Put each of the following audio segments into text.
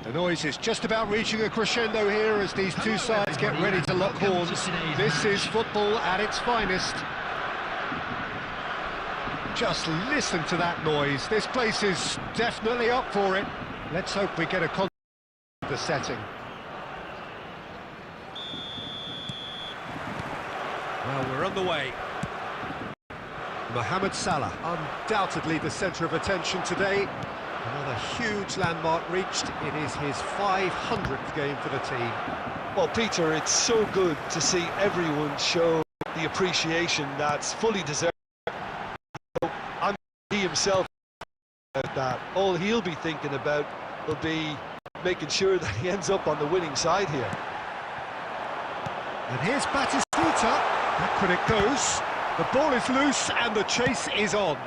The noise is just about reaching a crescendo here as these two sides get ready to lock horns. This is football at its finest. Just listen to that noise. This place is definitely up for it. Let's hope we get a contact with the setting. Well, we're on the way. Mohamed Salah, undoubtedly the centre of attention today. Another huge landmark reached. It is his 500th game for the team. Well, Peter, it's so good to see everyone show the appreciation that's fully deserved. I'm he himself about that. All he'll be thinking about will be making sure that he ends up on the winning side here. And here's Batistuta. Back when it goes. The ball is loose and the chase is on.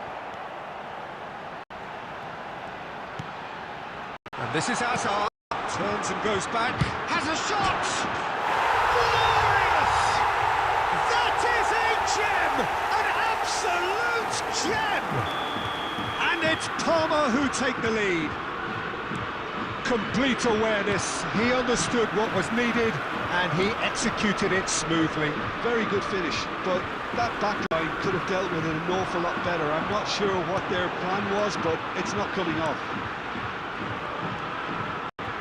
And this is Hazard. Turns and goes back. Has a shot! Glorious! That is a gem! An absolute gem! And it's Palmer who take the lead. Complete awareness. He understood what was needed and he executed it smoothly. Very good finish, but that back line could have dealt with it an awful lot better. I'm not sure what their plan was, but it's not coming off.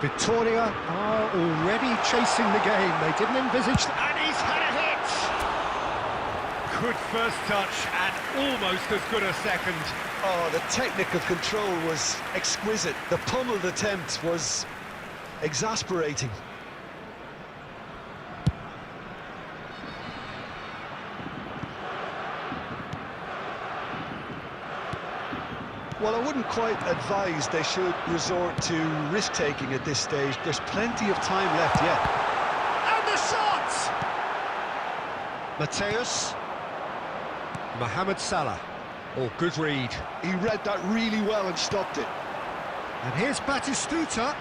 Victoria are already chasing the game. They didn't envisage that. And he's had a hit! Good first touch and almost as good a second. Oh, the technical control was exquisite. The pummeled attempt was exasperating. Well, I wouldn't quite advise they should resort to risk-taking at this stage. There's plenty of time left yet. And the shot! Mateus. Mohamed Salah. Oh, good read. He read that really well and stopped it. And here's Batistuta.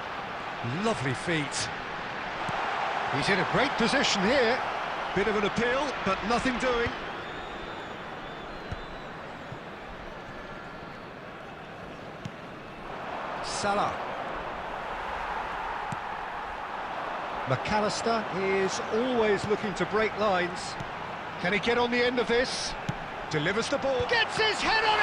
Lovely feet. He's in a great position here. Bit of an appeal, but nothing doing. Salah. McAllister is always looking to break lines. Can he get on the end of this? Delivers the ball. Gets his head on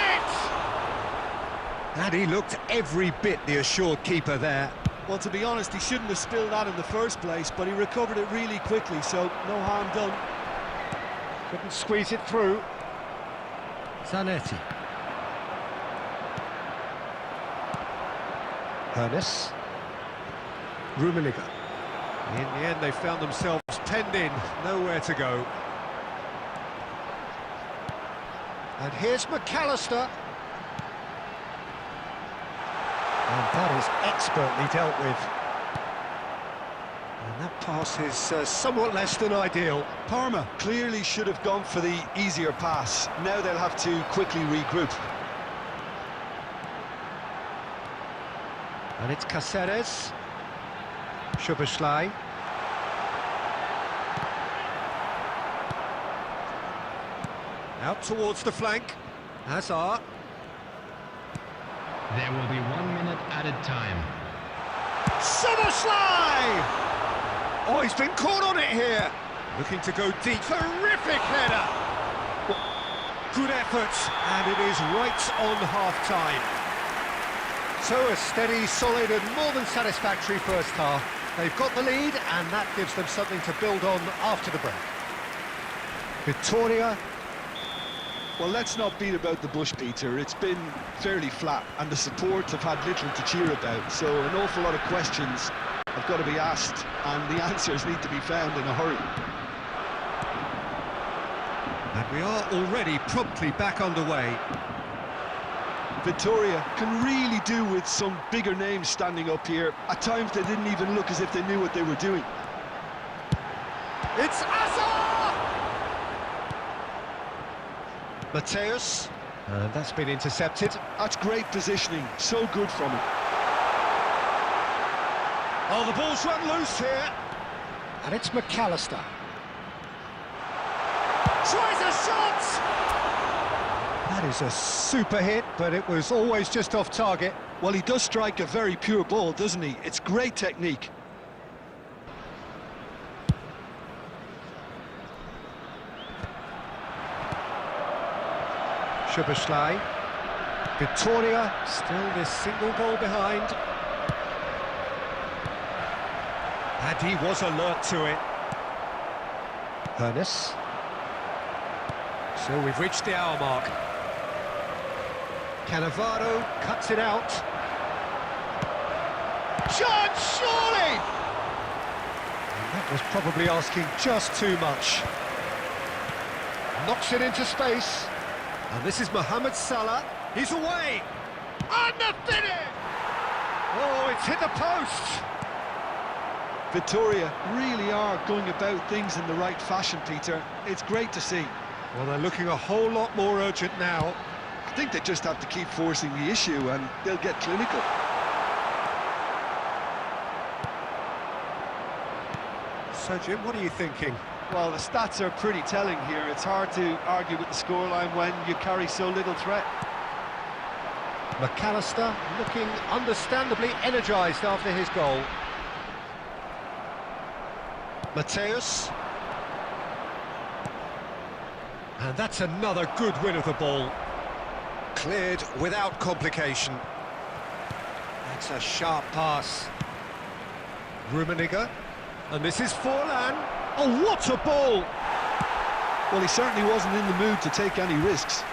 it! And he looked every bit the assured keeper there. Well, to be honest, he shouldn't have spilled that in the first place, but he recovered it really quickly, so no harm done. Couldn't squeeze it through. Zanetti. Hernes. Rummenigge. In the end, they found themselves penned in, nowhere to go. And here's McAllister. And that is expertly dealt with. And that pass is somewhat less than ideal. Parma clearly should have gone for the easier pass. Now they'll have to quickly regroup. And it's Cáceres. Szoboszlai. Out towards the flank. Hazard. There will be 1 minute added time. Szoboszlai! Oh, he's been caught on it here. Looking to go deep. Terrific header. Good effort, and it is right on half-time. So a steady, solid and more than satisfactory first half. They've got the lead and that gives them something to build on after the break. Victoria. Well, let's not beat about the bush, Peter. It's been fairly flat and the support have had little to cheer about. So an awful lot of questions have got to be asked and the answers need to be found in a hurry. And we are already promptly back underway. Victoria can really do with some bigger names standing up here. At times they didn't even look as if they knew what they were doing. It's Hazard! Mateus. And that's been intercepted. That's great positioning. So good from him. Oh, the ball's run loose here. And it's McAllister. Tries a shot! That is a super hit, but it was always just off target. Well, he does strike a very pure ball, doesn't he? It's great technique. Szoboszlai. Victoria still this single goal behind. And he was alert to it. Hernes. So we've reached the hour mark. Cannavaro cuts it out. Chance, surely! And that was probably asking just too much. Knocks it into space. And this is Mohamed Salah. He's away. And the finish! Oh, it's hit the post. Victoria really are going about things in the right fashion, Peter. It's great to see. Well, they're looking a whole lot more urgent now. I think they just have to keep forcing the issue and they'll get clinical. So, Jim, what are you thinking? Well, the stats are pretty telling here. It's hard to argue with the scoreline when you carry so little threat. McAllister looking understandably energised after his goal. Mateus. And that's another good win of the ball. Cleared without complication. That's a sharp pass. Rummenigge. And this is Forlan. Oh, what a ball! Well, he certainly wasn't in the mood to take any risks.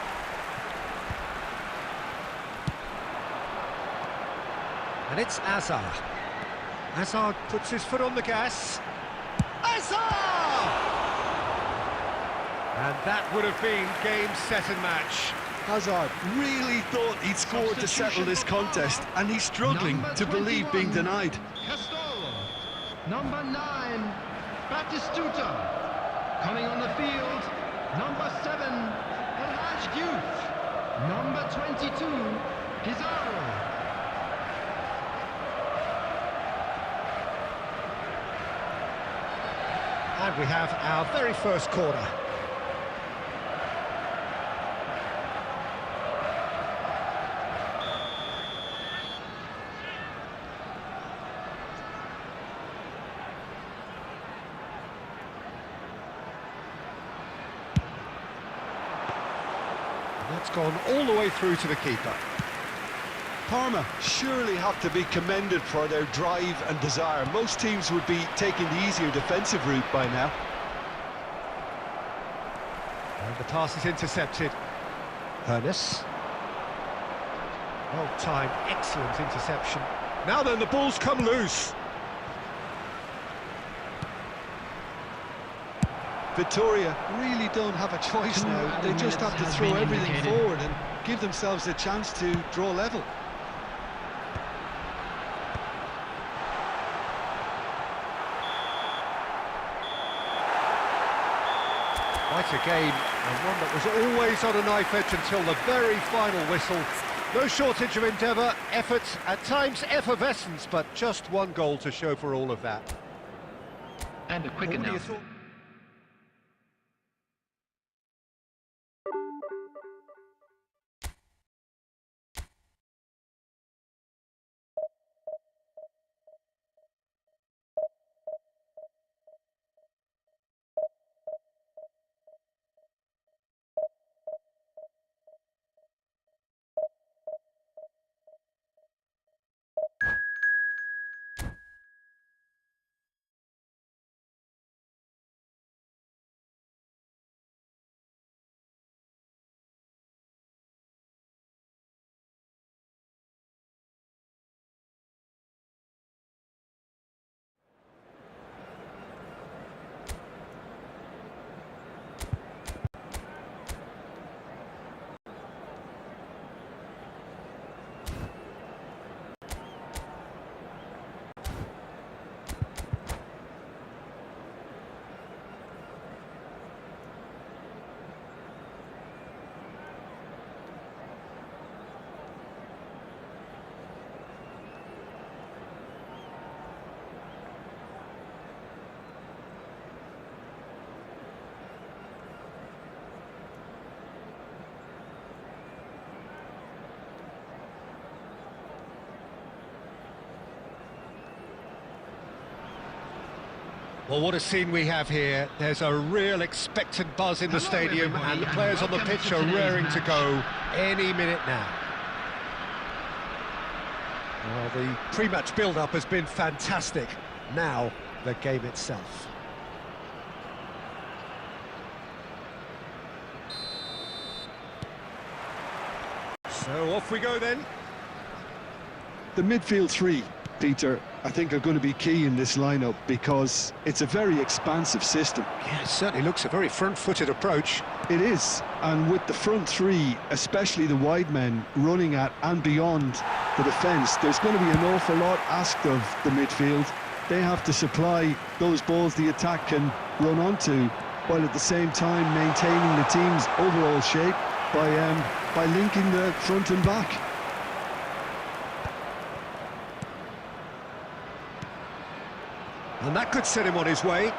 And it's Azar. Azar puts his foot on the gas. Azar! And that would have been game, set and match. Hazard really thought he'd scored to settle this contest, and he's struggling to believe being denied. Castolo. Number 9, Batistuta. Coming on the field, number 7, El Hadj Diouf. Number 22, Pizarro. And we have our very first corner. That's gone all the way through to the keeper. Parma surely have to be commended for their drive and desire. Most teams would be taking the easier defensive route by now. And the pass is intercepted. Hernes. Well timed, excellent interception. Now then, the ball's come loose. Victoria really don't have a choice now. They just have to throw everything forward and give themselves a chance to draw level. Quite a game, and one that was always on a knife edge until the very final whistle. No shortage of endeavour, effort, at times effervescence, but just one goal to show for all of that. And a quick What do you announcement. thought? Well, what a scene we have here. There's a real expectant buzz in the Hello, stadium, everybody, and the and players on the welcome pitch to are today's raring to match. go any minute now. Well, the pre-match build-up has been fantastic. Now, the game itself. So off we go then. The midfield three, Peter, I think are going to be key in this lineup because it's a very expansive system. Yeah, it certainly looks a very front-footed approach. It is, and with the front three, especially the wide men, running at and beyond the defence, there's going to be an awful lot asked of the midfield. They have to supply those balls the attack can run onto, while at the same time maintaining the team's overall shape by linking the front and back. And that could set him on his way.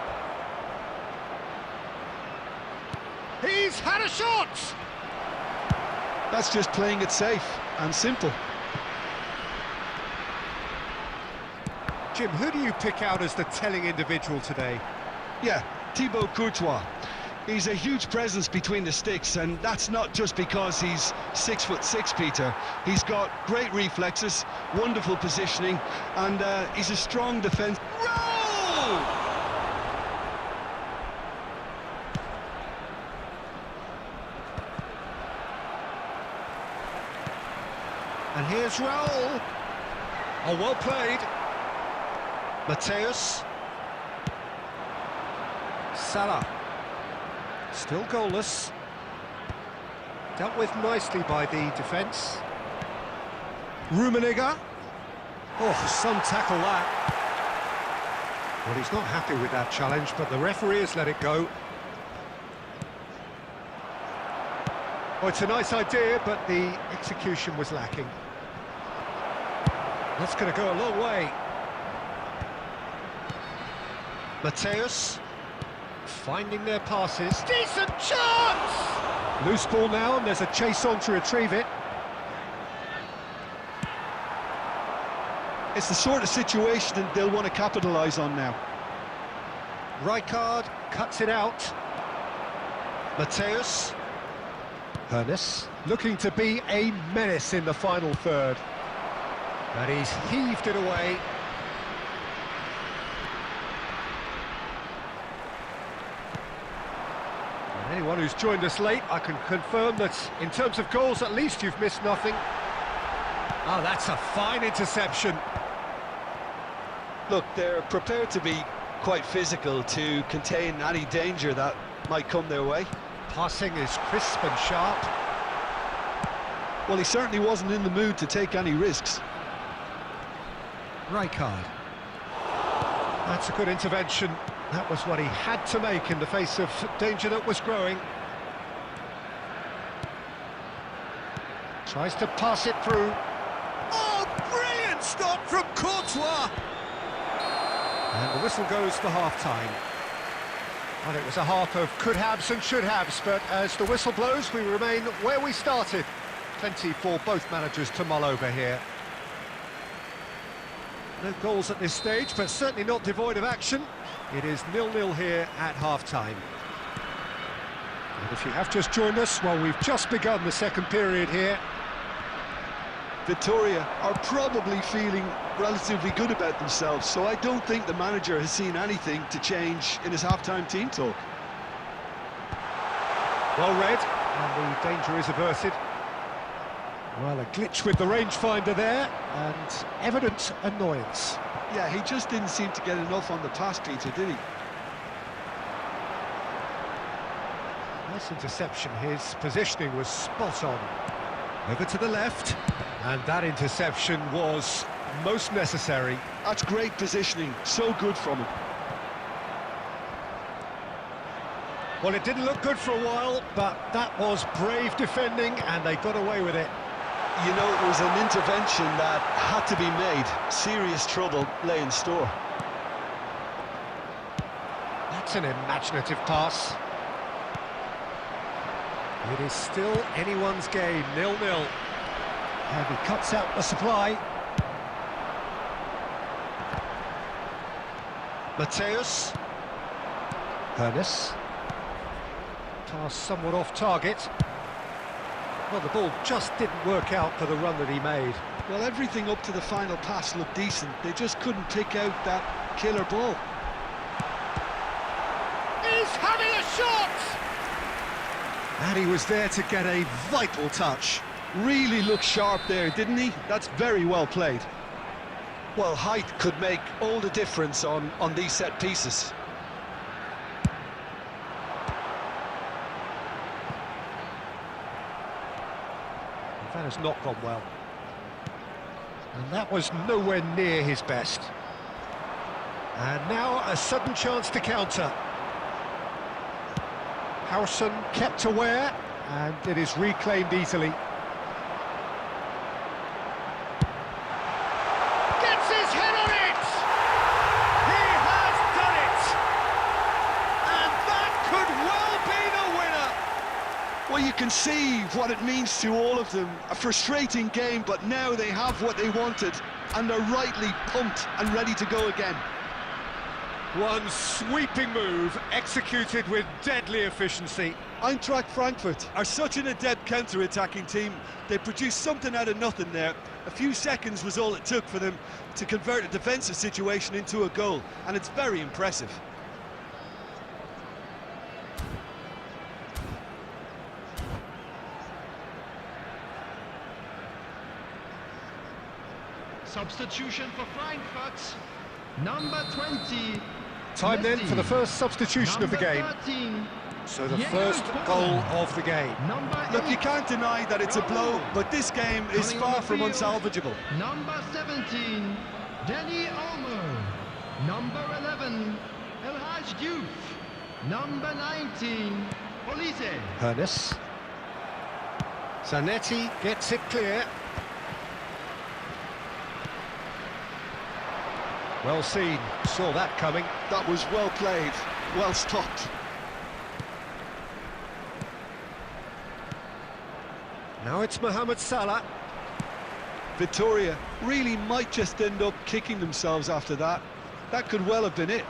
He's had a shot! That's just playing it safe and simple. Jim, who do you pick out as the telling individual today? Yeah, Thibaut Courtois. He's a huge presence between the sticks, and that's not just because he's 6'6", Peter. He's got great reflexes, wonderful positioning, and he's a strong defence. Roll! And here's Raul. Oh, well played. Mateus. Salah. Still goalless. Dealt with nicely by the defence. Rummenigge. Oh, some tackle that. Well, he's not happy with that challenge, but the referee has let it go. Oh, it's a nice idea, but the execution was lacking. That's going to go a long way. Mateus. Finding their passes. Decent chance! Loose ball now, and there's a chase on to retrieve it. It's the sort of situation that they'll want to capitalise on now. Rijkaard cuts it out. Mateus. Hernes looking to be a menace in the final third. But he's heaved it away. Anyone who's joined us late, I can confirm that in terms of goals, at least you've missed nothing. Oh, that's a fine interception. Look, they're prepared to be quite physical to contain any danger that might come their way. Passing is crisp and sharp. Well, he certainly wasn't in the mood to take any risks. Rijkaard. That's a good intervention. That was what he had to make in the face of danger that was growing. Tries to pass it through. Oh, brilliant stop from Courtois! And the whistle goes for half-time. Well, it was a half of could-haves and should-haves, but as the whistle blows, we remain where we started. Plenty for both managers to mull over here. No goals at this stage, but certainly not devoid of action. It is 0-0 here at half-time. And if you have just joined us, well, we've just begun the second period here. Victoria are probably feeling relatively good about themselves, so I don't think the manager has seen anything to change in his half-time team talk. Well read, and the danger is averted. Well, a glitch with the rangefinder there, and evident annoyance. Yeah, he just didn't seem to get enough on the pass, Peter, did he? Nice interception, his positioning was spot on. Over to the left, and that interception was most necessary. That's great positioning, so good from him. Well, it didn't look good for a while, but that was brave defending, and they got away with it. You know, it was an intervention that had to be made. Serious trouble lay in store. That's an imaginative pass. It is still anyone's game, 0-0. And he cuts out the supply. Mateus. Hernus. Pass somewhat off target. Well, the ball just didn't work out for the run that he made. Well, everything up to the final pass looked decent. They just couldn't pick out that killer ball. He's having a shot! And he was there to get a vital touch. Really looked sharp there, didn't he? That's very well played. Well, height could make all the difference on these set pieces. That has not gone well. And that was nowhere near his best. And now a sudden chance to counter. Howson kept aware, and it is reclaimed easily. Gets his head on it! He has done it! And that could well be the winner! Well, you can see what it means to all of them. A frustrating game, but now they have what they wanted, and they're rightly pumped and ready to go again. One sweeping move, executed with deadly efficiency. Eintracht Frankfurt are such an adept counter-attacking team. They produced something out of nothing there. A few seconds was all it took for them to convert a defensive situation into a goal, and it's very impressive. Substitution for Frankfurt. Number 20. Time then Messi. for the first substitution of the game. Number 13. So the Diego first goal Forlan. of the game. Number Look, you 8. can't deny that it's a blow, but this game is Coming on far the from field. unsalvageable. Number 17. Danny Olmo. Number 11. El Hadj Diouf. Number 19. Olise. Hernus. Zanetti gets it clear. Well seen, saw that coming. That was well played, well stopped. Now it's Mohamed Salah. Victoria really might just end up kicking themselves after that. That could well have been it.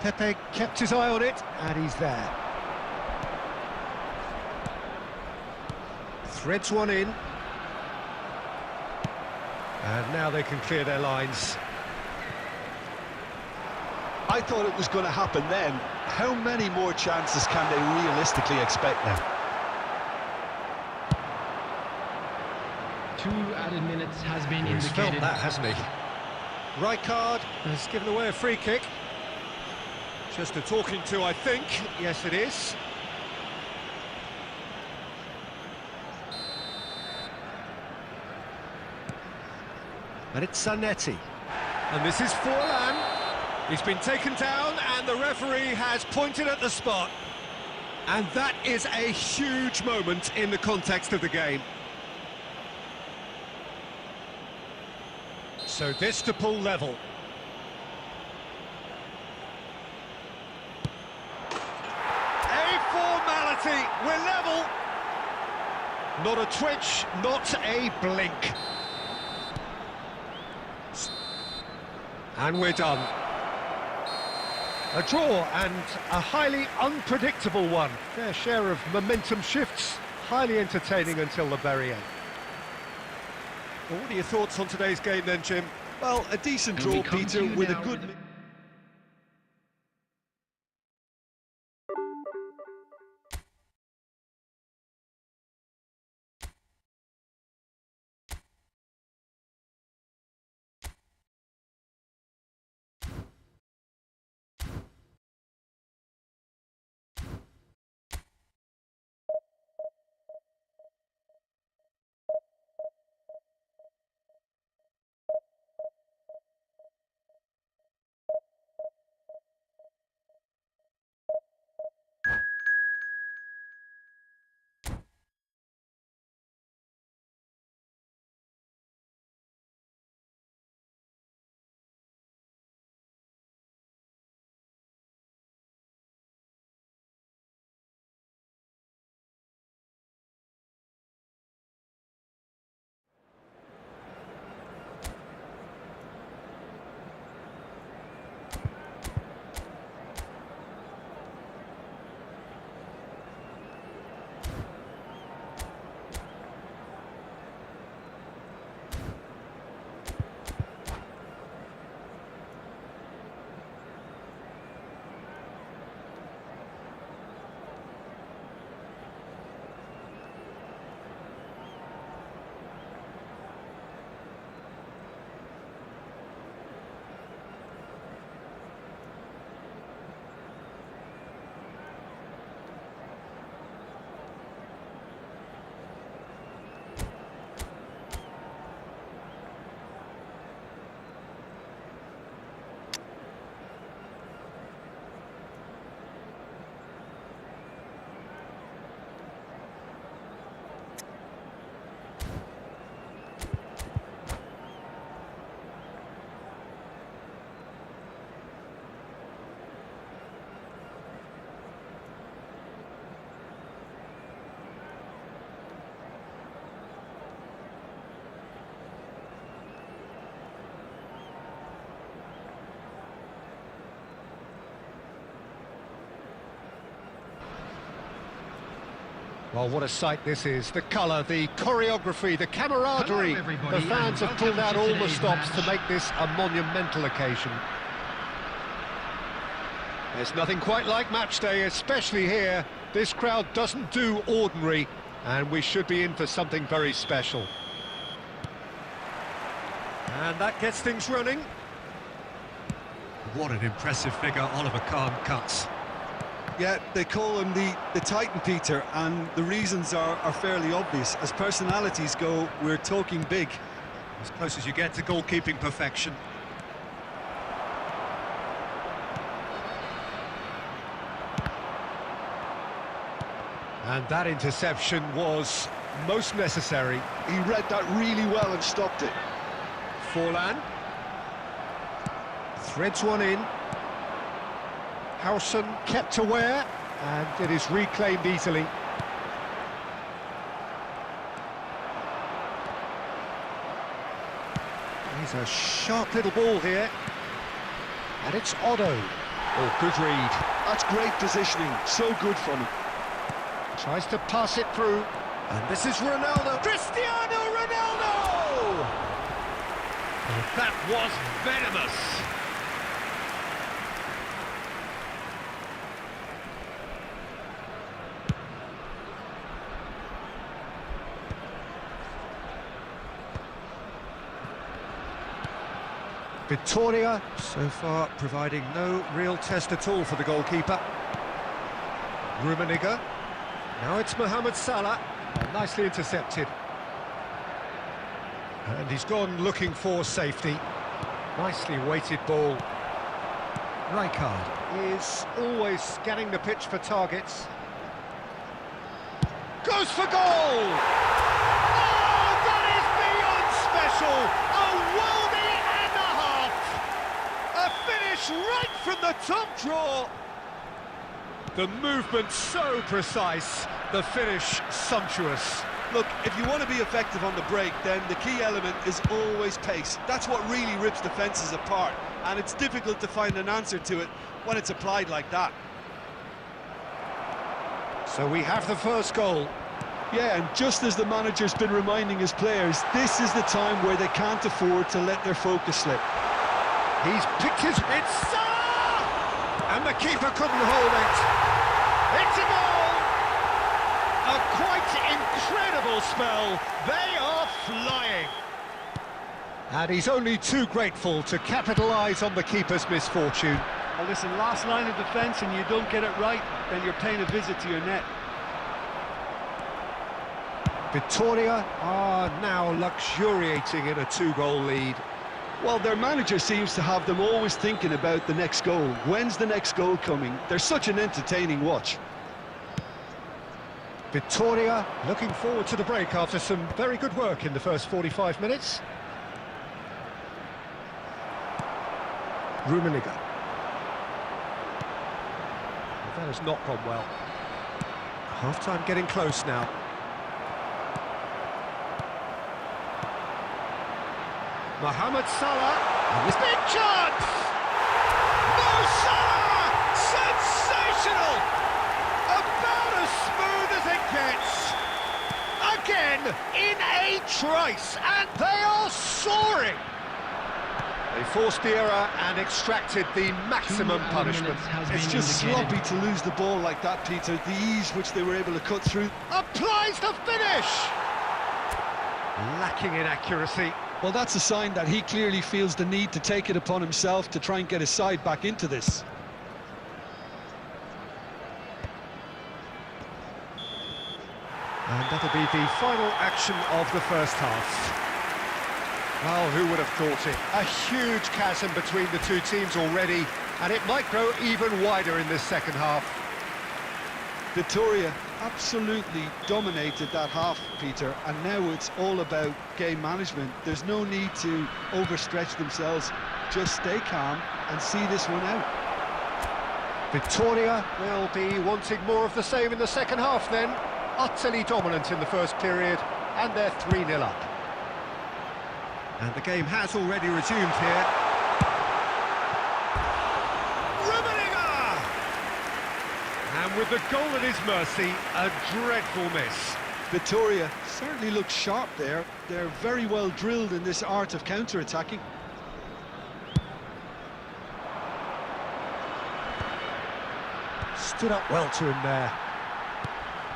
Pepe kept his eye on it, and he's there. Threads one in. And now they can clear their lines. I thought it was going to happen then. How many more chances can they realistically expect now? 2 added minutes has been He's felt indicated. that, hasn't he? Rijkaard has given away a free kick. Just a talking to, I think. Yes, it is. And it's Zanetti. And this is Forlan. He's been taken down and the referee has pointed at the spot. And that is a huge moment in the context of the game. So this to pull level. A formality, we're level. Not a twitch, not a blink. And we're done. A draw, and a highly unpredictable one. Fair share of momentum shifts, highly entertaining until the very end. Well, what are your thoughts on today's game then, Jim? Well, a decent And we draw, come to Peter, you with a now good... with a- Well, what a sight this is. The colour, the choreography, the camaraderie. Hello, everybody, The fans and have pulled out welcome to all the today's stops to match. make this a monumental occasion. There's nothing quite like match day, especially here. This crowd doesn't do ordinary, and we should be in for something very special. And that gets things running. What an impressive figure Oliver Kahn cuts. Yeah, they call him the Titan, Peter, and the reasons are fairly obvious. As personalities go, we're talking big. As close as you get to goalkeeping perfection. And that interception was most necessary. He read that really well and stopped it. Forlan. Threads one in. Howson kept aware, and it is reclaimed easily. He's a sharp little ball here. And it's Otto. Oh, good read. That's great positioning, so good from him. Tries to pass it through. And this is Ronaldo. Cristiano Ronaldo! Oh, that was venomous. Vittoria, so far providing no real test at all for the goalkeeper. Rummenigge. Now it's Mohamed Salah. Nicely intercepted. And he's gone looking for safety. Nicely weighted ball. Rijkaard is always scanning the pitch for targets. Goes for goal! Oh, that is beyond special! A worldie and a half! A finish right from the top draw! The movement so precise, the finish sumptuous. Look, if you want to be effective on the break, then the key element is always pace. That's what really rips defences apart, and it's difficult to find an answer to it when it's applied like that. So we have the first goal. Yeah, and just as the manager's been reminding his players, this is the time where they can't afford to let their focus slip. He's picked his... It's Salah! And the keeper couldn't hold it. It's a goal! A quite incredible spell. They are flying. And he's only too grateful to capitalise on the keeper's misfortune. Well, listen, last line of defence and you don't get it right, then you're paying a visit to your net. Vittoria are now luxuriating in a two-goal lead. Well, their manager seems to have them always thinking about the next goal. When's the next goal coming? They're such an entertaining watch. Vittoria looking forward to the break after some very good work in the first 45 minutes. Rummenigge. That has not gone well. Half-time getting close now. Mohamed Salah, and this big chance! Mo Salah! Sensational! About as smooth as it gets. Again, in a trice, and they are soaring! They forced the error and extracted the maximum punishment. It's just sloppy to lose the ball like that, Peter. The ease which they were able to cut through. Applies the finish! Lacking in accuracy. Well, that's a sign that he clearly feels the need to take it upon himself to try and get his side back into this. And that'll be the final action of the first half. Well, who would have thought it? A huge chasm between the two teams already, and it might grow even wider in this second half. Vittoria absolutely dominated that half, Peter, and now it's all about game management. There's no need to overstretch themselves. Just stay calm and see this one out. Vittoria will be wanting more of the same in the second half then. Utterly dominant in the first period, and they're 3-0 up. And the game has already resumed here. Rummenigge! And with the goal at his mercy, a dreadful miss. Vittoria certainly looks sharp there. They're very well drilled in this art of counter-attacking. Stood up well to him there.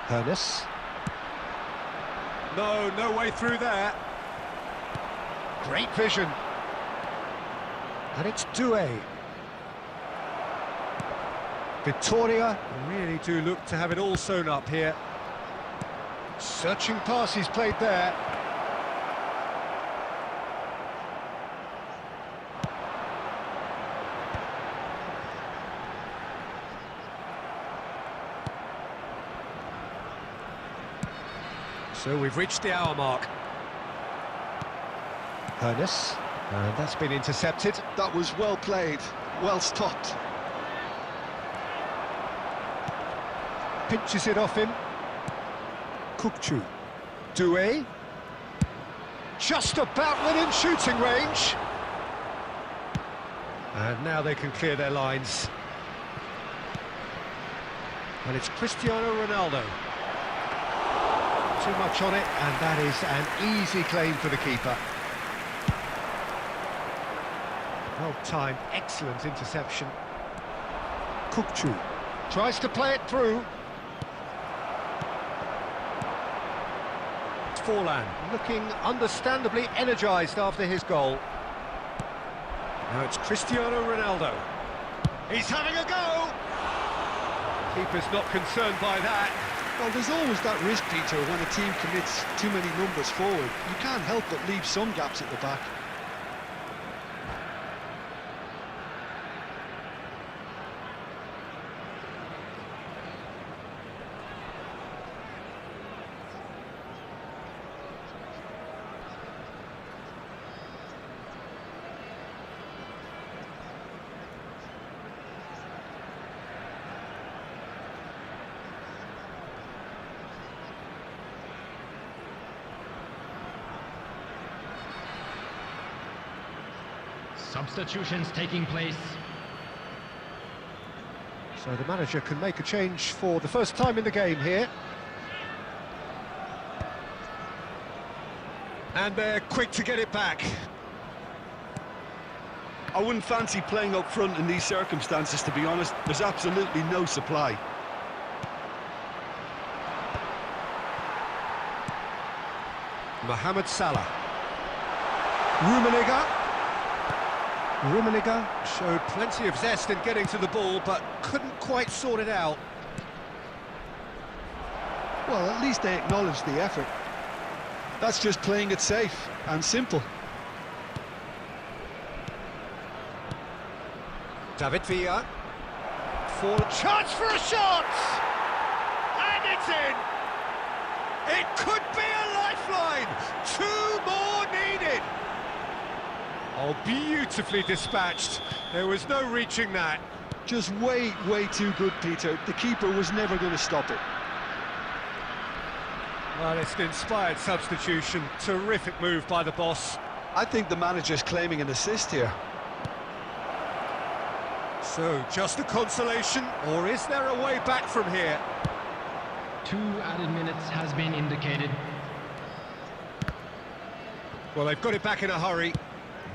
Hernes. No way through there. Great vision. And it's Doué. Vittoria really do look to have it all sewn up here. Searching pass he's played there. So we've reached the hour mark. Hernes, and that's been intercepted. That was well played, well stopped. Pinches it off him. Kukçu. Doué. Just about within shooting range. And now they can clear their lines. And it's Cristiano Ronaldo. Too much on it, and that is an easy claim for the keeper. Well timed, excellent interception. Kukçu tries to play it through. Forlan looking understandably energised after his goal. Now it's Cristiano Ronaldo. He's having a go! Keeper's not concerned by that. Well, there's always that risk, Peter, when a team commits too many numbers forward. You can't help but leave some gaps at the back. Substitutions taking place. So the manager can make a change for the first time in the game here. And they're quick to get it back. I wouldn't fancy playing up front in these circumstances, to be honest. There's absolutely no supply. Mohamed Salah. Rummenigge showed plenty of zest in getting to the ball, but couldn't quite sort it out. Well, at least they acknowledge the effort. That's just playing it safe and simple. David Villa. For chance for a shot! And it's in! It could be a lifeline! 2 more needed! Oh, beautifully dispatched. There was no reaching that. Just way too good, Peter. The keeper was never going to stop it. Well, it's an inspired substitution. Terrific move by the boss. I think the manager's claiming an assist here. So, just a consolation, or is there a way back from here? 2 added minutes has been indicated. Well, they've got it back in a hurry.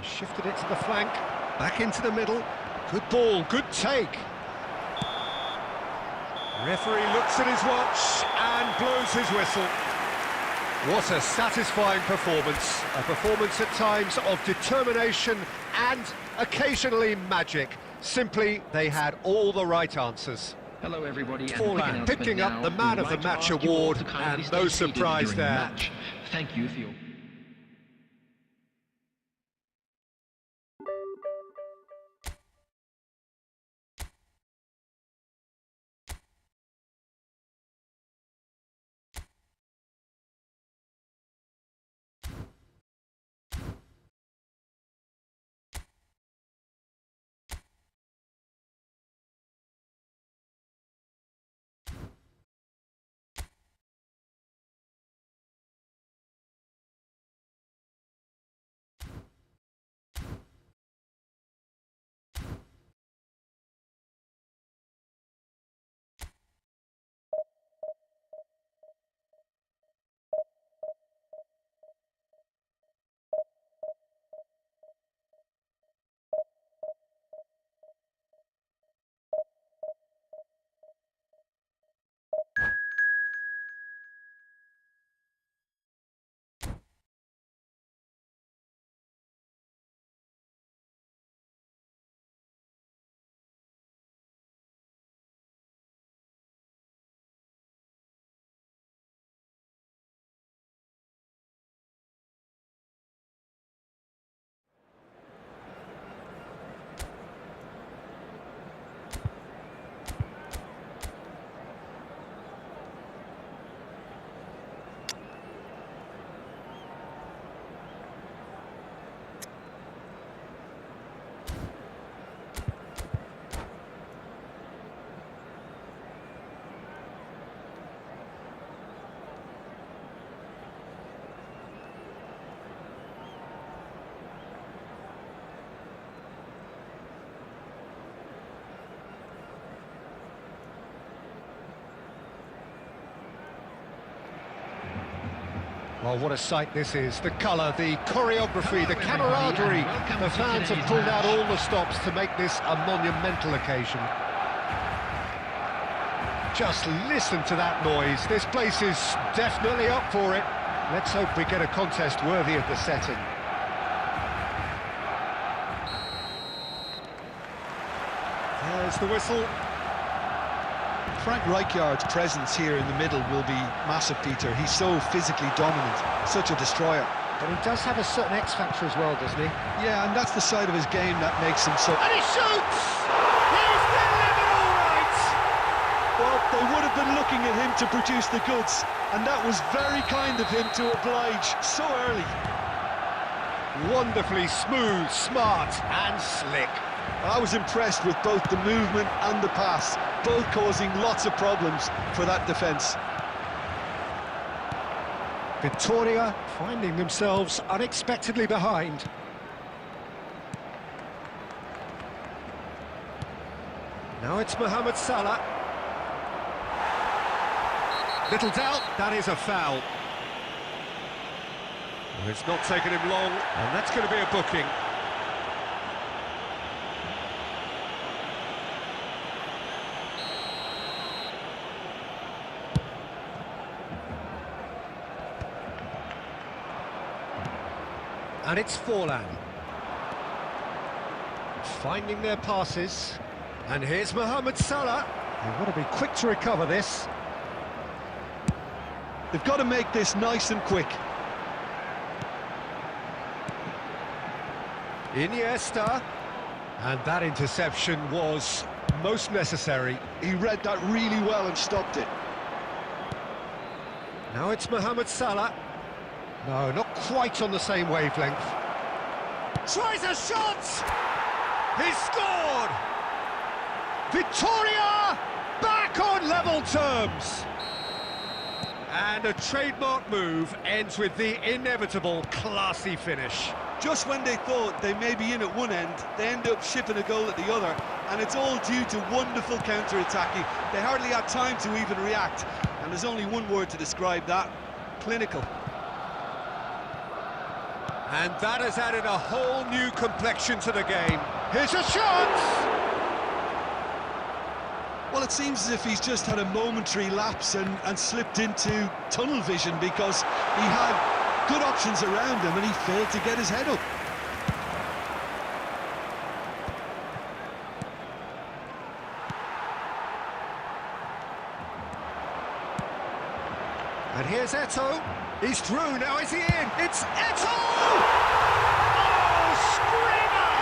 He shifted it to the flank, back into the middle. Good ball, good take. Referee looks at his watch and blows his whistle. What a satisfying performance. A performance at times of determination and occasionally magic. Simply, they had all the right answers. Hello everybody, and Forlan picking up the Man of the Match award, and no surprise there. Thank you for your Well, what a sight this is. The colour, the choreography, the camaraderie. The fans have pulled out all the stops to make this a monumental occasion. Just listen to that noise. This place is definitely up for it. Let's hope we get a contest worthy of the setting. There's the whistle. Frank Rijkaard's presence here in the middle will be massive, Peter. He's so physically dominant, such a destroyer. But he does have a certain X factor as well, doesn't he? Yeah, and that's the side of his game that makes him so... And he shoots! He's delivered all right! Well, they would have been looking at him to produce the goods, and that was very kind of him to oblige so early. Wonderfully smooth, smart and slick. I was impressed with both the movement and the pass, both causing lots of problems for that defence. Victoria finding themselves unexpectedly behind. Now it's Mohamed Salah. Little doubt, that is a foul. It's not taken him long, and that's going to be a booking. And it's Forlan. Finding their passes. And here's Mohamed Salah. They want to be quick to recover this. They've got to make this nice and quick. Iniesta. And that interception was most necessary. He read that really well and stopped it. Now it's Mohamed Salah. No, not quite on the same wavelength. Tries a shot! He's scored! Victoria back on level terms! And a trademark move ends with the inevitable classy finish. Just when they thought they may be in at one end, they end up shipping a goal at the other, and it's all due to wonderful counter-attacking. They hardly had time to even react, and there's only one word to describe that: clinical. And that has added a whole new complexion to the game. Here's a shot! Well, it seems as if he's just had a momentary lapse and slipped into tunnel vision, because he had good options around him and he failed to get his head up. And here's Eto'o. He's through, now is he in? It's Eto'o! Oh, screamer!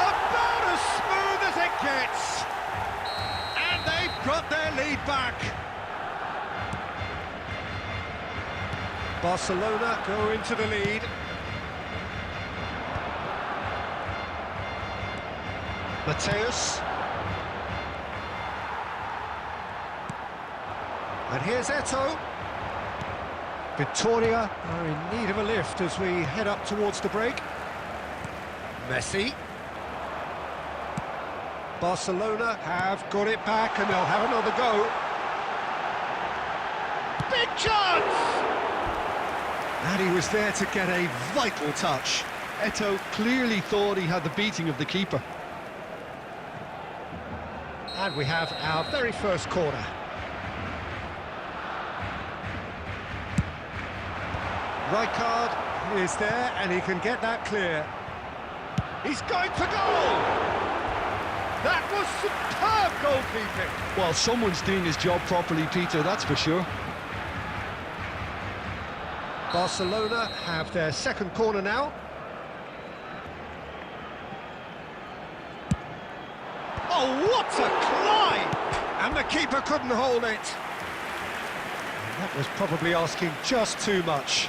About as smooth as it gets. And they've got their lead back. Barcelona go into the lead. Mateus. And here's Eto'o. Victoria are in need of a lift as we head up towards the break. Messi. Barcelona have got it back and they'll have another go. Big chance! And he was there to get a vital touch. Eto'o clearly thought he had the beating of the keeper. And we have our very first corner. Rijkaard is there and he can get that clear. He's going for goal! That was superb goalkeeping! Well, someone's doing his job properly, Peter, that's for sure. Barcelona have their second corner now. Oh, what a climb! And the keeper couldn't hold it. And that was probably asking just too much.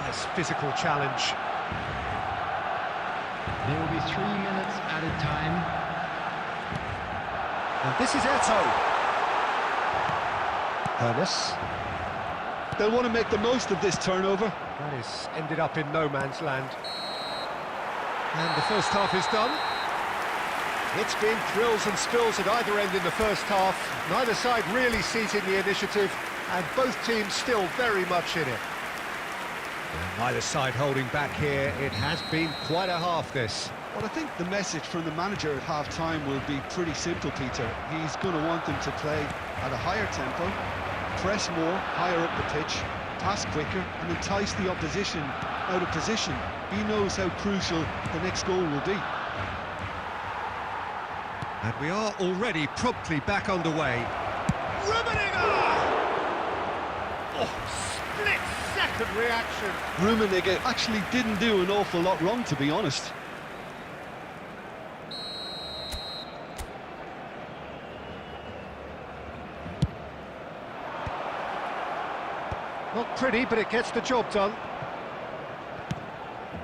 Nice physical challenge. There will be 3 minutes added time. And this is Eto'o. Ernest. They'll want to make the most of this turnover. That is ended up in no man's land. And the first half is done. It's been thrills and spills at either end in the first half. Neither side really seizing the initiative, and both teams still very much in it. And neither side holding back here. It has been quite a half, this. Well, I think the message from the manager at half-time will be pretty simple, Peter. He's going to want them to play at a higher tempo, press more, higher up the pitch, pass quicker, and entice the opposition out of position. He knows how crucial the next goal will be. And we are already promptly back underway. Rummenigge! Oh, split-second reaction. Rummenigge actually didn't do an awful lot wrong, to be honest. Not pretty, but it gets the job done.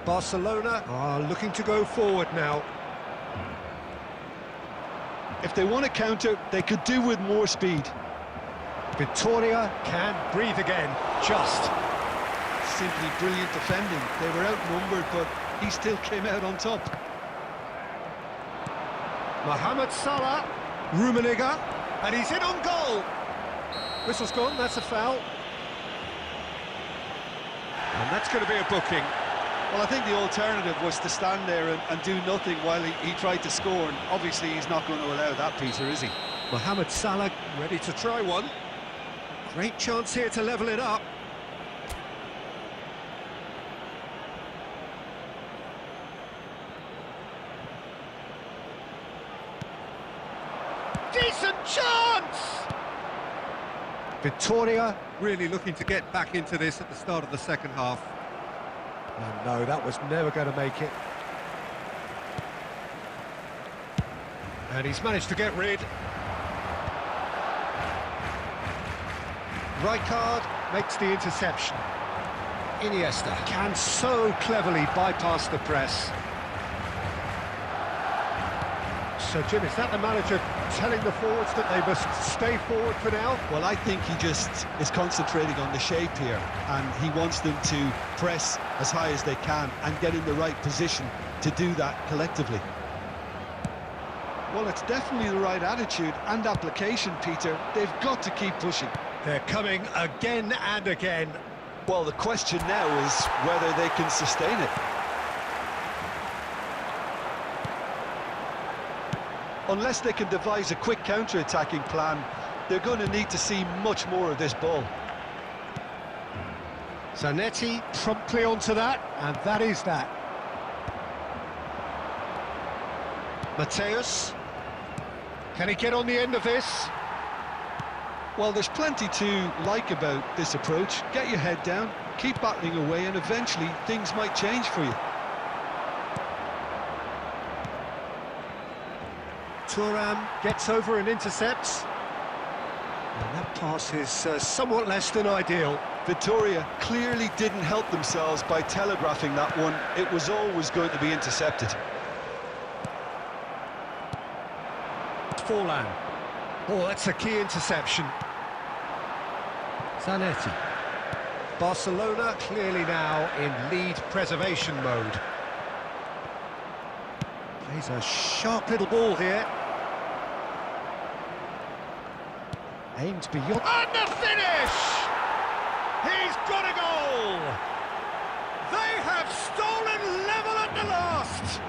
Barcelona are looking to go forward now. If they want to counter, they could do with more speed. Victoria can breathe again, just. Simply brilliant defending. They were outnumbered, but he still came out on top. Mohamed Salah, Rummenigge, and he's in on goal. Whistle's gone, that's a foul. And that's going to be a booking. Well, I think the alternative was to stand there and do nothing while he tried to score, and obviously he's not going to allow that, Peter, is he? Mohamed Salah ready to try one. Great chance here to level it up. Decent chance! Victoria really looking to get back into this at the start of the second half. And no, that was never going to make it. And he's managed to get rid. Rijkaard makes the interception. Iniesta can so cleverly bypass the press. So, Jim, is that the manager telling the forwards that they must stay forward for now? Well, I think he just is concentrating on the shape here, and he wants them to press as high as they can and get in the right position to do that collectively. Well, it's definitely the right attitude and application, Peter. They've got to keep pushing. They're coming again and again. Well, the question now is whether they can sustain it. Unless they can devise a quick counter-attacking plan, they're going to need to see much more of this ball. Zanetti promptly onto that, and that is that. Mateus, can he get on the end of this? Well, there's plenty to like about this approach. Get your head down, keep battling away, and eventually things might change for you. Thuram gets over and intercepts. And that pass is somewhat less than ideal. Victoria clearly didn't help themselves by telegraphing that one. It was always going to be intercepted. Forlan. Oh, that's a key interception. Zanetti. Barcelona clearly now in lead preservation mode. Plays a sharp little ball here. Aimed beyond. And the finish! He's got a goal! They have stolen level at the last!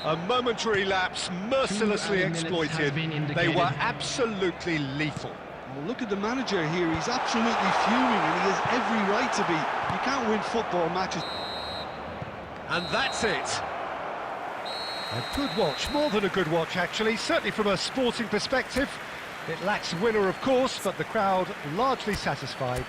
A momentary lapse, mercilessly exploited. They were absolutely lethal. Well, look at the manager here. He's absolutely fuming, and he has every right to be. You can't win football matches. And that's it. A good watch, more than a good watch actually, certainly from a sporting perspective. It lacks winner, of course, but the crowd largely satisfied.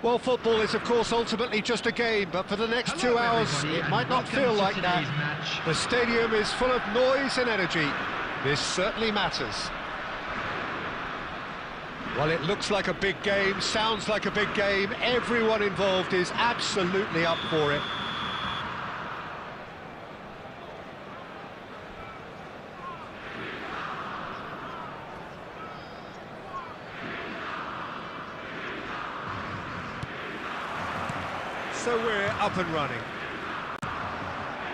Well, football is, of course, ultimately just a game, but for the next 2 hours, everybody, it and might not welcome feel to like that. today's match. The stadium is full of noise and energy. This certainly matters. Well, it looks like a big game, sounds like a big game. Everyone involved is absolutely up for it. So we're up and running.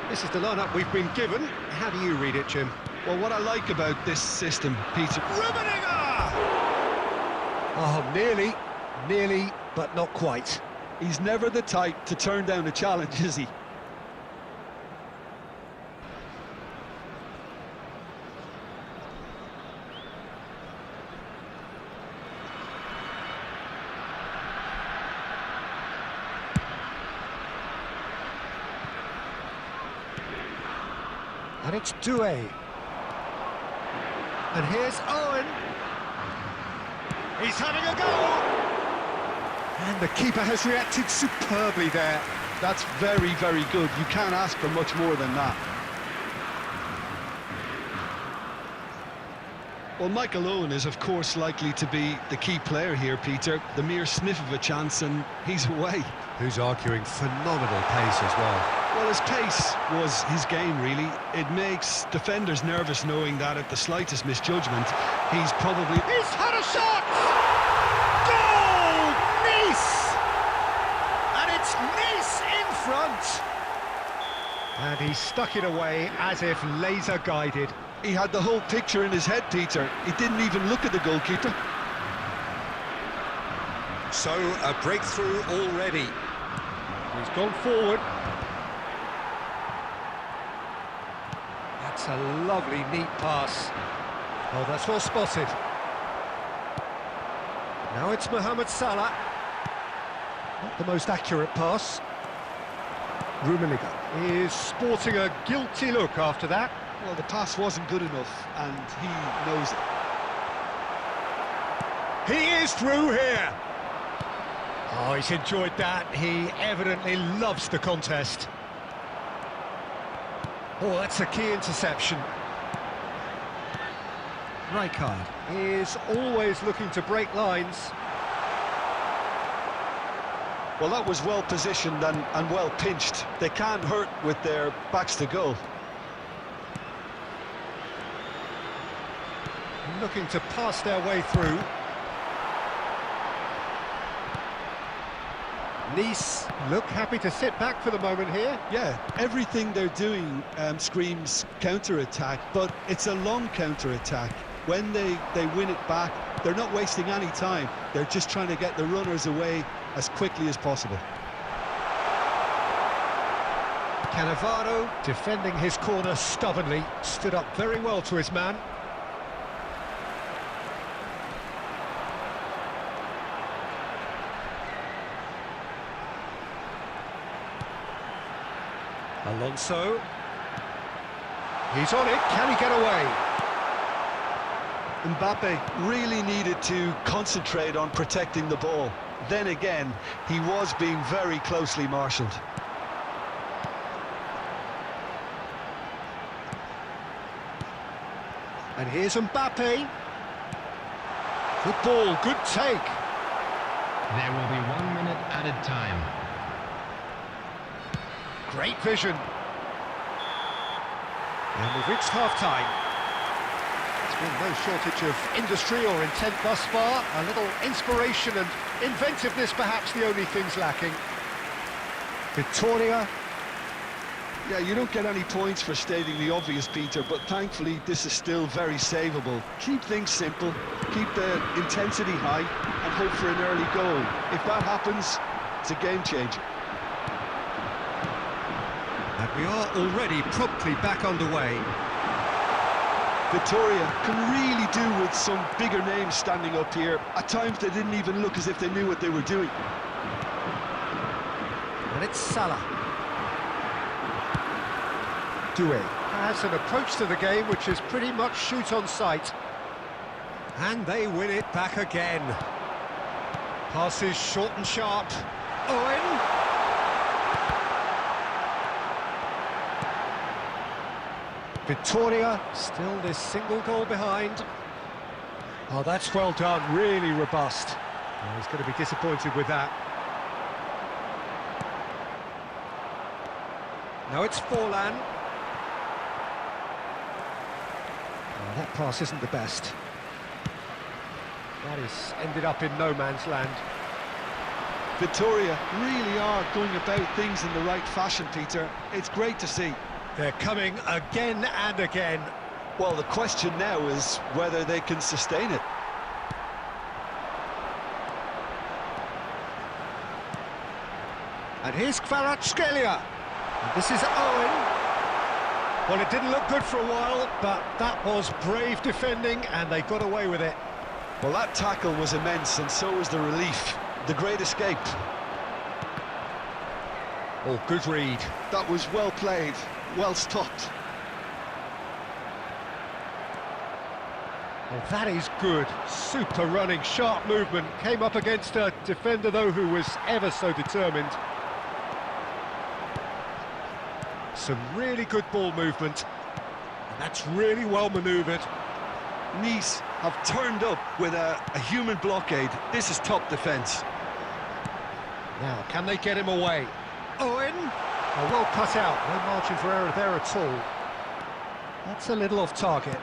This is the lineup we've been given. How do you read it, Jim? Well, what I like about this system, Peter... Rummenigge! Oh, nearly, but not quite. He's never the type to turn down a challenge, is he? And it's Doué. And here's Owen. He's having a go! And the keeper has reacted superbly there. That's very, very good. You can't ask for much more than that. Well, Michael Owen is, of course, likely to be the key player here, Peter. The mere sniff of a chance and he's away. Who's arguing phenomenal pace as well. Well, his pace was his game, really. It makes defenders nervous knowing that at the slightest misjudgment, he's probably... He's had a shot! Goal! Nice! And it's Nice in front! And he stuck it away as if laser-guided. He had the whole picture in his head, Peter. He didn't even look at the goalkeeper. So, a breakthrough already. He's gone forward. That's a lovely, neat pass. Oh, that's well spotted. Now it's Mohamed Salah. Not the most accurate pass. Rummenigge is sporting a guilty look after that. Well, the pass wasn't good enough, and he knows it. He is through here. Oh, he's enjoyed that. He evidently loves the contest. Oh, that's a key interception. Rijkaard is always looking to break lines. Well, that was well positioned and well pinched. They can't hurt with their backs to goal. Looking to pass their way through. Nice look happy to sit back for the moment here. Yeah, everything they're doing screams counter-attack, but it's a long counter-attack. When they win it back, they're not wasting any time. They're just trying to get the runners away as quickly as possible. Cannavaro, defending his corner stubbornly, stood up very well to his man. Alonso. He's on it, can he get away? Mbappe really needed to concentrate on protecting the ball. Then again, he was being very closely marshalled. And here's Mbappe. Good ball, good take. There will be 1 minute added time. Great vision. And we've reached half-time. There's been no shortage of industry or intent thus far. A little inspiration and inventiveness, perhaps the only things lacking. Victoria. Yeah, you don't get any points for stating the obvious, Peter, but thankfully this is still very savable. Keep things simple, keep the intensity high, and hope for an early goal. If that happens, it's a game changer. And we are already promptly back underway. Victoria can really do with some bigger names standing up here. At times they didn't even look as if they knew what they were doing. And it's Salah. Doué has an approach to the game which is pretty much shoot on sight. And they win it back again. Passes short and sharp. Owen. Victoria still this single goal behind. Oh, that's well done, really robust. Oh, he's going to be disappointed with that. Now it's Forlan. Oh, that pass isn't the best. That is ended up in no man's land. Victoria really are going about things in the right fashion, Peter. It's great to see. They're coming again and again. Well, the question now is whether they can sustain it. And here's Kvaratskhelia. And this is Owen. Well, it didn't look good for a while, but that was brave defending, and they got away with it. Well, that tackle was immense, and so was the relief. The great escape. Oh, good read. That was well played, well stopped. Oh, that is good. Super running, sharp movement. Came up against a defender, though, who was ever so determined. Some really good ball movement. And that's really well manoeuvred. Nice have turned up with a human blockade. This is top defence. Now, can they get him away? Owen! Oh, well cut out. No margin for error there at all. That's a little off target.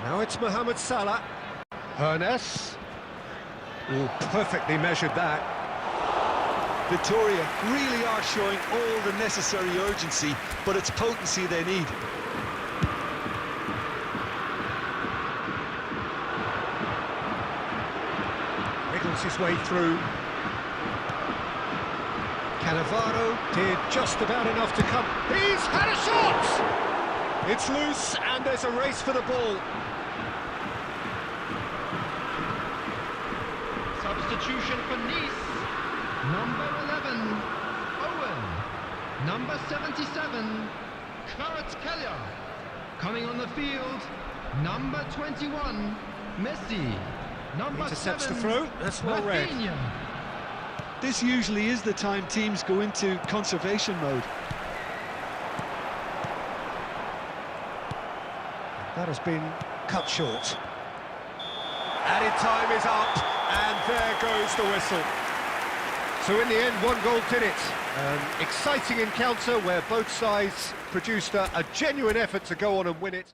Now it's Mohamed Salah. Hernes. Oh, perfectly measured that. Victoria really are showing all the necessary urgency, but it's potency they need. Wriggles his way through. Cannavaro did just about enough to come. He's had a shot! It's loose and there's a race for the ball. Substitution for Nice. Number 11, Owen. Number 77, Kvaratskhelia. Coming on the field, number 21, Messi. Number Intercepts 7, the throw. That's well read. Rafinha. This usually is the time teams go into conservation mode. That has been cut short. Added time is up, and there goes the whistle. So in the end, one goal did it. An exciting encounter where both sides produced a genuine effort to go on and win it.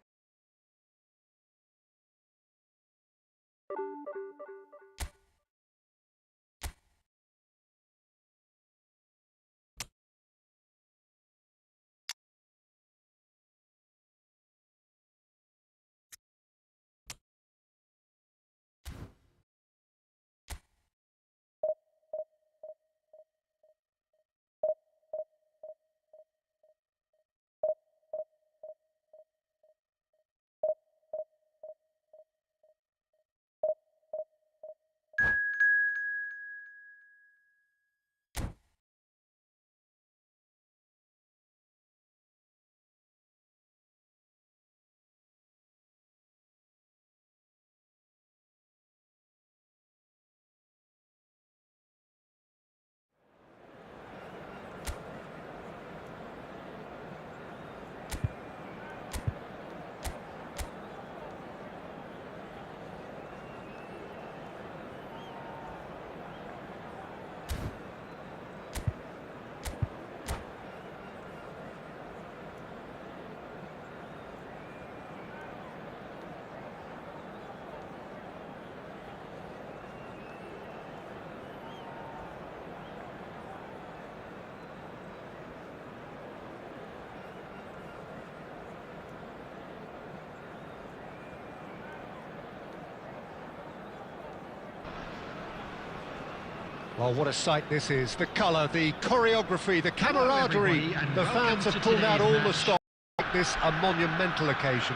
Well, what a sight this is. The colour, the choreography, the camaraderie. The fans have pulled out all the stops to make this a monumental occasion.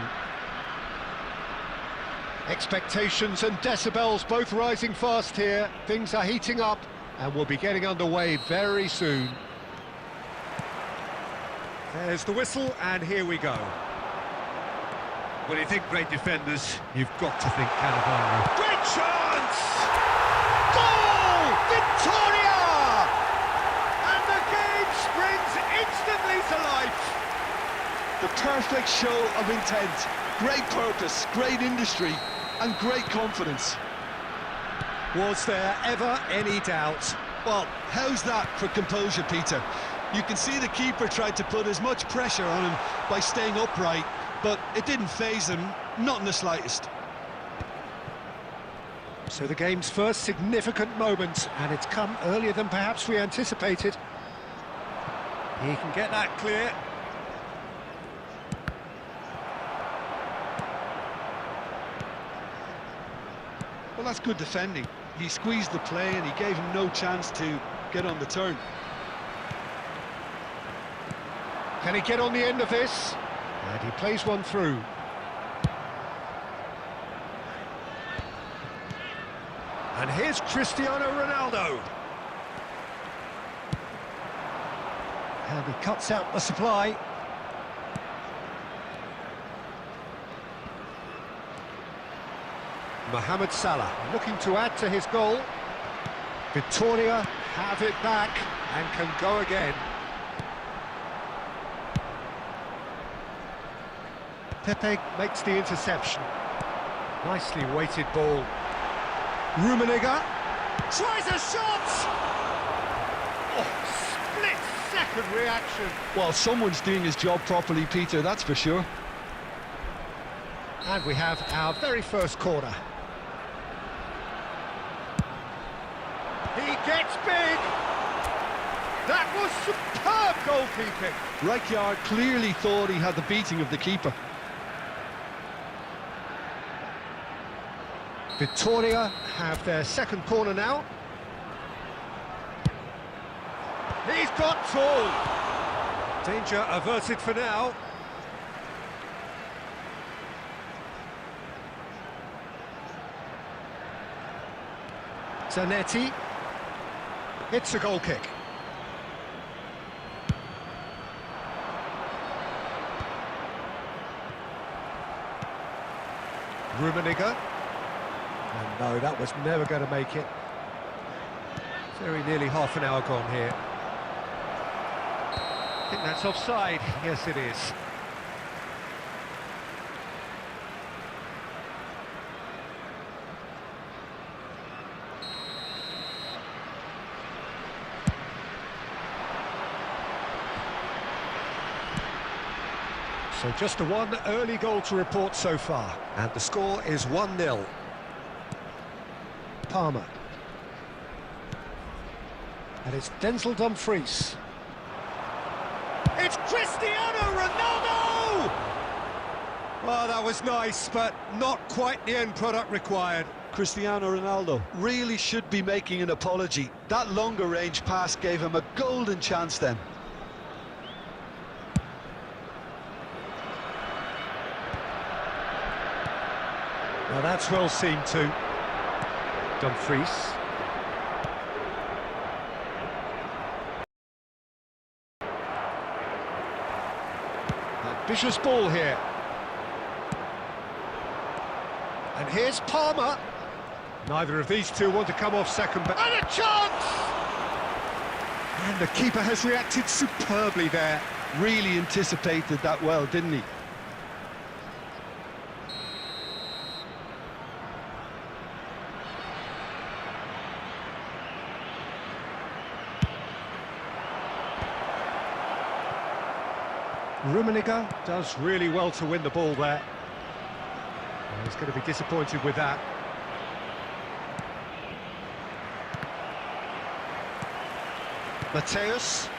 Expectations and decibels both rising fast here. Things are heating up and we'll be getting underway very soon. There's the whistle and here we go. When you think great defenders, you've got to think Cannavaro. Great chance! chance! Goal! Victoria! And the game springs instantly to life. The perfect show of intent, great purpose, great industry, and great confidence. Was there ever any doubt? Well, how's that for composure, Peter? You can see the keeper tried to put as much pressure on him by staying upright, but it didn't faze him, not in the slightest. So the game's first significant moment, and it's come earlier than perhaps we anticipated. He can get that clear. Well, that's good defending. He squeezed the play and he gave him no chance to get on the turn. Can he get on the end of this? And he plays one through. And here's Cristiano Ronaldo. And he cuts out the supply. Mohamed Salah looking to add to his goal. Victoria have it back and can go again. Pepe makes the interception. Nicely weighted ball. Rummenigge tries a shot! Oh, split-second reaction. Well, someone's doing his job properly, Peter, that's for sure. And we have our very first corner. He gets big! That was superb goalkeeping! Rijkaard clearly thought he had the beating of the keeper. Victoria have their second corner now. He's got tall! Danger averted for now. Zanetti. It's a goal kick. Rummenigge. And no, that was never going to make it. Very nearly half an hour gone here. I think that's offside. Yes, it is. So just one early goal to report so far, and the score is 1-0. Palmer. And it's Denzel Dumfries. It's Cristiano Ronaldo! Well, that was nice, but not quite the end product required. Cristiano Ronaldo really should be making an apology. That longer range pass gave him a golden chance then. Well, that's well seen too. Dumfries. Ambitious ball here. And here's Palmer. Neither of these two want to come off second, but... And a chance! And the keeper has reacted superbly there. Really anticipated that well, didn't he? Rummenigge does really well to win the ball there. He's going to be disappointed with that. Mateus.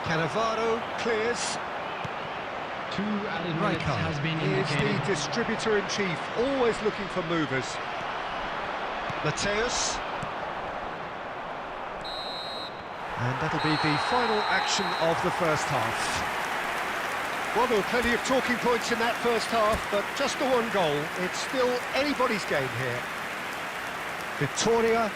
Cannavaro clears. 2 added minutes has been is indicated. the distributor-in-chief, always looking for movers. Mateus. And that'll be the final action of the first half. Well, there were plenty of talking points in that first half, but just the one goal. It's still anybody's game here. Victoria.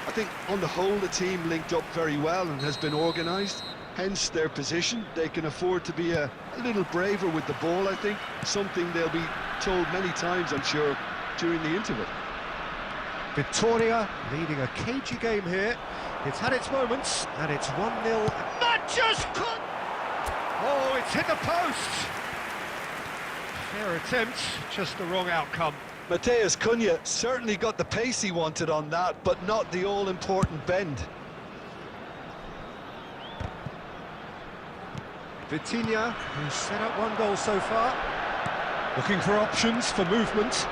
I think on the whole the team linked up very well and has been organised, hence their position. They can afford to be a little braver with the ball, I think, something they'll be told many times, I'm sure, during the interval. Victoria leading a cagey game here. It's had its moments, and it's 1-0. That just could... Oh, it's hit the post! Fair attempt, just the wrong outcome. Mateus Cunha certainly got the pace he wanted on that, but not the all-important bend. Vitinha, who's set up one goal so far. Looking for options for movement.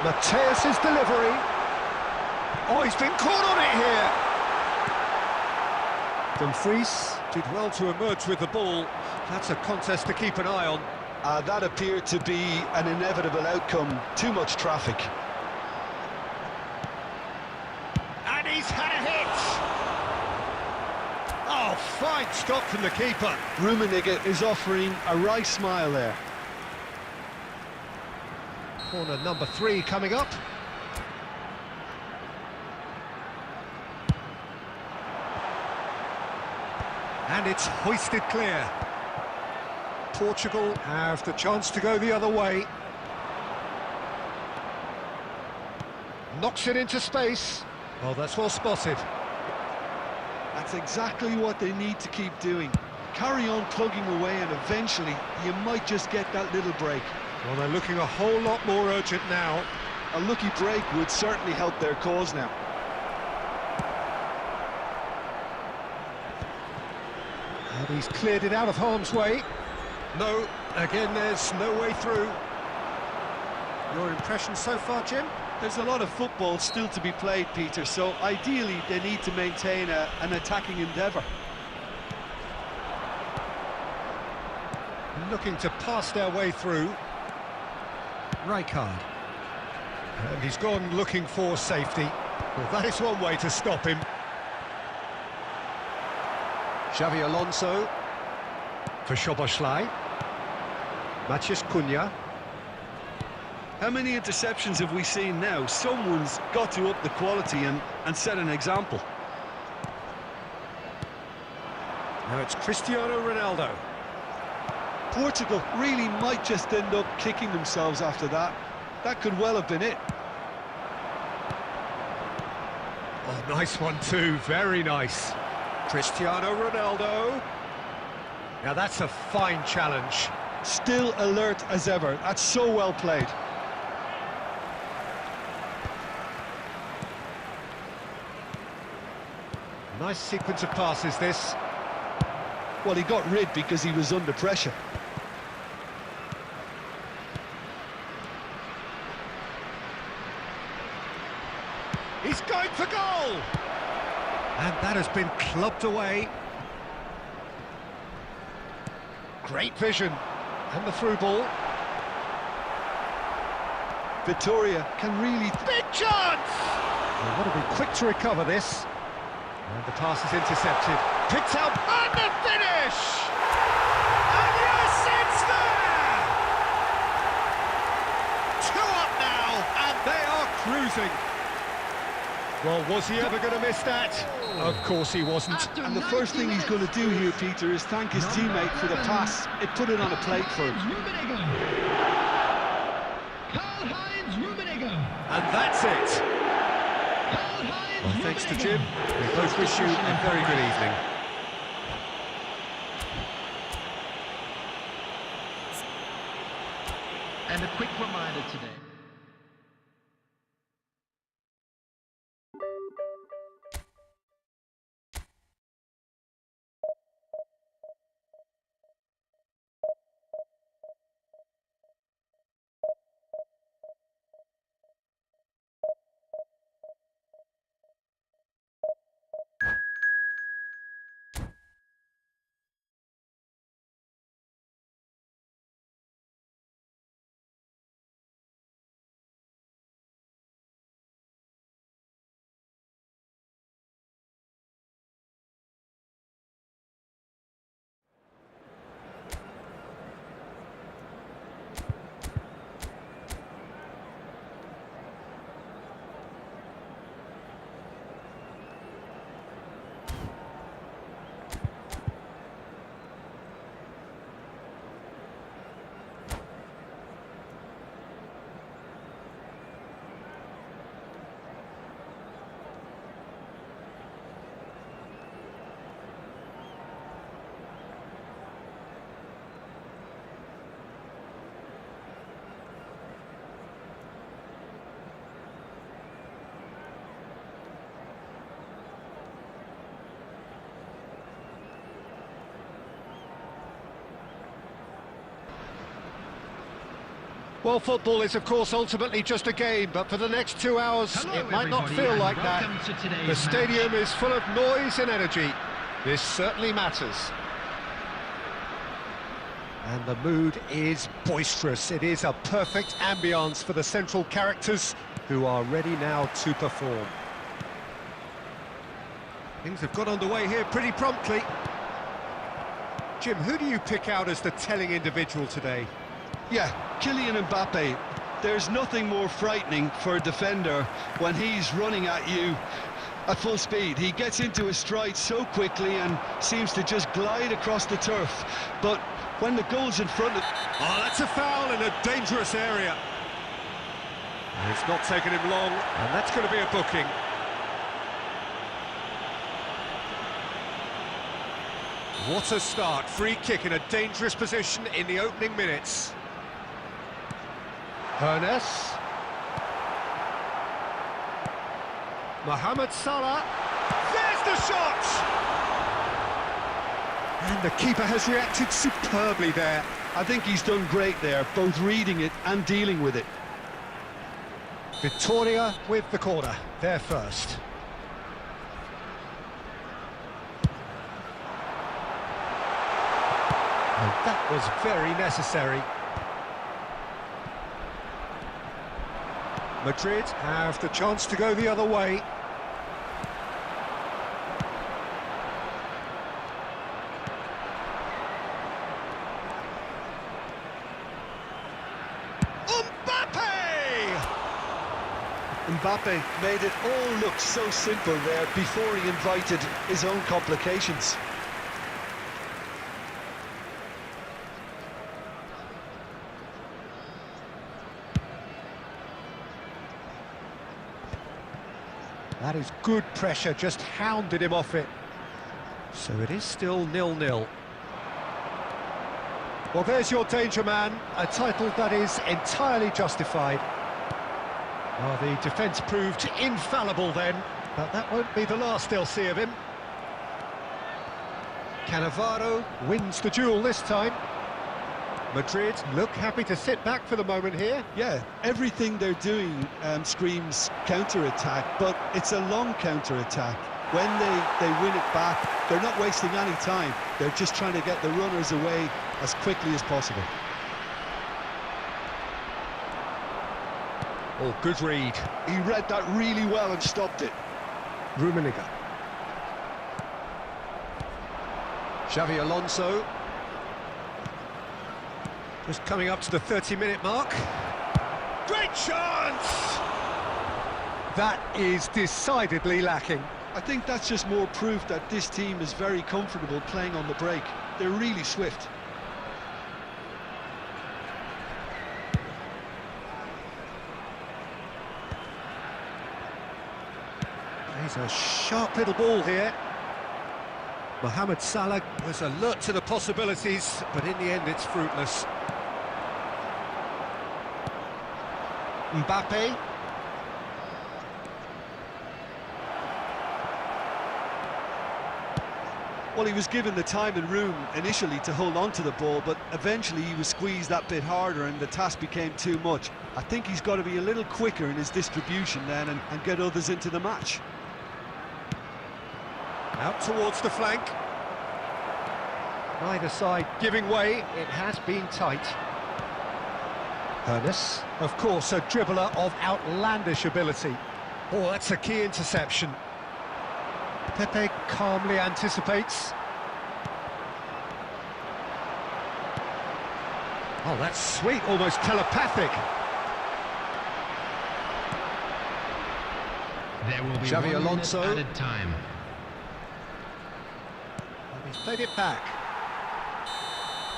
Mateus's delivery. Oh, he's been caught on it here. Dumfries did well to emerge with the ball. That's a contest to keep an eye on. That appeared to be an inevitable outcome. Too much traffic. And he's had a hit. Oh, fine stop from the keeper. Rummenigge is offering a wry smile there. Corner number 3 coming up. And it's hoisted clear. Portugal have the chance to go the other way. Knocks it into space. Well, that's well spotted. That's exactly what they need to keep doing. Carry on plugging away, and eventually you might just get that little break. Well, they're looking a whole lot more urgent now. A lucky break would certainly help their cause now. And he's cleared it out of harm's way. No, again, there's no way through. Your impression so far, Jim? There's a lot of football still to be played, Peter, so ideally they need to maintain an attacking endeavour. Looking to pass their way through. Rijkaard. And he's gone looking for safety. Well, that is one way to stop him. Xavi Alonso for Szoboszlai. Matheus Cunha. How many interceptions have we seen now? Someone's got to up the quality and set an example. Now it's Cristiano Ronaldo. Portugal really might just end up kicking themselves after that. That could well have been it. Oh, nice one too, very nice. Cristiano Ronaldo. Now that's a fine challenge. Still alert as ever. That's so well played. Nice sequence of passes, this. Well, he got rid because he was under pressure. He's going for goal! And that has been clubbed away. Great vision. And the through ball. Victoria can really... Big chance! They want to be quick to recover this. And the pass is intercepted. Picked up, and the finish! And yes, it's there! 2 up now, and they are cruising. Well, was he ever going to miss that? Of course he wasn't. And the first thing he's going to do here, Peter, is thank his teammate for the pass. It put it on a plate for him. And that's it. Well, thanks to Jim. We both wish you a very good evening. And a quick reminder today. Well, football is, of course, ultimately just a game, but for the next 2 hours, Hello, it might not everybody, feel and like that. welcome to today's The stadium match. is full of noise and energy. This certainly matters. And the mood is boisterous. It is a perfect ambience for the central characters who are ready now to perform. Things have got underway here pretty promptly. Jim, who do you pick out as the telling individual today? Yeah, Kylian Mbappe. There's nothing more frightening for a defender when he's running at you at full speed. He gets into his stride so quickly and seems to just glide across the turf. But when the goal's in front of... Oh, that's a foul in a dangerous area. It's not taken him long, and that's going to be a booking. What a start. Free kick in a dangerous position in the opening minutes. Hernes. Mohamed Salah. There's the shot! And the keeper has reacted superbly there. I think he's done great there, both reading it and dealing with it. Victoria with the corner, there first. And that was very necessary. Madrid have the chance to go the other way. Mbappe made it all look so simple there before he invited his own complications. That is good pressure, just hounded him off it. So it is still 0-0. Well, there's your danger man, a title that is entirely justified. Well, the defence proved infallible then, but that won't be the last they'll see of him. Cannavaro wins the duel this time. Madrid look happy to sit back for the moment here. Yeah, everything they're doing screams counter-attack, but it's a long counter-attack. When they win it back, they're not wasting any time. They're just trying to get the runners away as quickly as possible. Oh, good read. He read that really well and stopped it. Rummenigge. Xavi Alonso. Just coming up to the 30-minute mark. Great chance! That is decidedly lacking. I think that's just more proof that this team is very comfortable playing on the break. They're really swift. There's a sharp little ball here. Mohamed Salah was alert to the possibilities, but in the end it's fruitless. Mbappe. Well, he was given the time and room initially to hold on to the ball, but eventually he was squeezed that bit harder and the task became too much. I think he's got to be a little quicker in his distribution then and get others into the match. Out towards the flank. Neither side giving way, it has been tight. Hernes, of course, a dribbler of outlandish ability. Oh, that's a key interception. Pepe calmly anticipates. Oh, that's sweet, almost telepathic. There will be Xavi 1 Alonso. minute added time. He's played it back.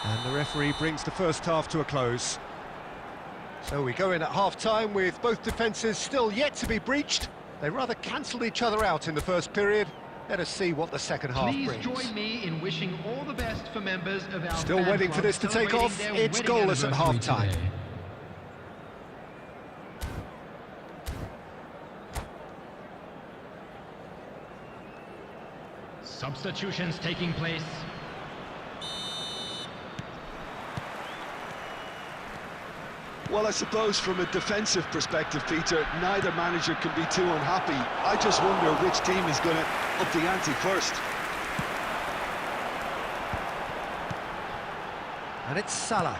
And the referee brings the first half to a close. So we go in at half-time with both defences still yet to be breached. They rather cancelled each other out in the first period. Let us see what the second half Please brings. join me in wishing all the best for members of our Still fan waiting for club this to take off. celebrating their It's wedding goalless at anniversary half-time. today. Substitutions taking place. Well, I suppose from a defensive perspective, Peter, neither manager can be too unhappy. I just wonder which team is going to up the ante first. And it's Salah.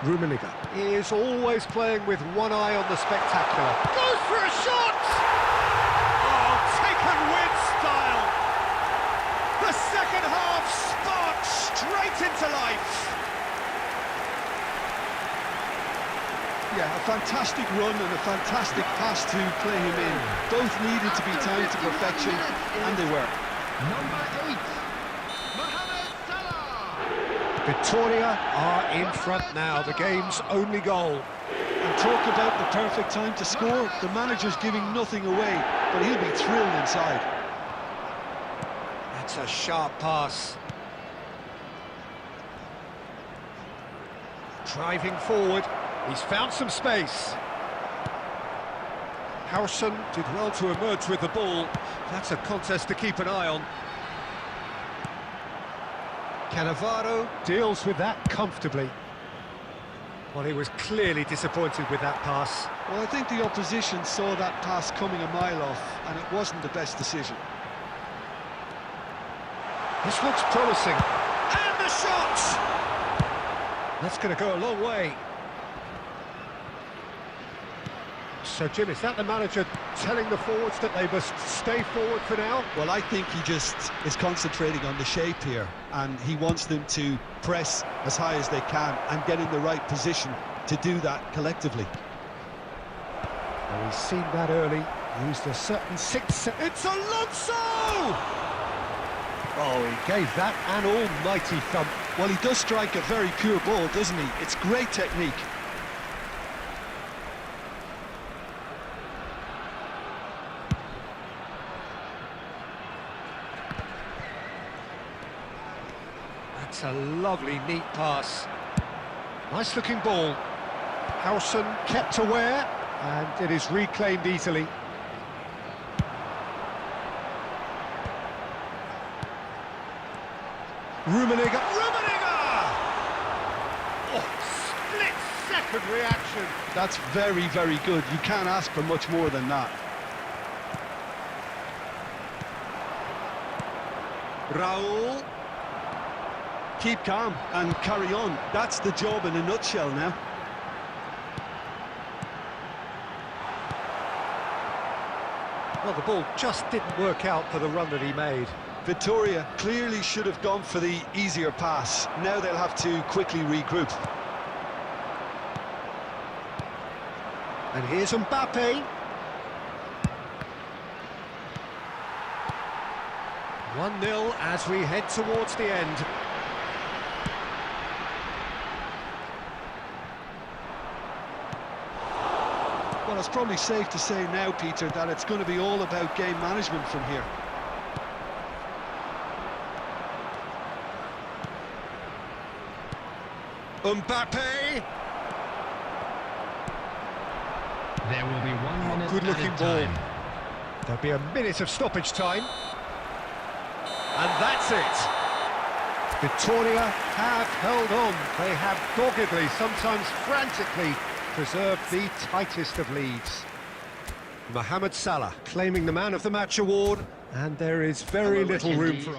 Rummenigge is always playing with one eye on the spectacular. Goes for a shot! Oh, taken with style! The second half sparked straight into life! Yeah, a fantastic run and a fantastic pass to play him in. Both needed to be timed to perfection, and they were. Number 8, Mohamed Salah. Victoria are in front now, the game's only goal. And talk about the perfect time to score. The manager's giving nothing away, but he'll be thrilled inside. That's a sharp pass. Driving forward, he's found some space. Harrison did well to emerge with the ball. That's a contest to keep an eye on. Cannavaro deals with that comfortably. Well, he was clearly disappointed with that pass. Well, I think the opposition saw that pass coming a mile off, and it wasn't the best decision. This looks promising. And the shot! That's going to go a long way. So, Jim, is that the manager telling the forwards that they must stay forward for now? Well, I think he just is concentrating on the shape here, and he wants them to press as high as they can and get in the right position to do that collectively. Well, he's seen that early, used a certain It's Alonso! Oh, he gave that an almighty thump. Well, he does strike a very pure ball, doesn't he? It's great technique. That's a lovely, neat pass. Nice looking ball. Harrison kept aware, and it is reclaimed easily. Rummenigge! Oh, split-second reaction. That's very, very good. You can't ask for much more than that. Raul. Keep calm and carry on. That's the job in a nutshell now. Well, the ball just didn't work out for the run that he made. Victoria clearly should have gone for the easier pass. Now they'll have to quickly regroup. And here's Mbappe. 1-0 as we head towards the end. Well, it's probably safe to say now, Peter, that it's going to be all about game management from here. Mbappe! There will be 1 minute Good looking added ball. time. There'll be a minute of stoppage time. And that's it. Victoria have held on. They have doggedly, sometimes frantically, preserved the tightest of leads. Mohamed Salah claiming the Man of the Match award, and there is very little room for...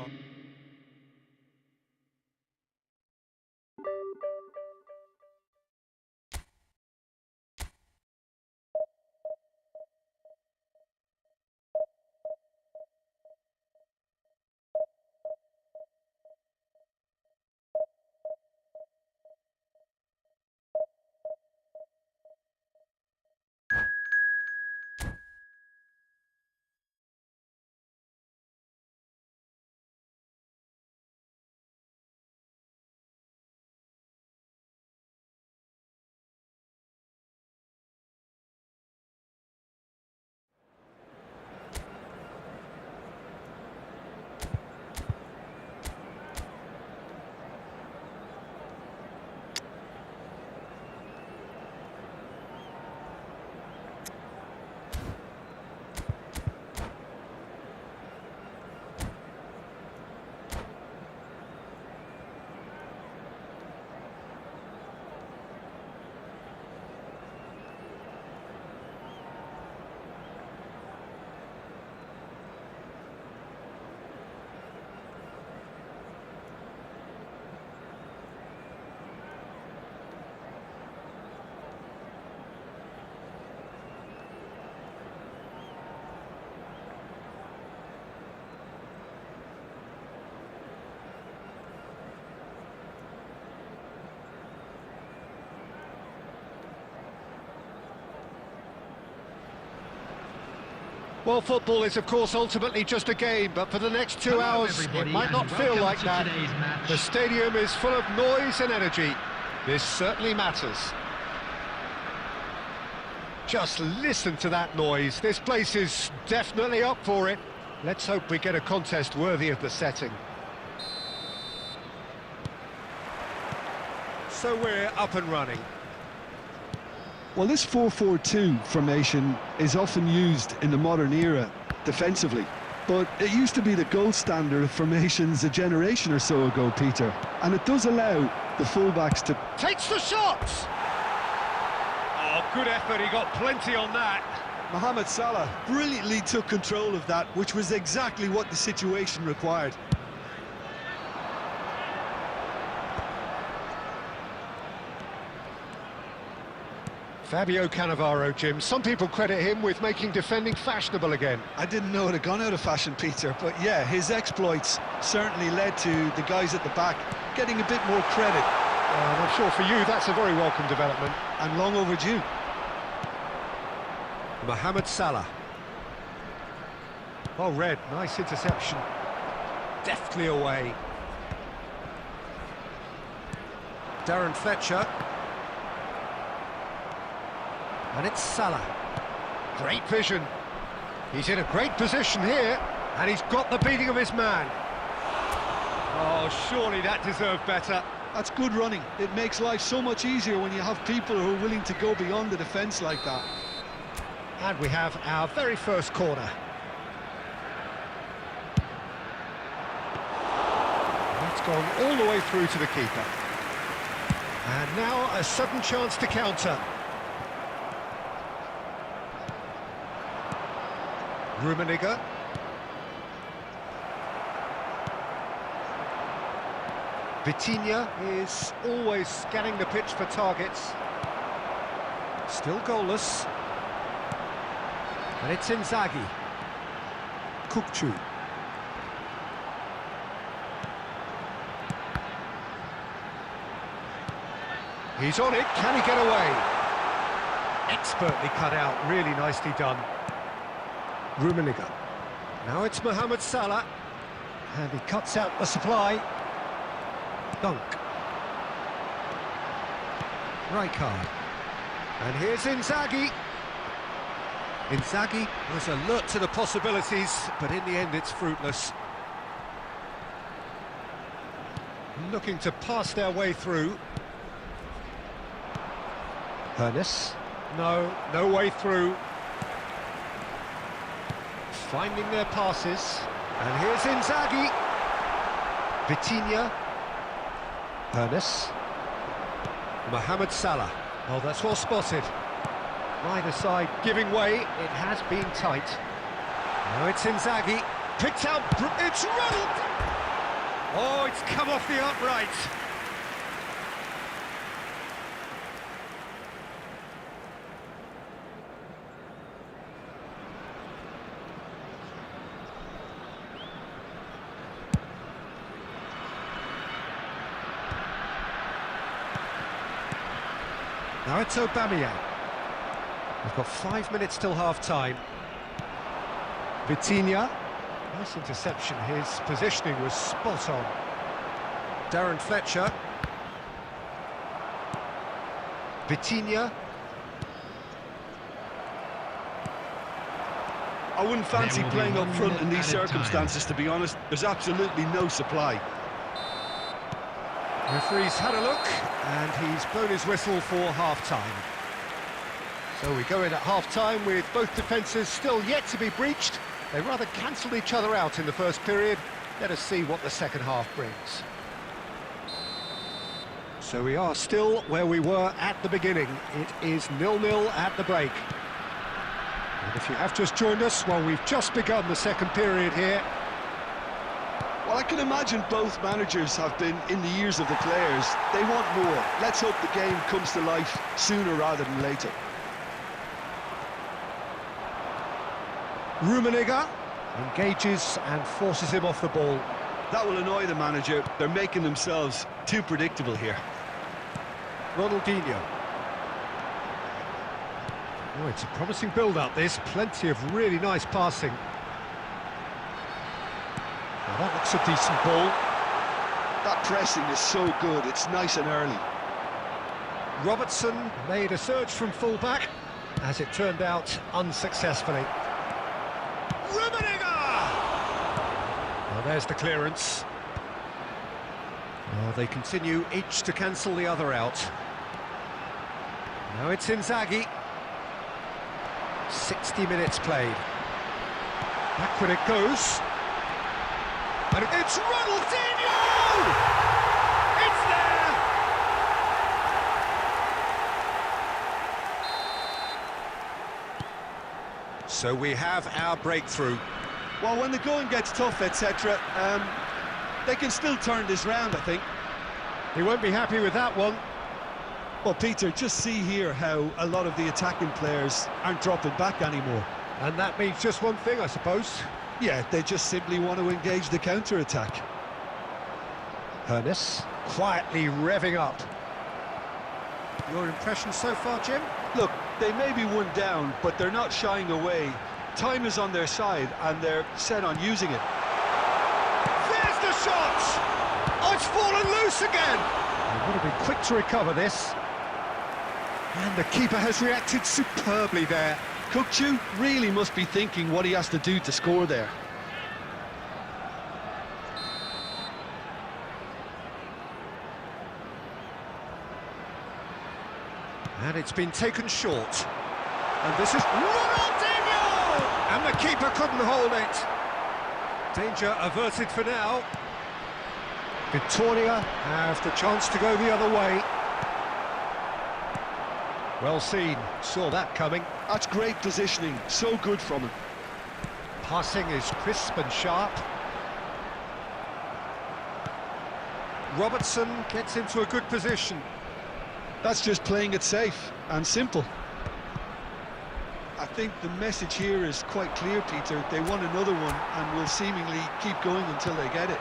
Well, football is, of course, ultimately just a game, but for the next 2 Hello, hours, it everybody, might and not feel welcome like to that. today's match. The stadium is full of noise and energy. This certainly matters. Just listen to that noise. This place is definitely up for it. Let's hope we get a contest worthy of the setting. So we're up and running. Well, this 4-4-2 formation is often used in the modern era defensively, but it used to be the gold standard of formations a generation or so ago, Peter, and it does allow the fullbacks to... Takes the shot! Oh, good effort, he got plenty on that. Mohamed Salah brilliantly took control of that, which was exactly what the situation required. Fabio Cannavaro, Jim. Some people credit him with making defending fashionable again. I didn't know it had gone out of fashion, Peter, but yeah, his exploits certainly led to the guys at the back getting a bit more credit. And I'm sure for you that's a very welcome development. And long overdue. Mohamed Salah. Oh, Red, nice interception. Deftly away. Darren Fletcher. And it's Salah. Great vision. He's in a great position here, and he's got the beating of his man. Oh, surely that deserved better. That's good running. It makes life so much easier when you have people who are willing to go beyond the defence like that. And we have our very first corner. That's gone all the way through to the keeper. And now a sudden chance to counter. Rummenigge. Vitinha is always scanning the pitch for targets. Still goalless. And it's Inzaghi. Kukçu. He's on it, can he get away? Expertly cut out, really nicely done. Rummenigge. Now it's Mohamed Salah, and he cuts out the supply. Dunk. Rijkaard. And here's Inzaghi. Inzaghi was alert to the possibilities, but in the end it's fruitless. Looking to pass their way through. Hernes. No way through. Finding their passes, and here's Inzaghi. Vitinha. Hernes. Mohamed Salah. Oh, that's well spotted. Neither side giving way, it has been tight. Now it's Inzaghi. Picked out, it's Ronald! Oh, it's come off the upright. Now it's Aubameyang. We've got 5 minutes till half-time. Vitinha. Nice interception. His positioning was spot on. Darren Fletcher. Vitinha. I wouldn't fancy There will be playing up 1 front in minute these added circumstances, to be honest. There's absolutely no supply. Referee's had a look, and he's blown his whistle for half-time. So we go in at half-time with both defences still yet to be breached. They rather cancelled each other out in the first period. Let us see what the second half brings. So we are still where we were at the beginning. It is 0-0 at the break. And if you have just joined us, well, we've just begun the second period here. Well, I can imagine both managers have been in the ears of the players. They want more. Let's hope the game comes to life sooner rather than later. Rummenigge engages and forces him off the ball. That will annoy the manager. They're making themselves too predictable here. Ronaldinho. Oh, it's a promising build-up, this. Plenty of really nice passing. Well, that looks a decent ball. That pressing is so good, it's nice and early. Robertson made a surge from full-back, as it turned out, unsuccessfully. Rummenigge! Well, there's the clearance. Oh, they continue each to cancel the other out. Now it's Inzaghi. 60 minutes played. Backward it goes. And it's Ronaldinho! It's there! So we have our breakthrough. Well, when the going gets tough, etc., they can still turn this round, I think. He won't be happy with that one. Well, Peter, just see here how a lot of the attacking players aren't dropping back anymore. And that means just one thing, I suppose. Yeah, they just simply want to engage the counter-attack. Hernes quietly revving up. Your impression so far, Jim? Look, they may be one down, but they're not shying away. Time is on their side, and they're set on using it. There's the shot! Oh, it's fallen loose again! He would have been quick to recover this. And the keeper has reacted superbly there. Kukçu really must be thinking what he has to do to score there. And it's been taken short. And this is Ronaldinho! And the keeper couldn't hold it. Danger averted for now. Victoria have the chance to go the other way. Well seen, saw that coming. That's great positioning, so good from him. Passing is crisp and sharp. Robertson gets into a good position. That's just playing it safe and simple. I think the message here is quite clear, Peter. They want another one and will seemingly keep going until they get it.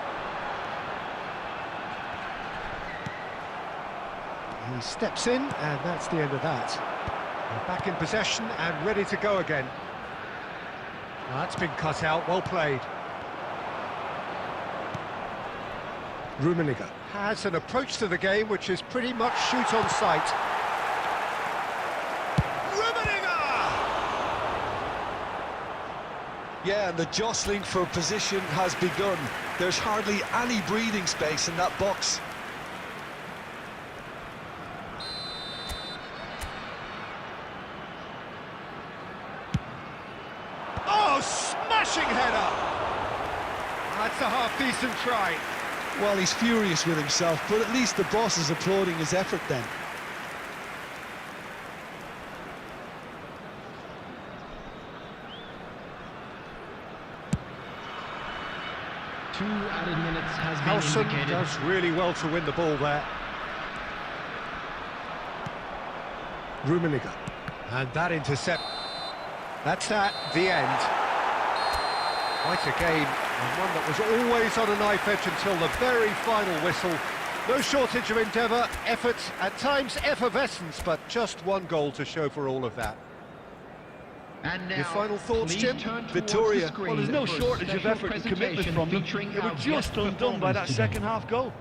He steps in, and that's the end of that. They're back in possession and ready to go again. Well, that's been cut out, well played. Rummenigge has an approach to the game which is pretty much shoot on sight. Rummenigge! Yeah, and the jostling for position has begun. There's hardly any breathing space in that box. Oh, smashing header! That's a half-decent try. Well, he's furious with himself, but at least the boss is applauding his effort then. Two added minutes has been Nelson indicated. does really well to win the ball there. Rummenigge. And that intercept. That's at the end. Quite a game, and one that was always on a knife edge until the very final whistle. No shortage of endeavour, effort, at times effervescence, but just one goal to show for all of that. And now, Your final thoughts, please Jim? turn towards Victoria, the screen well, there's no for a shortage of special effort and commitment presentation from them. featuring They were our just guest undone by that performance today. second-half goal.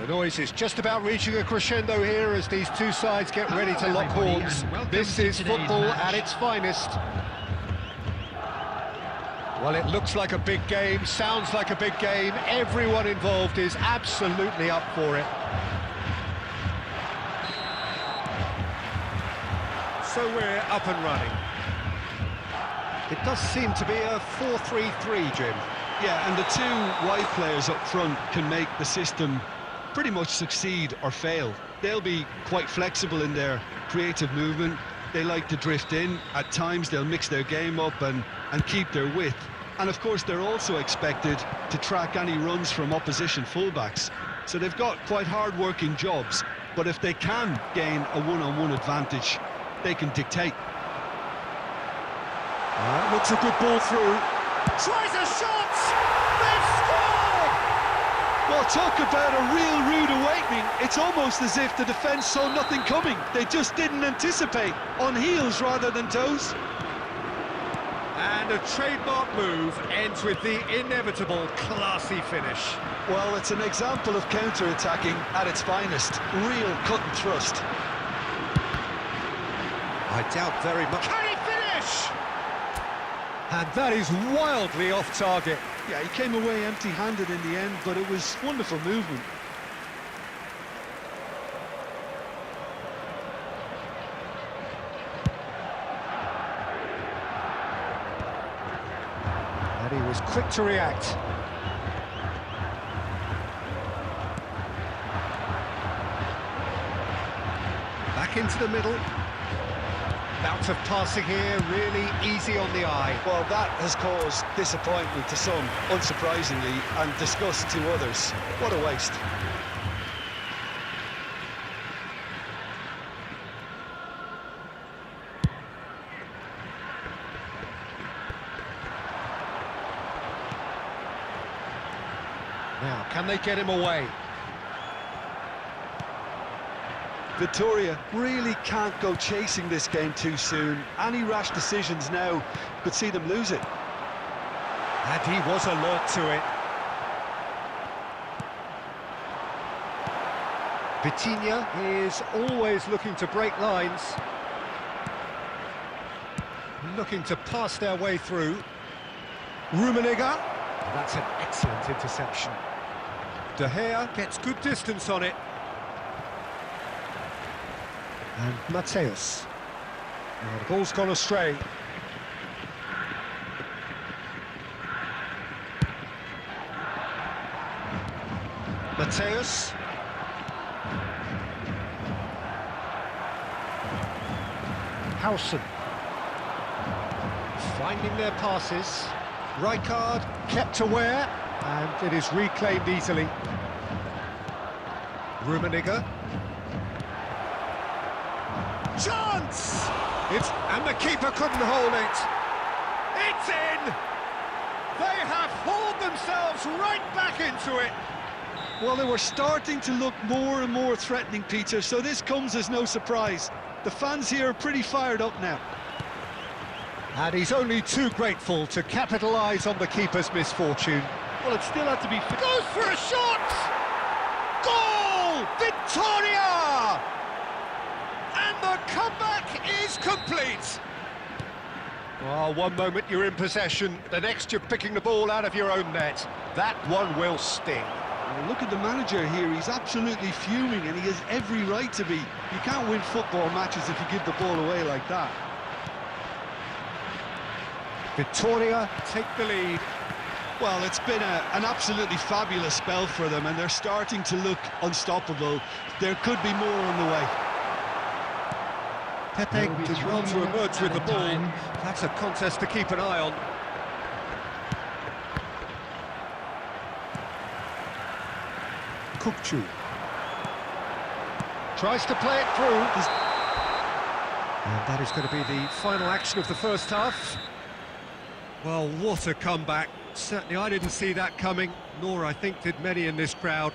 The noise is just about reaching a crescendo here as these two sides get ready to lock horns. This is football at its finest. Well, it looks like a big game, sounds like a big game. Everyone involved is absolutely up for it. So we're up and running. It does seem to be a 4-3-3, Jim. Yeah, and the two wide players up front can make the system pretty much succeed or fail. They'll be quite flexible in their creative movement. They like to drift in. At times they'll mix their game up and keep their width. And of course they're also expected to track any runs from opposition fullbacks. So they've got quite hard-working jobs, but if they can gain a one-on-one advantage, they can dictate. Looks a good ball through. Tries a shot! They've scored! Well, talk about a real rude awakening. It's almost as if the defence saw nothing coming. They just didn't anticipate, on heels rather than toes. And a trademark move ends with the inevitable classy finish. Well, it's an example of counter-attacking at its finest. Real cut and thrust. I doubt very much. Can he finish? And that is wildly off target. Yeah, he came away empty-handed in the end, but it was wonderful movement. And he was quick to react. Back into the middle. Bout of passing here, really easy on the eye. Well, that has caused disappointment to some, unsurprisingly, and disgust to others. What a waste. Now, can they get him away? Victoria really can't go chasing this game too soon. Any rash decisions now could see them lose it. And he was alert to it. Vitinha is always looking to break lines. Looking to pass their way through. Rummenigge. That's an excellent interception. De Gea gets good distance on it. And Mateus. Now the ball's gone astray. Mateus. Howson. Finding their passes. Rijkaard kept aware, and it is reclaimed easily. Rummenigge. Chance! And the keeper couldn't hold it. It's in! They have hauled themselves right back into it. Well, they were starting to look more and more threatening, Peter, so this comes as no surprise. The fans here are pretty fired up now. And he's only too grateful to capitalise on the keeper's misfortune. Well, it still had to be... Goes for a shot! Goal! Victoria! And the comeback is complete. Well, one moment you're in possession, the next you're picking the ball out of your own net. That one will sting. Well, look at the manager here, he's absolutely fuming and he has every right to be. You can't win football matches if you give the ball away like that. Victoria take the lead. Well, it's been an absolutely fabulous spell for them and they're starting to look unstoppable. There could be more on the way. Pepe did well to emerge with the ball. That's a contest to keep an eye on. Kukçu tries to play it through. And that is going to be the final action of the first half. Well, what a comeback. Certainly I didn't see that coming, nor I think did many in this crowd.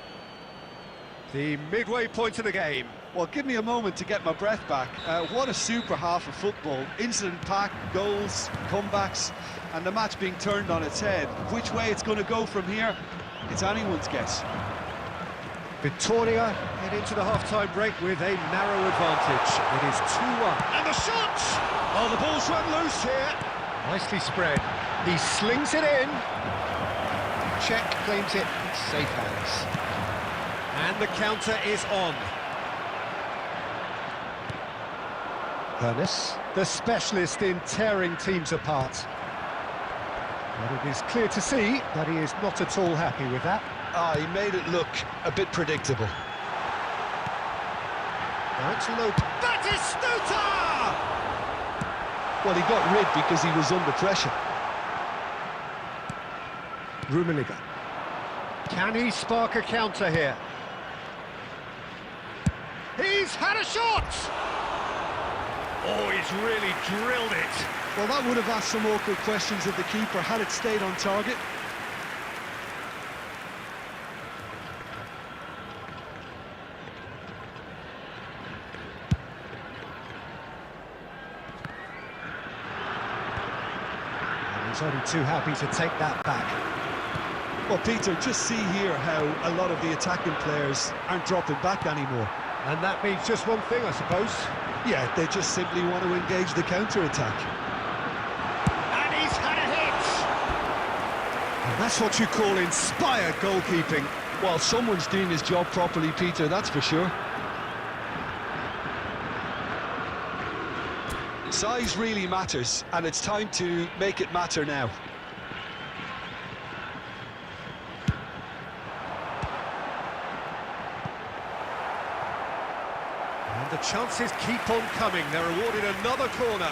The midway point of the game. Well, give me a moment to get my breath back. What a super half of football. Incident-packed, goals, comebacks, and the match being turned on its head. Which way it's going to go from here, it's anyone's guess. Victoria head into the half-time break with a narrow advantage. It is 2-1. And the shot! Oh, the ball's run loose here. Nicely spread. He slings it in. Czech claims it in safe hands. And the counter is on. Ernest, the specialist in tearing teams apart. But it is clear to see that he is not at all happy with that. He made it look a bit predictable. Now it's low. Batistuta! Well, he got rid because he was under pressure. Rummenigge. Can he spark a counter here? He's had a shot! Oh, he's really drilled it. Well, that would have asked some awkward questions of the keeper had it stayed on target. He's only too happy to take that back. Well, Peter, just see here how a lot of the attacking players aren't dropping back anymore. And that means just one thing, I suppose. Yeah, they just simply want to engage the counter-attack. And he's had a hit! And that's what you call inspired goalkeeping. Well, someone's doing his job properly, Peter, that's for sure. Size really matters, and it's time to make it matter now. And the chances keep on coming. They're awarded another corner.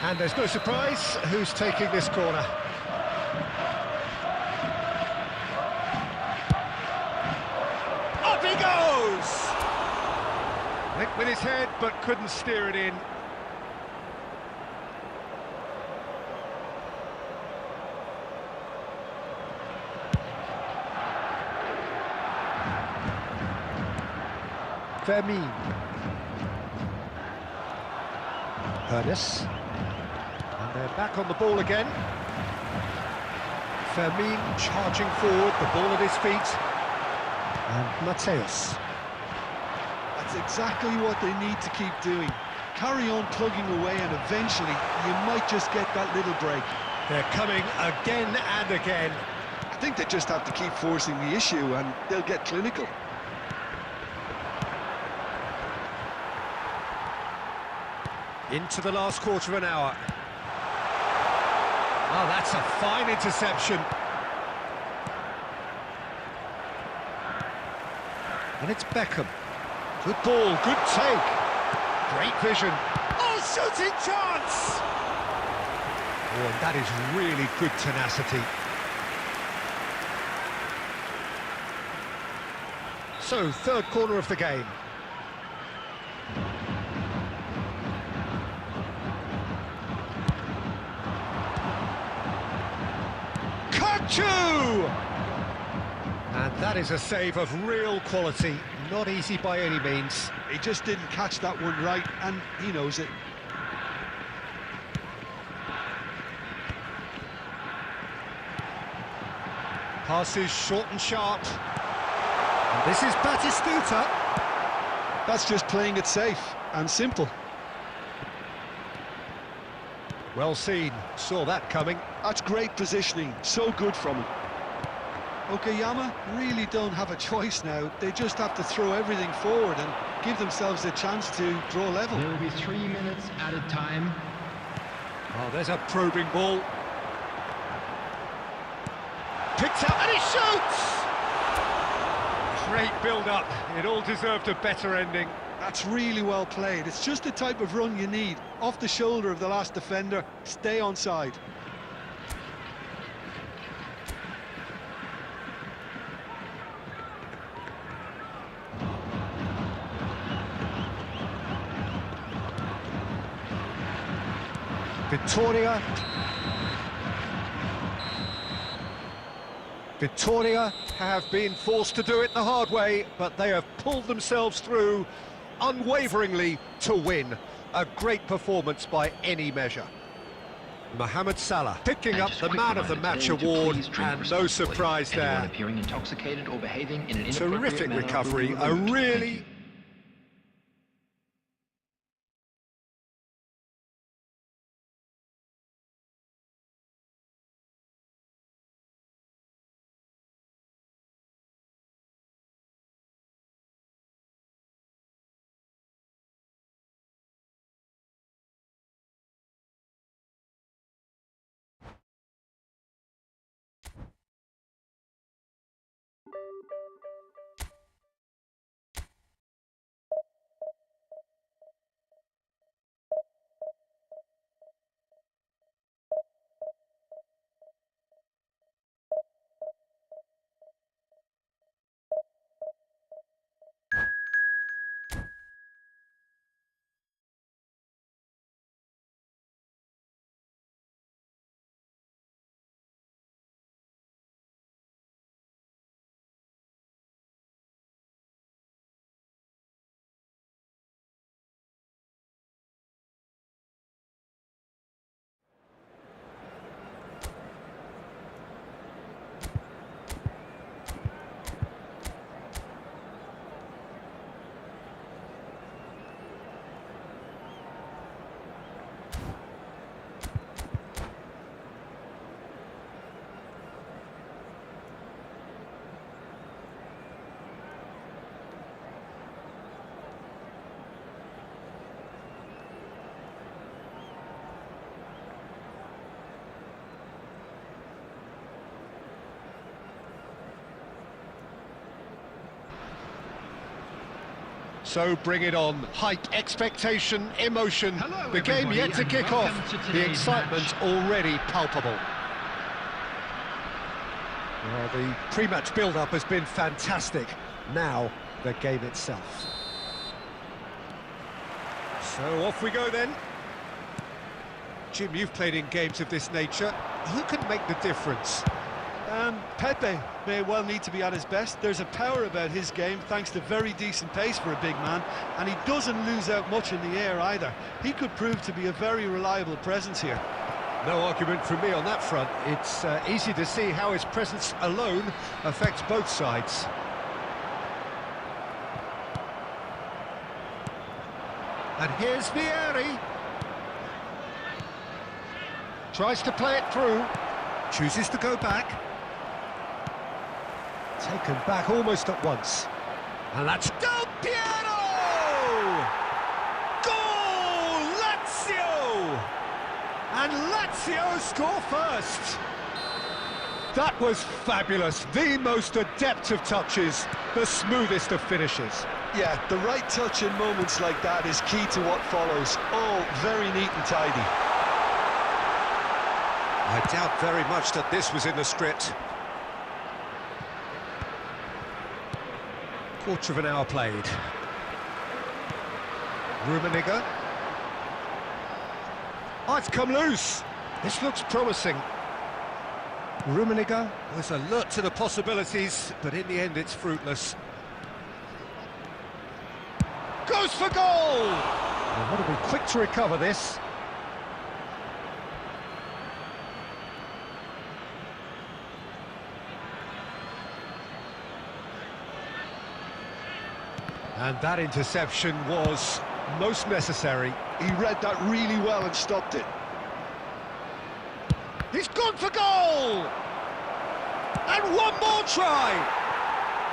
And there's no surprise who's taking this corner. Up he goes! Went with his head, but couldn't steer it in. Fermin. Ernest. And they're back on the ball again. Fermin charging forward, the ball at his feet. And Mateus. That's exactly what they need to keep doing. Carry on plugging away and eventually you might just get that little break. They're coming again and again. I think they just have to keep forcing the issue and they'll get clinical. Into the last quarter of an hour. Oh, that's a fine interception. And it's Beckham. Good ball, good take. Great vision. Oh, shooting chance! Oh, and that is really good tenacity. So, third corner of the game. And that is a save of real quality, not easy by any means. He just didn't catch that one right, and he knows it. Passes short and sharp. And this is Batistuta. That's just playing it safe and simple. Well seen, saw that coming. That's great positioning, so good from him. Okayama really don't have a choice now. They just have to throw everything forward and give themselves a chance to draw level. There will be 3 minutes added time. Oh, there's a probing ball. Picked up and he shoots! Great build-up. It all deserved a better ending. That's really well played. It's just the type of run you need. Off the shoulder of the last defender, stay onside. Victoria have been forced to do it the hard way, but they have pulled themselves through unwaveringly to win. A great performance by any measure. Mohamed Salah picking up the Man of the Match award, and no surprise there. Appearing intoxicated or behaving in an Terrific recovery, a really... So bring it on. Hype, expectation, emotion. Hello, the game yet to kick off. The excitement already palpable. Well, the pre-match build-up has been fantastic. Now, the game itself. So off we go then. Jim, you've played in games of this nature. Who can make the difference? Pepe may well need to be at his best. There's a power about his game thanks to very decent pace for a big man, and he doesn't lose out much in the air either. He could prove to be a very reliable presence here. No argument from me on that front. It's easy to see how his presence alone affects both sides. And here's Vieri. Tries to play it through. Chooses to go back. Taken back almost at once. And that's Del Piero! Goal! Lazio! And Lazio score first. That was fabulous. The most adept of touches, the smoothest of finishes. Yeah, the right touch in moments like that is key to what follows. All very neat and tidy. I doubt very much that this was in the script. Quarter of an hour played. Rummenigge. Oh, it's come loose. This looks promising. Rummenigge was alert to the possibilities, but in the end it's fruitless. Goes for goal! Well, what a be quick to recover this. And that interception was most necessary. He read that really well and stopped it. He's gone for goal! And one more try!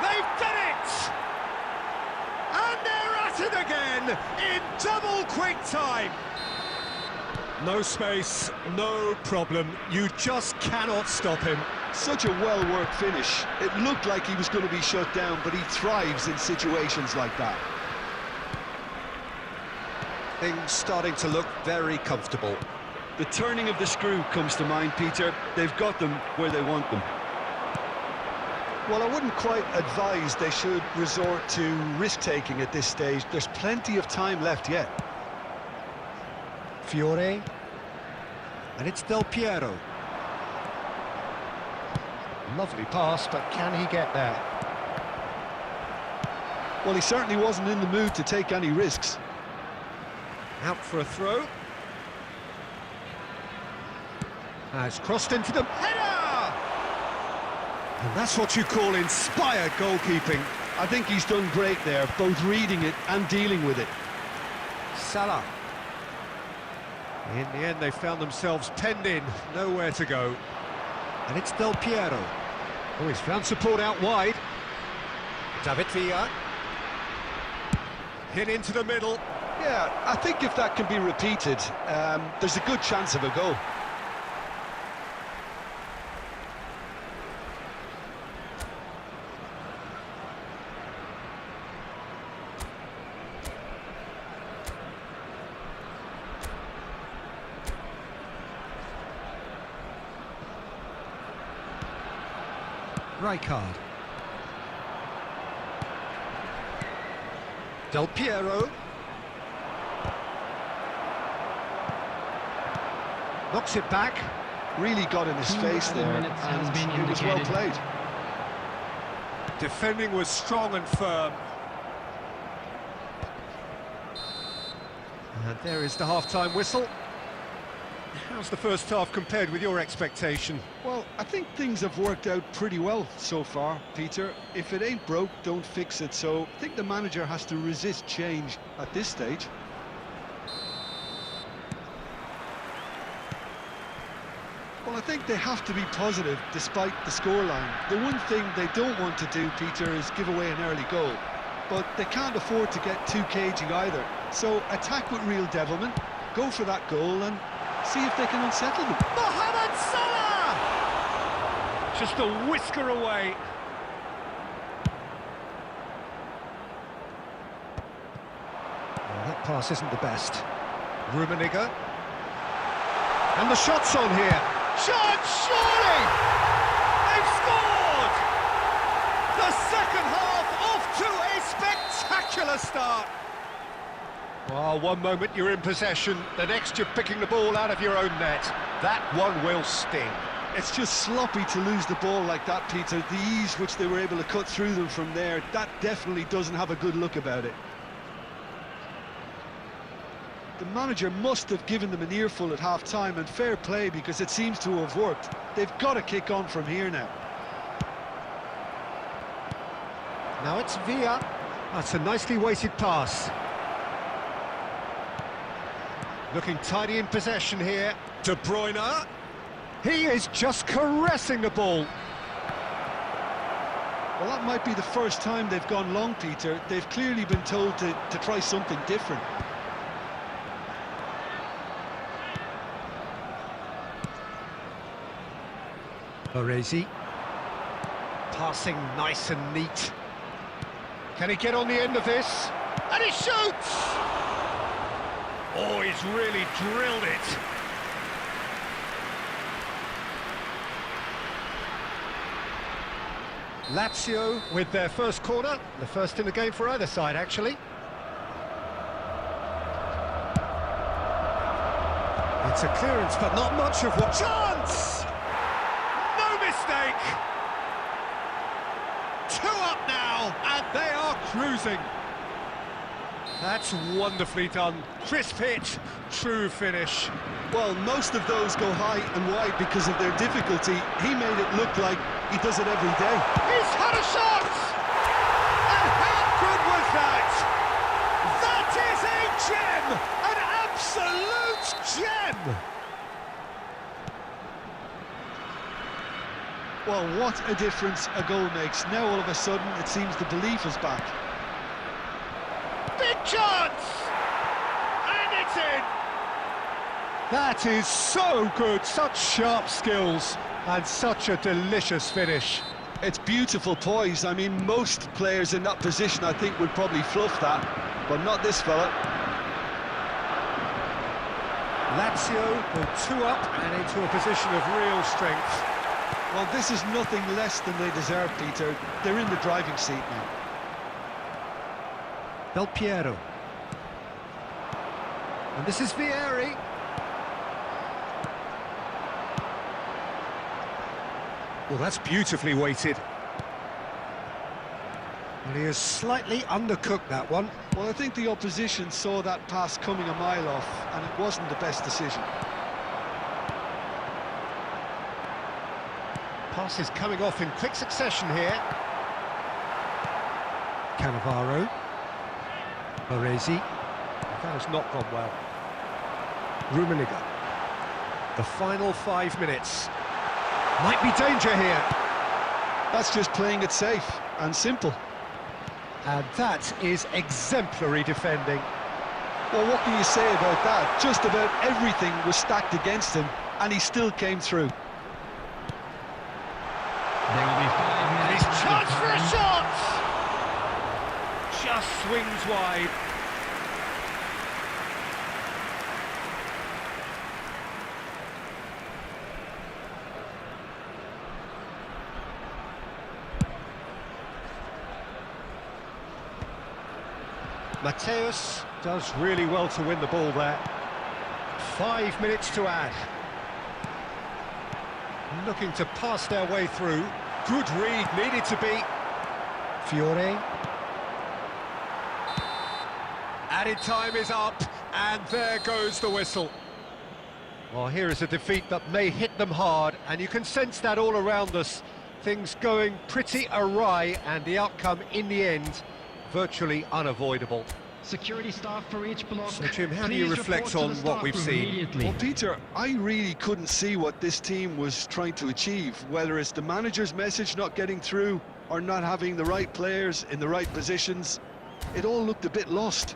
They've done it! And they're at it again in double quick time! No space, no problem. You just cannot stop him. Such a well-worked finish. It looked like he was going to be shut down, but he thrives in situations like that. Things starting to look very comfortable. The turning of the screw comes to mind, Peter. They've got them where they want them. Well, I wouldn't quite advise they should resort to risk-taking at this stage. There's plenty of time left yet. Fiore. And it's Del Piero. Lovely pass, but can he get there? Well, he certainly wasn't in the mood to take any risks. Out for a throw. Has crossed into the header! And that's what you call inspired goalkeeping. I think he's done great there, both reading it and dealing with it. Salah. In the end, they found themselves penned in, nowhere to go. And it's Del Piero. Oh, he's found support out wide. David Villa. Hit into the middle. Yeah, I think if that can be repeated, there's a good chance of a goal. Rijkaard. Del Piero. Knocks it back. Really got in his 2 face added there, minutes has been and it was well indicated. played. Defending was strong and firm. And there is the half-time whistle. How's the first half compared with your expectation? Well, I think things have worked out pretty well so far, Peter. If it ain't broke, don't fix it. So I think the manager has to resist change at this stage. Well, I think they have to be positive despite the scoreline. The one thing they don't want to do, Peter, is give away an early goal. But they can't afford to get too cagey either. So attack with real devilment, go for that goal and see if they can unsettle them. Mohamed Salah! Just a whisker away. Well, that pass isn't the best. Rummenigge. And the shot's on here. Chance, surely! They've scored! The second half off to a spectacular start. Well, one moment you're in possession, the next you're picking the ball out of your own net. That one will sting. It's just sloppy to lose the ball like that, Peter. The ease which they were able to cut through them from there, that definitely doesn't have a good look about it. The manager must have given them an earful at half-time, and fair play because it seems to have worked. They've got to kick on from here now. Now it's Villa. That's a nicely weighted pass. Looking tidy in possession here. De Bruyne. He is just caressing the ball. Well, that might be the first time they've gone long, Peter. They've clearly been told to try something different. Baresi. Passing nice and neat. Can he get on the end of this? And he shoots! Oh, he's really drilled it. Lazio with their first corner, the first in the game for either side, actually. It's a clearance, but not much of what... Chance! No mistake! 2 up now, and they are cruising. That's wonderfully done. Crisp hit, true finish. Well, most of those go high and wide because of their difficulty. He made it look like he does it every day. He's had a shot! And how good was that? That is a gem! An absolute gem! Well, what a difference a goal makes. Now all of a sudden it seems the belief is back. Big chance! And it's in! That is so good, such sharp skills, and such a delicious finish. It's beautiful poise. I mean, most players in that position, I think, would probably fluff that, but not this fella. Lazio go 2 up and into a position of real strength. Well, this is nothing less than they deserve, Peter. They're in the driving seat now. Del Piero. And this is Vieri. Well, that's beautifully weighted. And he has slightly undercooked that one. Well, I think the opposition saw that pass coming a mile off, and it wasn't the best decision. Passes coming off in quick succession here. Cannavaro. Baresi. That has not gone well. Rummenigge. The final 5 minutes. Might be danger here. That's just playing it safe and simple. And that is exemplary defending. Well, what can you say about that? Just about everything was stacked against him, and he still came through. There will be 5 And minutes. his chance for a shot! Just swings wide. Mateus does really well to win the ball there. 5 minutes to add. Looking to pass their way through. Good read, needed to be. Fiore. Added time is up, and there goes the whistle. Well, here is a defeat that may hit them hard, and you can sense that all around us. Things going pretty awry, and the outcome in the end virtually unavoidable. Security staff for each block. So, Jim, how do you Please reflect report to on the what staff we've room seen? immediately. Well, Peter, I really couldn't see what this team was trying to achieve, whether it's the manager's message not getting through or not having the right players in the right positions. It all looked a bit lost.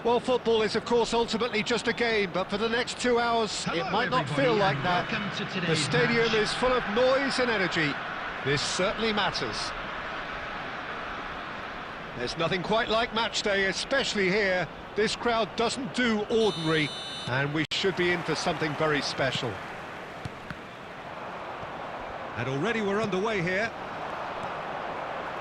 Well, football is, of course, ultimately just a game, but for the next 2 hours, Hello, it might not everybody, feel like and that. welcome to The today's stadium match. is full of noise and energy. This certainly matters. There's nothing quite like match day, especially here. This crowd doesn't do ordinary, and we should be in for something very special. And already we're underway here.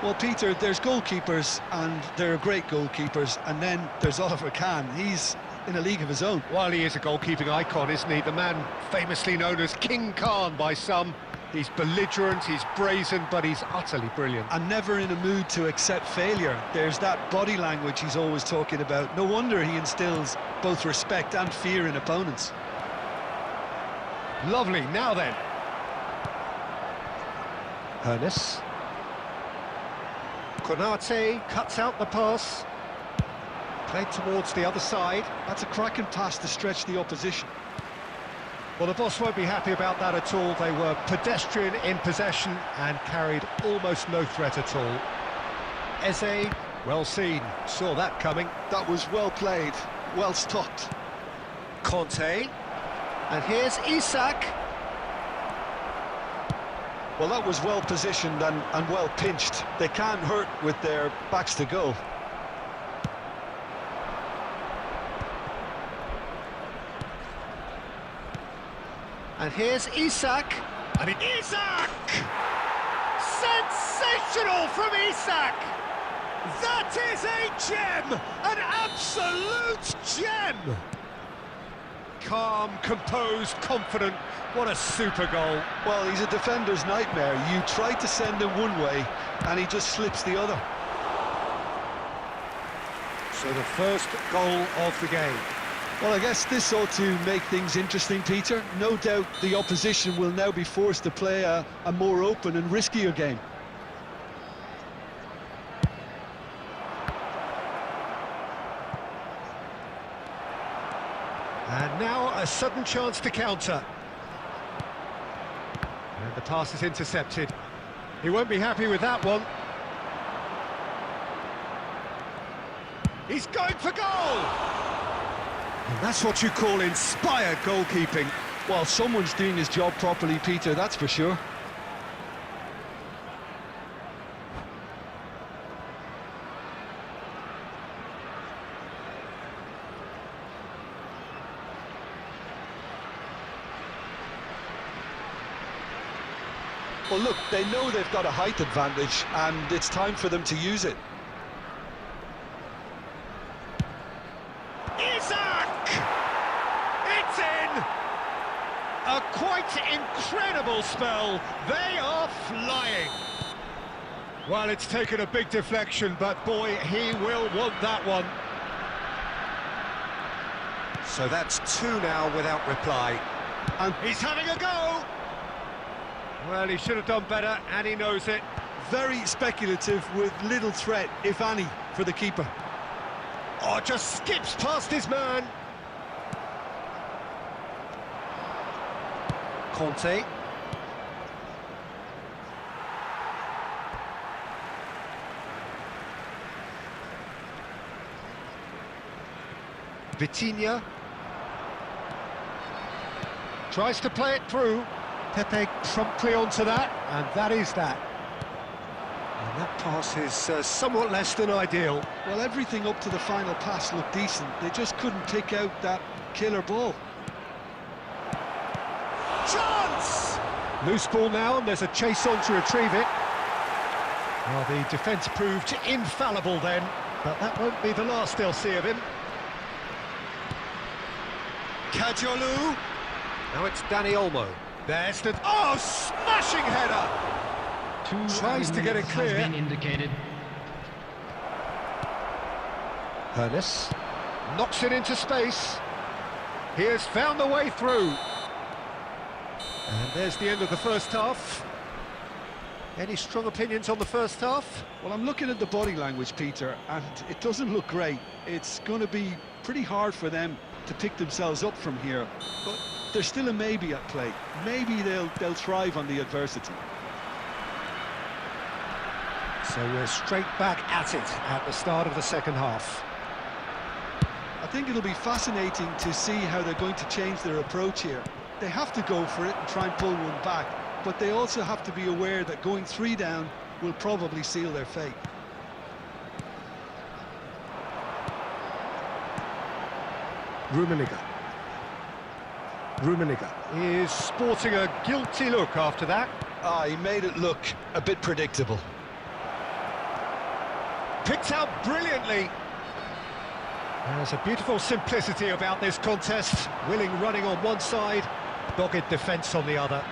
Well, Peter, there's goalkeepers, and they're great goalkeepers, and then there's Oliver Kahn. He's in a league of his own. While he is a goalkeeping icon, isn't he? The man famously known as King Khan by some. He's belligerent, he's brazen, but he's utterly brilliant. And never in a mood to accept failure. There's that body language he's always talking about. No wonder he instills both respect and fear in opponents. Lovely, now then. Hernes. Konate cuts out the pass. Played towards the other side. That's a cracking pass to stretch the opposition. Well, the boss won't be happy about that at all. They were pedestrian in possession and carried almost no threat at all. Eze, well seen, saw that coming. That was well played, well stopped. Conte. And here's Isak. Well, that was well positioned and well pinched. They can't hurt with their backs to goal. And here's Isak. And Isak! Sensational from Isak! That is a gem! An absolute gem! Calm, composed, confident. What a super goal. Well, he's a defender's nightmare. You try to send him one way, and he just slips the other. So the first goal of the game. Well, I guess this ought to make things interesting, Peter. No doubt the opposition will now be forced to play a more open and riskier game. And now a sudden chance to counter. And the pass is intercepted. He won't be happy with that one. He's going for goal! And that's what you call inspired goalkeeping. Well, someone's doing his job properly, Peter, that's for sure. Well, look, they know they've got a height advantage, and it's time for them to use it. Isaac! It's in! A quite incredible spell. They are flying. Well, it's taken a big deflection, but boy, he will want that one. So that's two now without reply. And he's having a go! Well, he should have done better, and he knows it. Very speculative with little threat, if any, for the keeper. Oh, just skips past his man. Conte. Vitinha. Tries to play it through. Pepe promptly onto that, and that is that. And that pass is somewhat less than ideal. Well, everything up to the final pass looked decent. They just couldn't pick out that killer ball. Chance! Loose ball now, and there's a chase on to retrieve it. Well, the defence proved infallible then, but that won't be the last they'll see of him. Kajolu. Now it's Dani Olmo. There's the... Oh, smashing header! Tries to get it clear. Has been indicated. Hernes knocks it into space. He has found the way through. And there's the end of the first half. Any strong opinions on the first half? Well, I'm looking at the body language, Peter, and it doesn't look great. It's going to be pretty hard for them to pick themselves up from here. But there's still a maybe at play. Maybe they'll thrive on the adversity. So we're straight back at it at the start of the second half. I think it'll be fascinating to see how they're going to change their approach here. They have to go for it and try and pull one back, but they also have to be aware that going 3 down will probably seal their fate. Rummenigge is sporting a guilty look after that. He made it look a bit predictable. Picked out brilliantly. There's a beautiful simplicity about this contest. Willing running on one side, dogged defence on the other.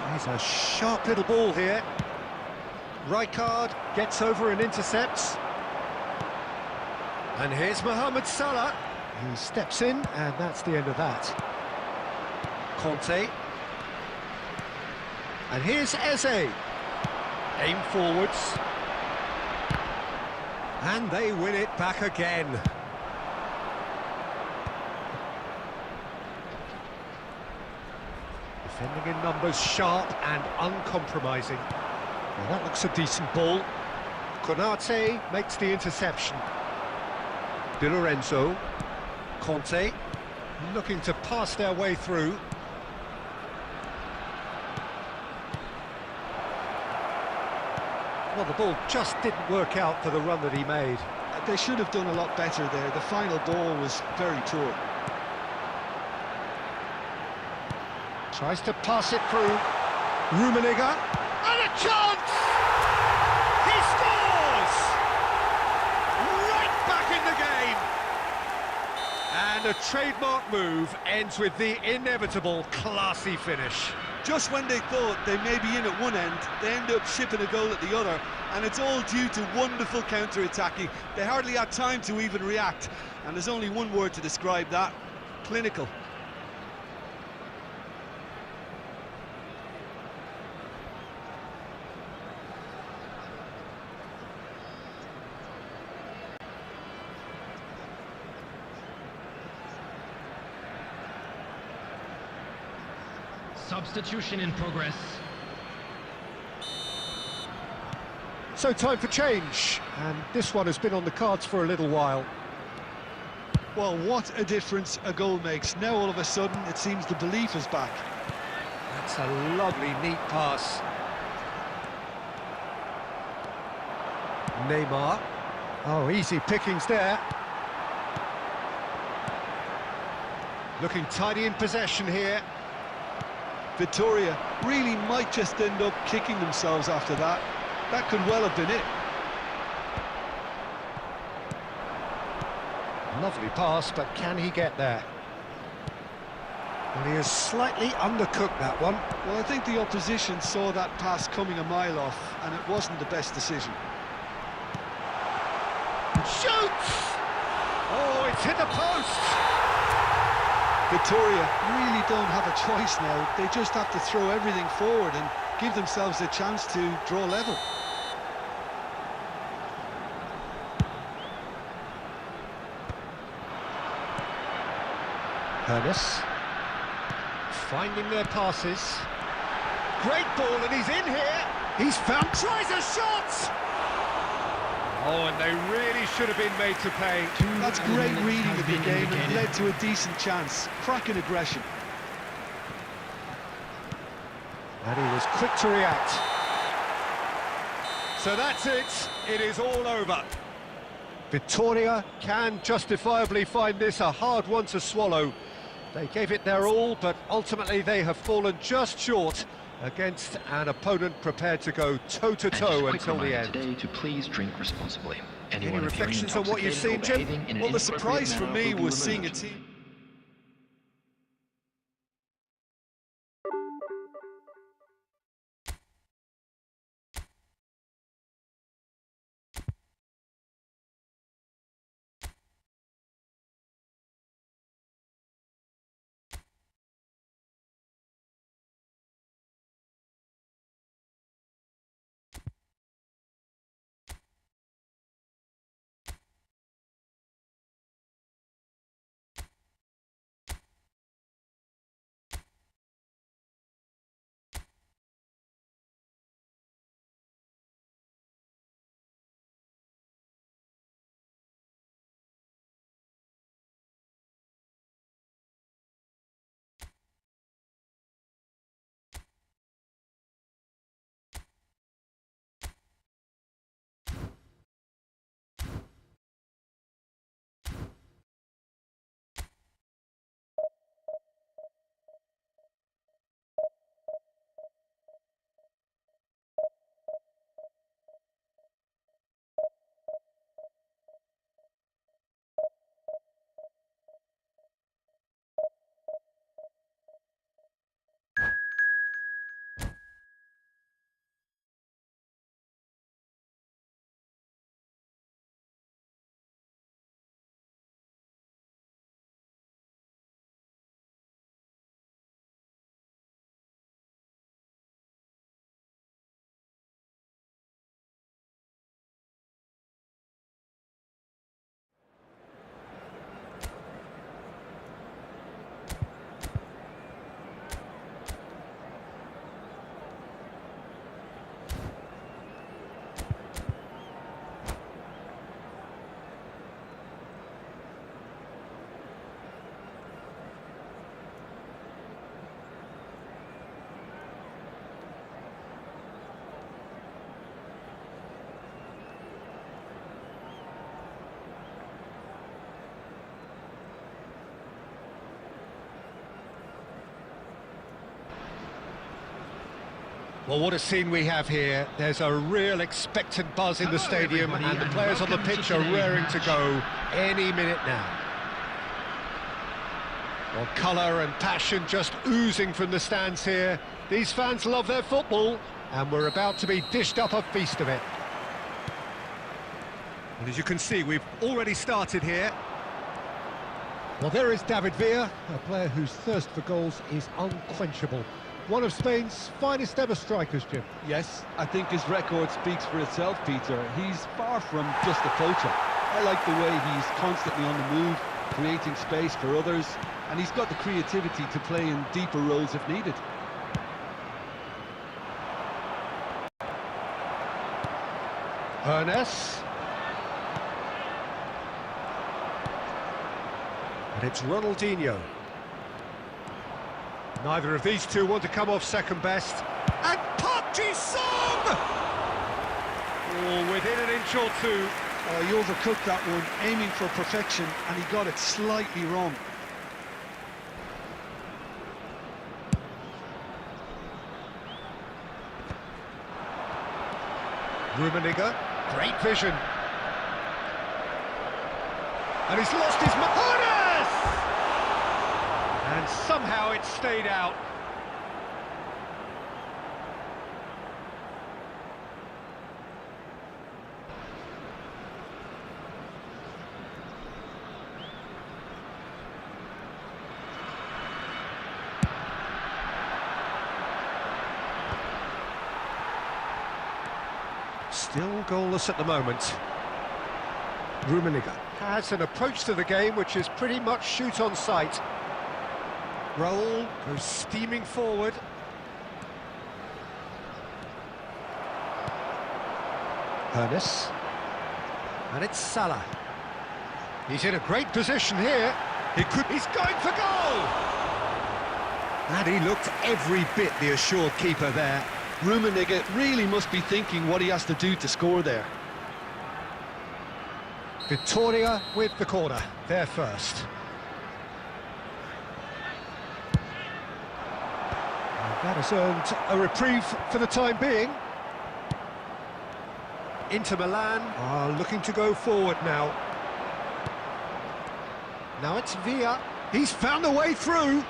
Here's a sharp little ball here. Rijkaard gets over and intercepts. And here's Mohamed Salah. He steps in, and that's the end of that. Conte. And here's Eze. Aim forwards. And they win it back again. Defending in numbers, sharp and uncompromising. Well, that looks a decent ball. Konate makes the interception. Di Lorenzo. Conte looking to pass their way through. Well, the ball just didn't work out for the run that he made. They should have done a lot better there. The final ball was very poor. Tries to pass it through. Rummenigge. And a chance! He scores! Right back in the game! And a trademark move ends with the inevitable classy finish. Just when they thought they may be in at one end, they end up shipping a goal at the other, and it's all due to wonderful counter-attacking. They hardly had time to even react, and there's only one word to describe that: clinical. Substitution in progress. So time for change, and this one has been on the cards for a little while. Well, what a difference a goal makes. Now all of a sudden it seems the belief is back. That's a lovely, neat pass. Neymar. Oh, easy pickings there. Looking tidy in possession here. Victoria really might just end up kicking themselves after that. That could well have been it. Lovely pass, but can he get there? Well, he has slightly undercooked that one. Well, I think the opposition saw that pass coming a mile off, and it wasn't the best decision. Shoots! Oh, it's hit the post! Victoria really don't have a choice now. They just have to throw everything forward and give themselves a chance to draw level. Ernest finding their passes. Great ball, and he's in here. He's found, tries a shot! Oh, and they really should have been made to pay. That's great reading of the game and led to a decent chance. Cracking aggression. And he was quick to react. So that's it. It is all over. Victoria can justifiably find this a hard one to swallow. They gave it their all, but ultimately they have fallen just short against an opponent prepared to go toe-to-toe until the end. Today to please drink responsibly. Any reflections on what you've seen, Jim? Well, the surprise for me was seeing a team... Well, what a scene we have here. There's a real expectant buzz in the stadium, and the players on the pitch are raring to go any minute now. Well, colour and passion just oozing from the stands here. These fans love their football, and we're about to be dished up a feast of it. And as you can see, we've already started here. Well, there is David Villa, a player whose thirst for goals is unquenchable. One of Spain's finest ever strikers, Jim. Yes, I think his record speaks for itself, Peter. He's far from just a poacher. I like the way he's constantly on the move, creating space for others, and he's got the creativity to play in deeper roles if needed. Ernest. And it's Ronaldinho. Neither of these two want to come off second best. And Park Ji-sung! Oh, within an inch or two. Oh, he overcooked that one, aiming for perfection, and he got it slightly wrong. Rummenigge, great vision. And he's lost his Ernest! And somehow it stayed out. Still goalless at the moment. Rummenigge has an approach to the game which is pretty much shoot on sight. Raul goes steaming forward. Ernest. And it's Salah. He's in a great position here. He's going for goal! And he looked every bit the assured keeper there. Rummenigge really must be thinking what he has to do to score there. Victoria with the corner, there first. And that has earned a reprieve for the time being. Inter Milan are looking to go forward now. Now it's Villa. He's found a way through.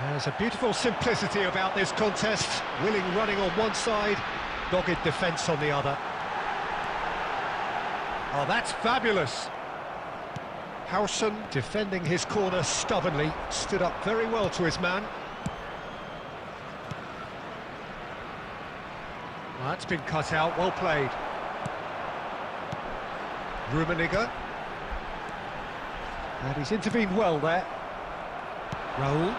There's a beautiful simplicity about this contest. Willing running on one side, dogged defence on the other. Oh, that's fabulous. Howson, defending his corner stubbornly, stood up very well to his man. Well, that's been cut out, well played. Rummenigge. And he's intervened well there. Raul.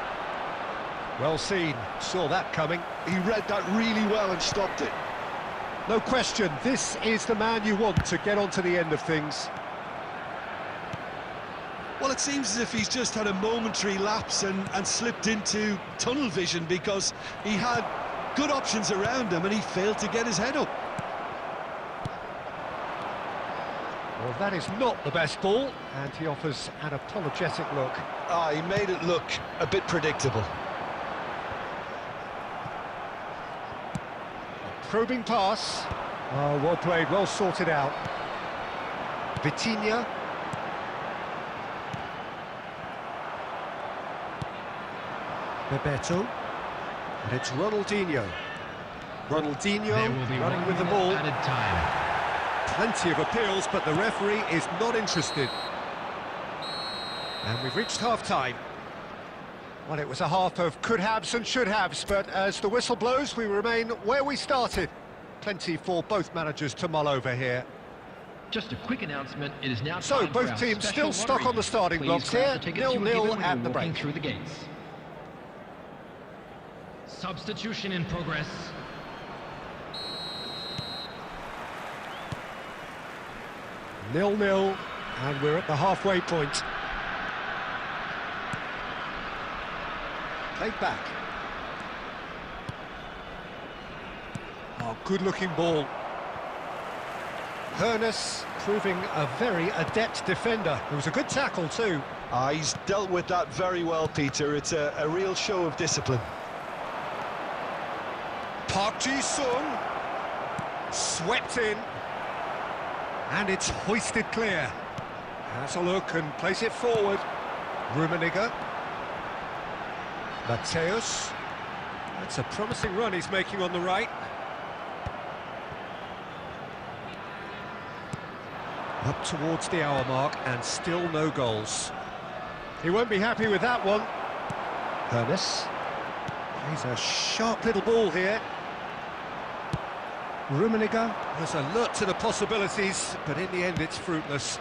Well seen, saw that coming. He read that really well and stopped it. No question, this is the man you want to get onto the end of things. Well, it seems as if he's just had a momentary lapse and slipped into tunnel vision, because he had good options around him and he failed to get his head up. Well, that is not the best ball, and he offers an apologetic look. He made it look a bit predictable. Probing pass. Oh, well played, well sorted out. Vitinha. Bebeto. And it's Ronaldinho. Ronaldinho running with the ball. Added time. Plenty of appeals, but the referee is not interested. And we've reached half-time. Well, it was a half of could-haves and should-haves, but as the whistle blows, we remain where we started. Plenty for both managers to mull over here. Just a quick announcement, it is now So, time for both our teams special still stuck on the starting Please blocks grab here, the tickets you were 0-0 given when at you the were walking break. through the gates. Substitution in progress. Nil-nil, and we're at the halfway point. Played back. Oh, good-looking ball. Ernest proving a very adept defender. It was a good tackle too. He's dealt with that very well, Peter. It's a real show of discipline. Park Ji-sung swept in, and it's hoisted clear. Has a look and plays it forward. Rummenigge. Mateus. That's a promising run he's making on the right. Up towards the hour mark and still no goals. He won't be happy with that one. Ernest. He's a sharp little ball here. Rummenigge was alert to the possibilities, but in the end it's fruitless.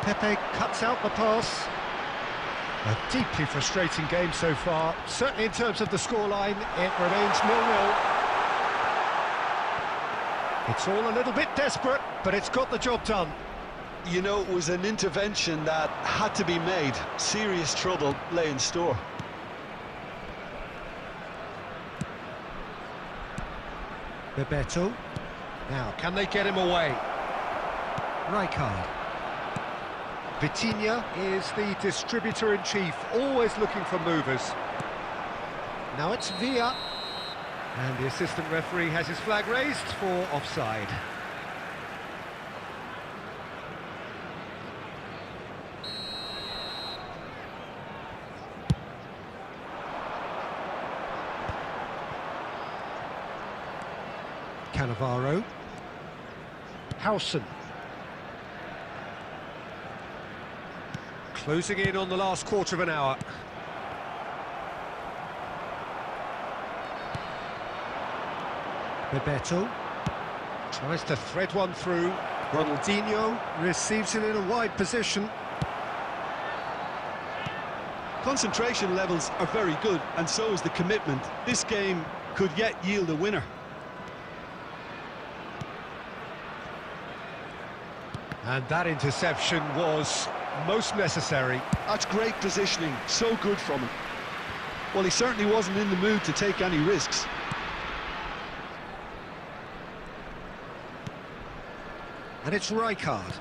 Pepe cuts out the pass. A deeply frustrating game so far. Certainly in terms of the scoreline, it remains 0-0. It's all a little bit desperate, but it's got the job done. You know, it was an intervention that had to be made. Serious trouble lay in store. Bebeto. Now, can they get him away? Rijkaard. Vitinha is the distributor-in-chief, always looking for movers. Now it's Villa. And the assistant referee has his flag raised for offside. Cannavaro. Howson. Closing in on the last quarter of an hour. Bebeto tries to thread one through. Ronaldinho receives it in a wide position. Concentration levels are very good, and so is the commitment. This game could yet yield a winner. And that interception was most necessary. That's great positioning, so good from him. Well, he certainly wasn't in the mood to take any risks. And it's Rijkaard.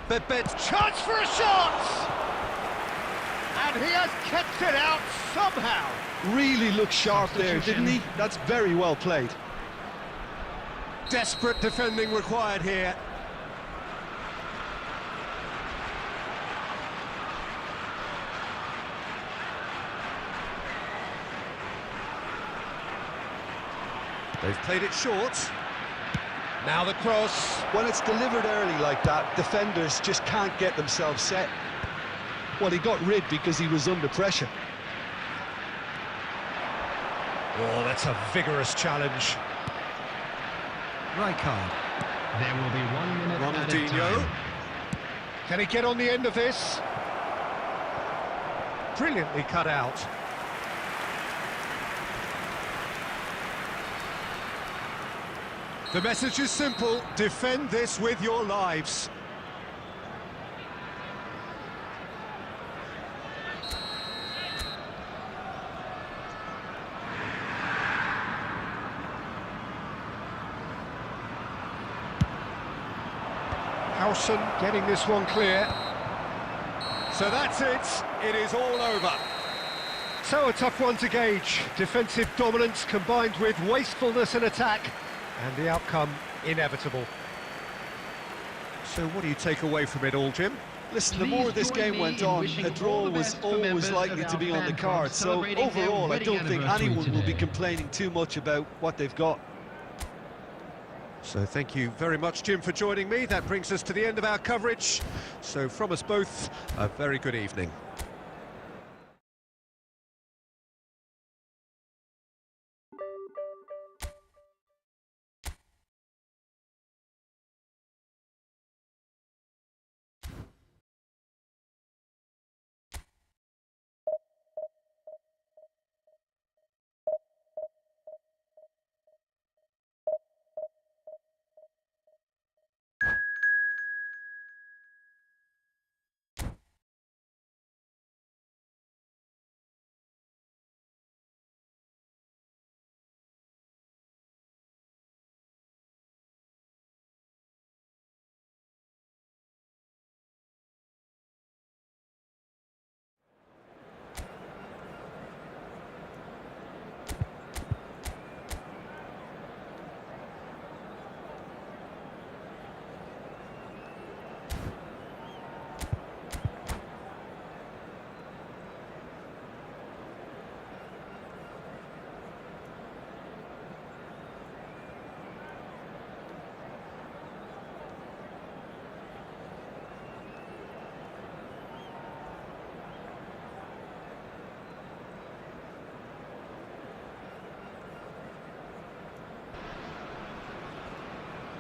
Bebet, chance for a shot! And he has kept it out somehow. Really looked sharp there, didn't he? That's very well played. Desperate defending required here. They've played it short. Now the cross. When it's delivered early like that, defenders just can't get themselves set. Well, he got rid because he was under pressure. Oh, that's a vigorous challenge. Rijkaard. There will be 1 minute added Ronaldinho. time. Can he get on the end of this? Brilliantly cut out. The message is simple: defend this with your lives. Howson getting this one clear. So that's it. It is all over. So a tough one to gauge. Defensive dominance combined with wastefulness in attack. And the outcome inevitable. So what do you take away from it all, Jim? Listen, the more this game went on, a draw was always likely to be on the card. So overall, I don't think anyone will be complaining too much about what they've got. So thank you very much, Jim, for joining me. That brings us to the end of our coverage. So from us both, a very good evening.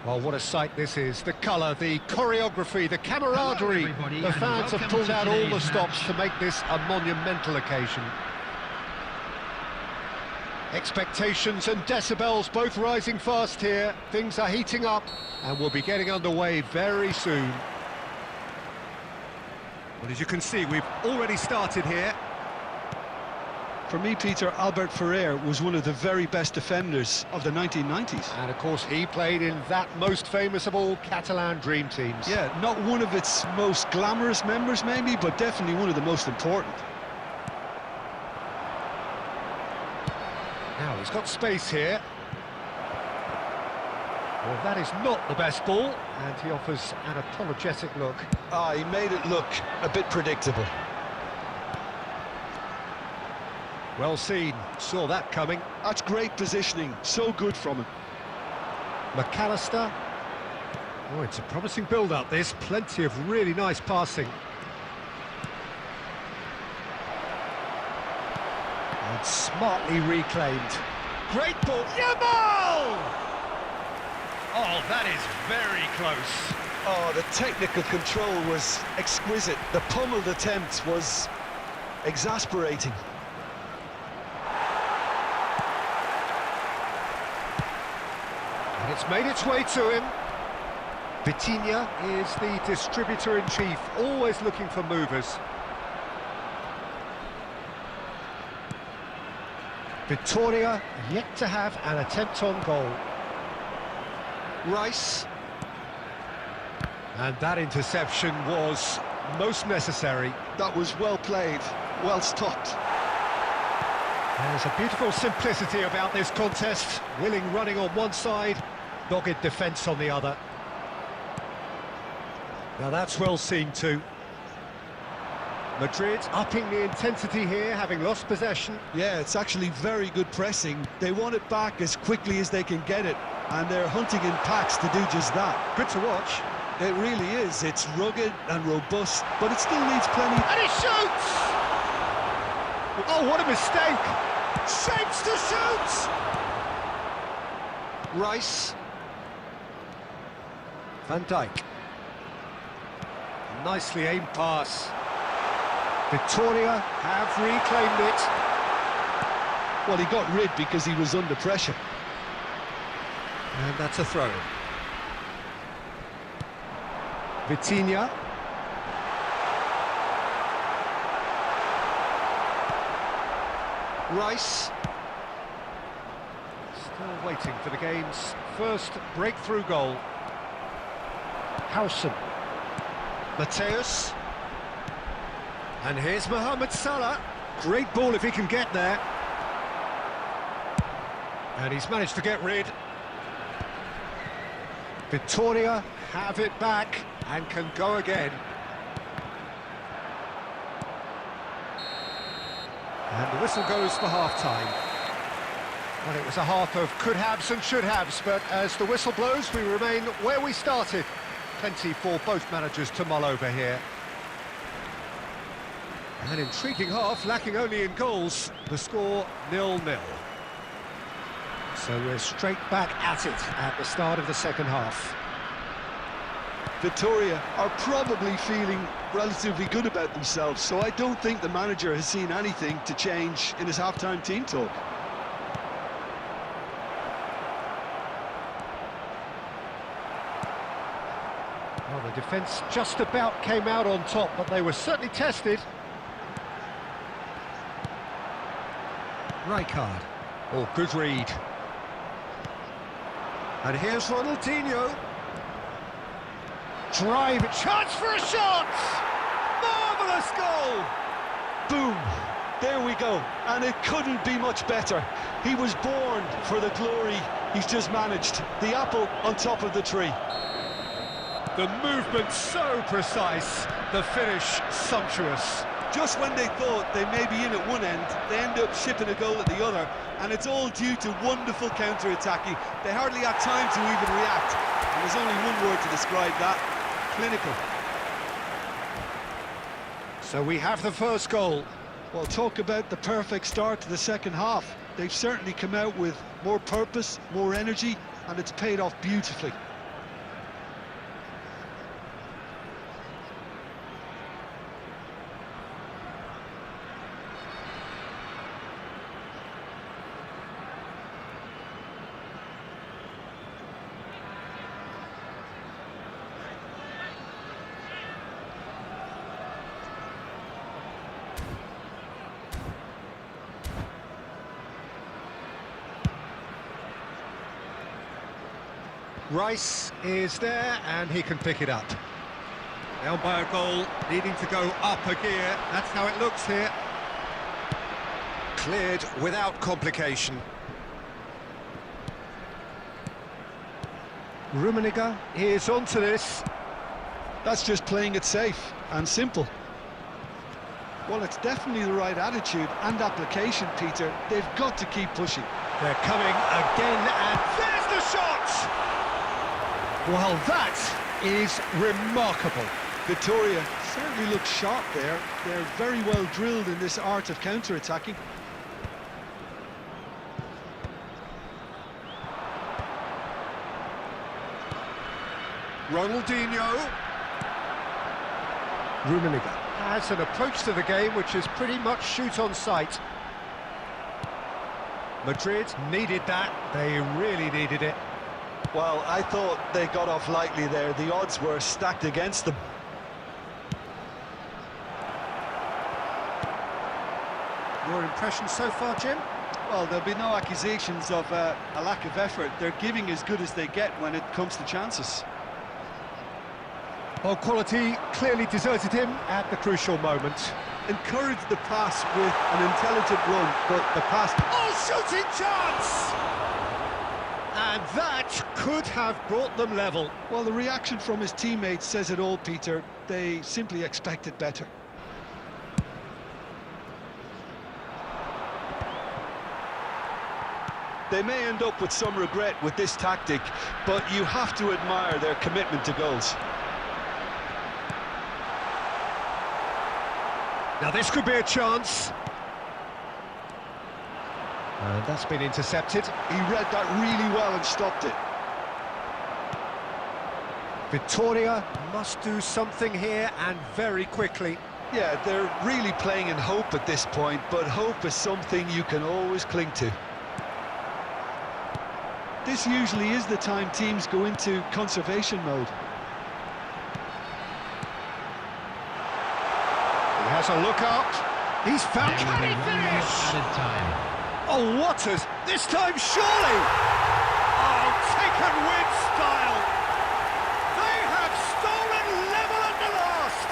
Well, what a sight this is. The colour, the choreography, the camaraderie. everybody, The and fans have welcome pulled to out all the today's stops match. to make this a monumental occasion. Expectations and decibels both rising fast here. Things are heating up and we'll be getting underway very soon. Well, as you can see, we've already started here. For me, Peter, Albert Ferrer was one of the very best defenders of the 1990s. And of course, he played in that most famous of all Catalan dream teams. Yeah, not one of its most glamorous members maybe, but definitely one of the most important. Now, he's got space here. Well, that is not the best ball, and he offers an apologetic look. He made it look a bit predictable. Well seen, saw that coming. That's great positioning, so good from him. McAllister. Oh, it's a promising build-up, this. Plenty of really nice passing. And smartly reclaimed. Great ball. Yamal! Oh, that is very close. Oh, the technical control was exquisite. The pummeled attempt was exasperating. And it's made its way to him. Vitinha is the distributor-in-chief, always looking for movers. Victoria yet to have an attempt on goal. Rice. And that interception was most necessary. That was well played, well stopped. There's a beautiful simplicity about this contest. Willing running on one side, dogged defence on the other. Now that's well seen too. Madrid upping the intensity here, having lost possession. Yeah, it's actually very good pressing. They want it back as quickly as they can get it, and they're hunting in packs to do just that. Good to watch. It really is. It's rugged and robust, but it still needs plenty. And he shoots! Oh, what a mistake! Shapes to shoot! Rice. Van Dijk. Nicely aimed pass. Victoria have reclaimed it. Well, he got rid because he was under pressure. And that's a throw. Vitinha. Rice. Still waiting for the game's first breakthrough goal. Howson. Mateus. And here's Mohamed Salah. Great ball if he can get there. And he's managed to get rid. Victoria have it back and can go again. And the whistle goes for half-time. Well, it was a half of could-haves and should-haves, but as the whistle blows, we remain where we started. Plenty for both managers to mull over here. An intriguing half, lacking only in goals. The score 0-0. So we're straight back at it at the start of the second half. Victoria are probably feeling relatively good about themselves, so I don't think the manager has seen anything to change in his half-time team talk. Well, the defence just about came out on top, but they were certainly tested. Rijkaard. Oh, good read. And here's Ronaldinho. Drive, chance for a shot! Marvellous goal! Boom! There we go. And it couldn't be much better. He was born for the glory he's just managed. The apple on top of the tree. The movement so precise, the finish sumptuous. Just when they thought they may be in at one end, they end up shipping a goal at the other, and it's all due to wonderful counter-attacking. They hardly had time to even react, and there's only one word to describe that: clinical. So we have the first goal. Well, talk about the perfect start to the second half. They've certainly come out with more purpose, more energy, and it's paid off beautifully. Rice is there, and he can pick it up. Down by a goal, needing to go up a gear. That's how it looks here. Cleared without complication. Rummenigge is onto this. That's just playing it safe and simple. Well, it's definitely the right attitude and application, Peter. They've got to keep pushing. They're coming again, and there's the shot! Well, that is remarkable. Vittoria certainly looks sharp there. They're very well drilled in this art of counter-attacking. Ronaldinho. Rummenigge has an approach to the game which is pretty much shoot on sight. Madrid needed that, they really needed it. Well, I thought they got off lightly there. The odds were stacked against them. Your impression so far, Jim? Well, there'll be no accusations of a lack of effort. They're giving as good as they get when it comes to chances. Well, quality clearly deserted him at the crucial moment. Encouraged the pass with an intelligent run, but the pass... Oh, shooting chance! And that could have brought them level. Well, the reaction from his teammates says it all, Peter. They simply expected better. They may end up with some regret with this tactic, but you have to admire their commitment to goals. Now this could be a chance. And that's been intercepted. He read that really well and stopped it. Vittoria must do something here, and very quickly. Yeah, they're really playing in hope at this point, but hope is something you can always cling to. This usually is the time teams go into conservation mode. He has a look up. He's found... There will Can be he 1 minute finish? added time. Oh, Waters! This time, surely! Oh, taken with style! They have stolen level at the last!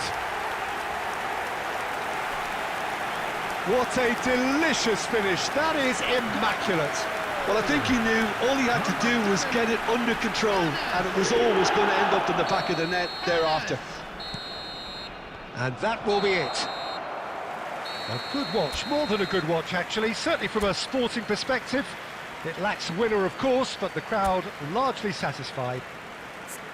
What a delicious finish. That is immaculate. Well, I think he knew all he had to do was get it under control, and it was always going to end up in the back of the net thereafter. And that will be it. A good watch, more than a good watch actually, certainly from a sporting perspective. It lacks winner, of course, but the crowd largely satisfied.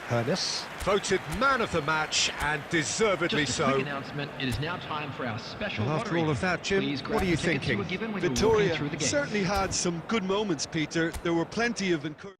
Hernes, voted man of the match, and deservedly Just a so. quick announcement, it is now time for our special Well, after lottery. all of that, Jim, Please what grab are you the tickets thinking? you were given when you were walking Vittoria through the gates. certainly had some good moments, Peter. There were plenty of encouragement.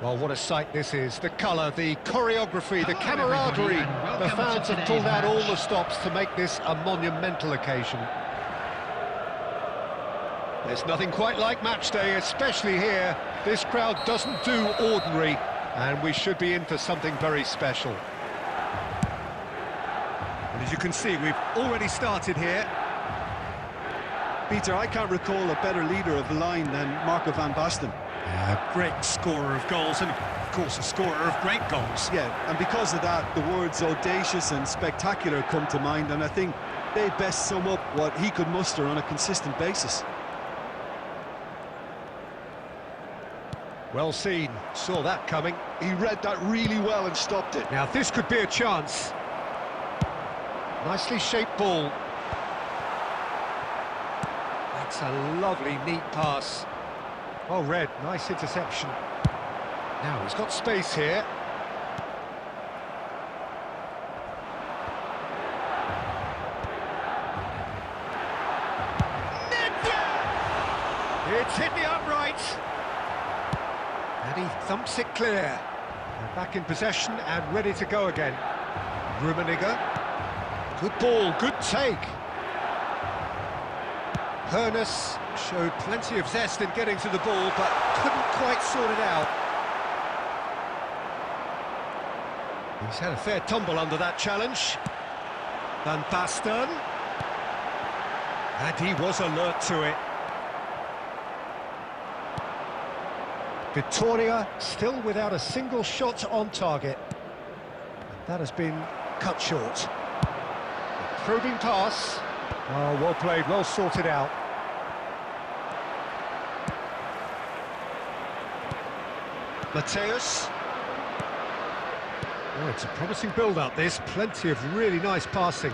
Well, what a sight this is. The colour, the choreography, the Hello, everybody, camaraderie. and The welcome fans to have pulled today's out all match. the stops to make this a monumental occasion. There's nothing quite like match day, especially here. This crowd doesn't do ordinary, and we should be in for something very special. And as you can see, we've already started here. Peter, I can't recall a better leader of the line than Marco van Basten. A great scorer of goals, and of course a scorer of great goals. Yeah, and because of that, the words audacious and spectacular come to mind, and I think they best sum up what he could muster on a consistent basis. Well seen, saw that coming. He read that really well and stopped it. Now this could be a chance. Nicely shaped ball. That's a lovely, neat pass. Well read, nice interception. Now he's got space here. It's hit the upright. And he thumps it clear. They're back in possession and ready to go again. Rummenigge. Good ball, good take. Hoeneß showed plenty of zest in getting to the ball, but couldn't quite sort it out. He's had a fair tumble under that challenge. Van Basten. And he was alert to it. Victoria still without a single shot on target. That has been cut short. A probing pass. Oh, well played, well sorted out. Mateus. Oh, it's a promising build-up, this. Plenty of really nice passing.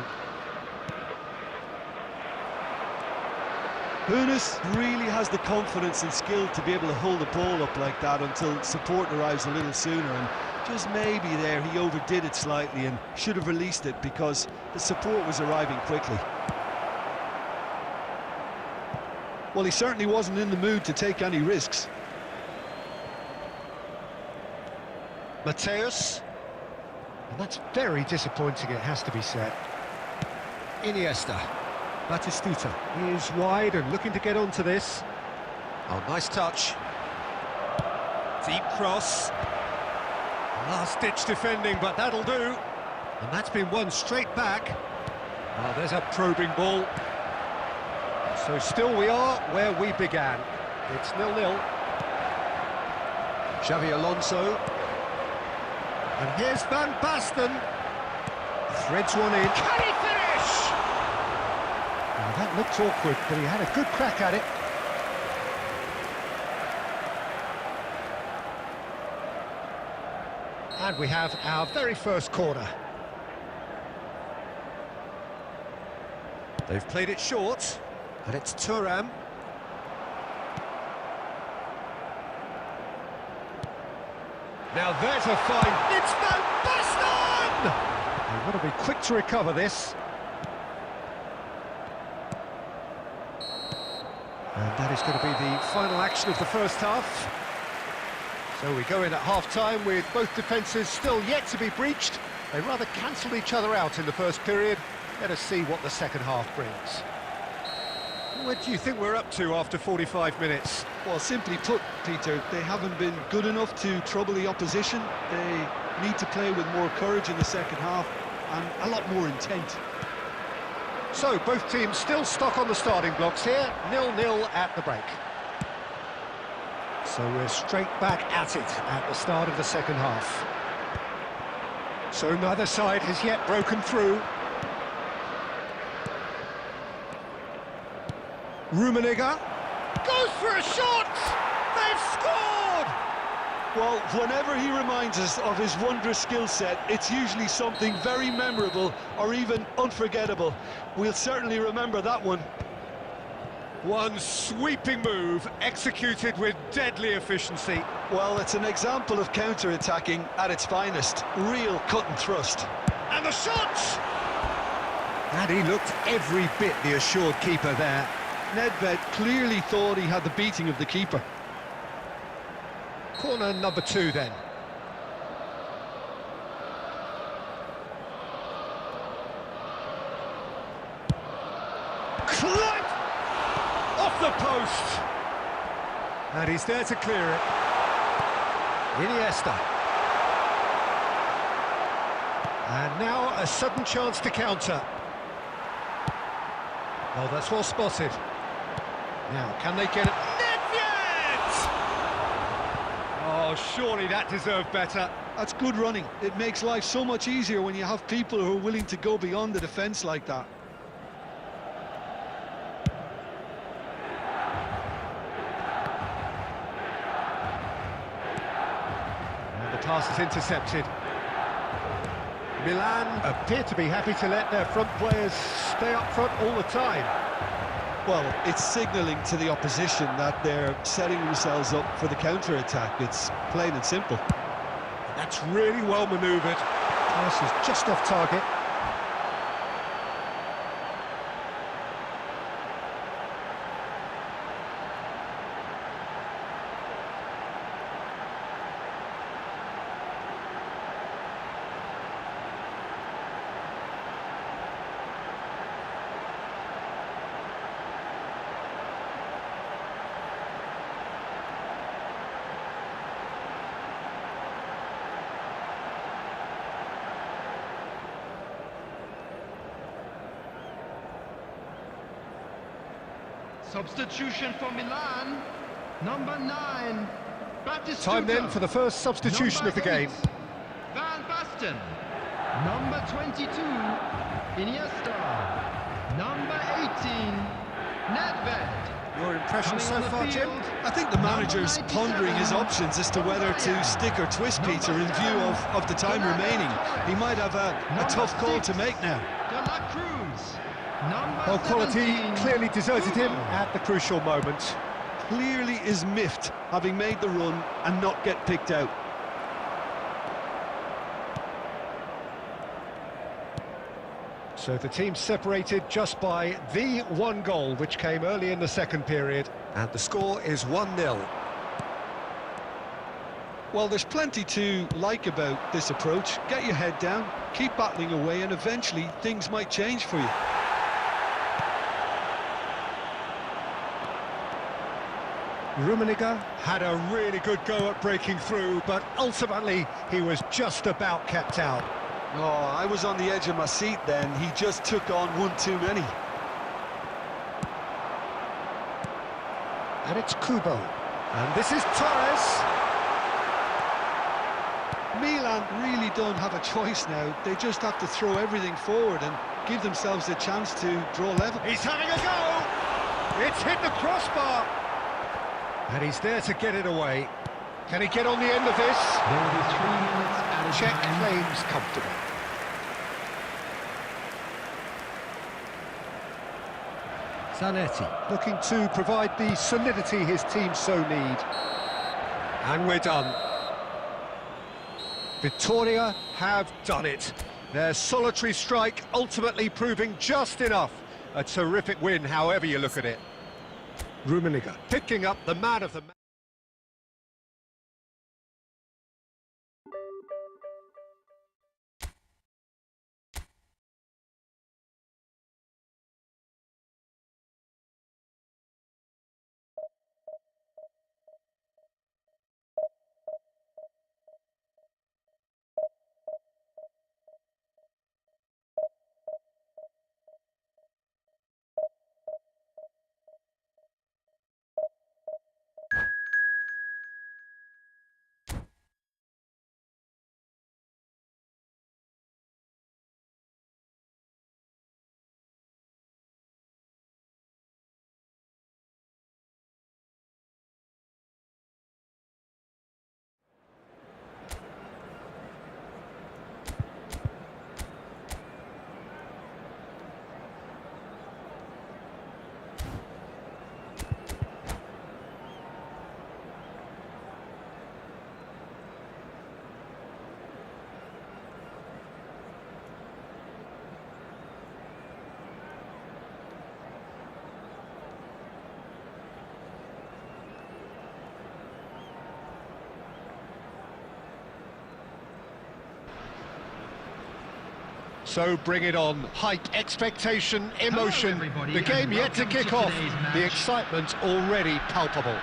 Hoeneß really has the confidence and skill to be able to hold the ball up like that until support arrives a little sooner, and just maybe there he overdid it slightly and should have released it because the support was arriving quickly. Well, he certainly wasn't in the mood to take any risks. Mateus. And that's very disappointing, it has to be said. Iniesta. Batistuta is wide and looking to get onto this. Oh, nice touch. Deep cross. Last-ditch defending, but that'll do. And that's been won straight back. Oh, there's a probing ball. So still we are where we began. It's 0-0. Xavi Alonso. And here's Van Basten. Threads one in. Can he finish? Well, that looked awkward, but he had a good crack at it. And we have our very first corner. They've played it short, and it's Thuram. Now there's a fine. It's Van Basten! They've got to be quick to recover this. And that is going to be the final action of the first half. So we go in at half-time with both defences still yet to be breached. They rather cancelled each other out in the first period. Let us see what the second half brings. What do you think we're up to after 45 minutes? Well, simply put, Peter, they haven't been good enough to trouble the opposition. They need to play with more courage in the second half and a lot more intent. So, both teams still stuck on the starting blocks here, 0-0 at the break. So we're straight back at it at the start of the second half. So neither side has yet broken through. Rummenigge goes for a shot! They've scored! Well, whenever he reminds us of his wondrous skill set, it's usually something very memorable or even unforgettable. We'll certainly remember that one. One sweeping move, executed with deadly efficiency. Well, it's an example of counter-attacking at its finest. Real cut and thrust. And the shot! And he looked every bit the assured keeper there. Nedved clearly thought he had the beating of the keeper. Corner number 2 then. Climb! Off the post! And he's there to clear it. Iniesta. And now a sudden chance to counter. Oh, that's well spotted. Now, can they get it? Nedved! Oh, surely that deserved better. That's good running. It makes life so much easier when you have people who are willing to go beyond the defence like that. And the pass is intercepted. Milan appear to be happy to let their front players stay up front all the time. Well, it's signalling to the opposition that they're setting themselves up for the counter-attack. It's plain and simple. That's really well manoeuvred. Pass is just off target. Substitution for Milan. Number 9, Batistuta. Time then for the first substitution of the game. Van Basten. Number 22, Iniesta. Number 18, Nedved. Your impression so Coming on the far, Jim? field, I think the manager's number pondering his 97, options as to whether to stick or twist Peter in view of the time remaining. He might have a tough call to make now. De La Cruz. Number Well, quality 17, clearly deserted him Hugo. at the crucial moment. Clearly is miffed, having made the run and not get picked out. So the team separated just by the one goal, which came early in the second period. And the score is 1-0. Well, there's plenty to like about this approach. Get your head down, keep battling away, and eventually things might change for you. Rummenigge had a really good go at breaking through, but ultimately he was just about kept out. Oh, I was on the edge of my seat then. He just took on one too many. And it's Kubo. And this is Torres. Milan really don't have a choice now. They just have to throw everything forward and give themselves a chance to draw level. He's having a go! It's hit the crossbar! And he's there to get it away. Can he get on the end of this? There will be 3 minutes added Check time. claims comfortable. Zanetti looking to provide the solidity his team so need. And we're done. Vittoria have done it. Their solitary strike ultimately proving just enough. A terrific win, however you look at it. Rummenigge picking up the man of the match. So bring it on. Hype, expectation, emotion. everybody, The game and yet to welcome to kick off. today's match. The excitement already palpable.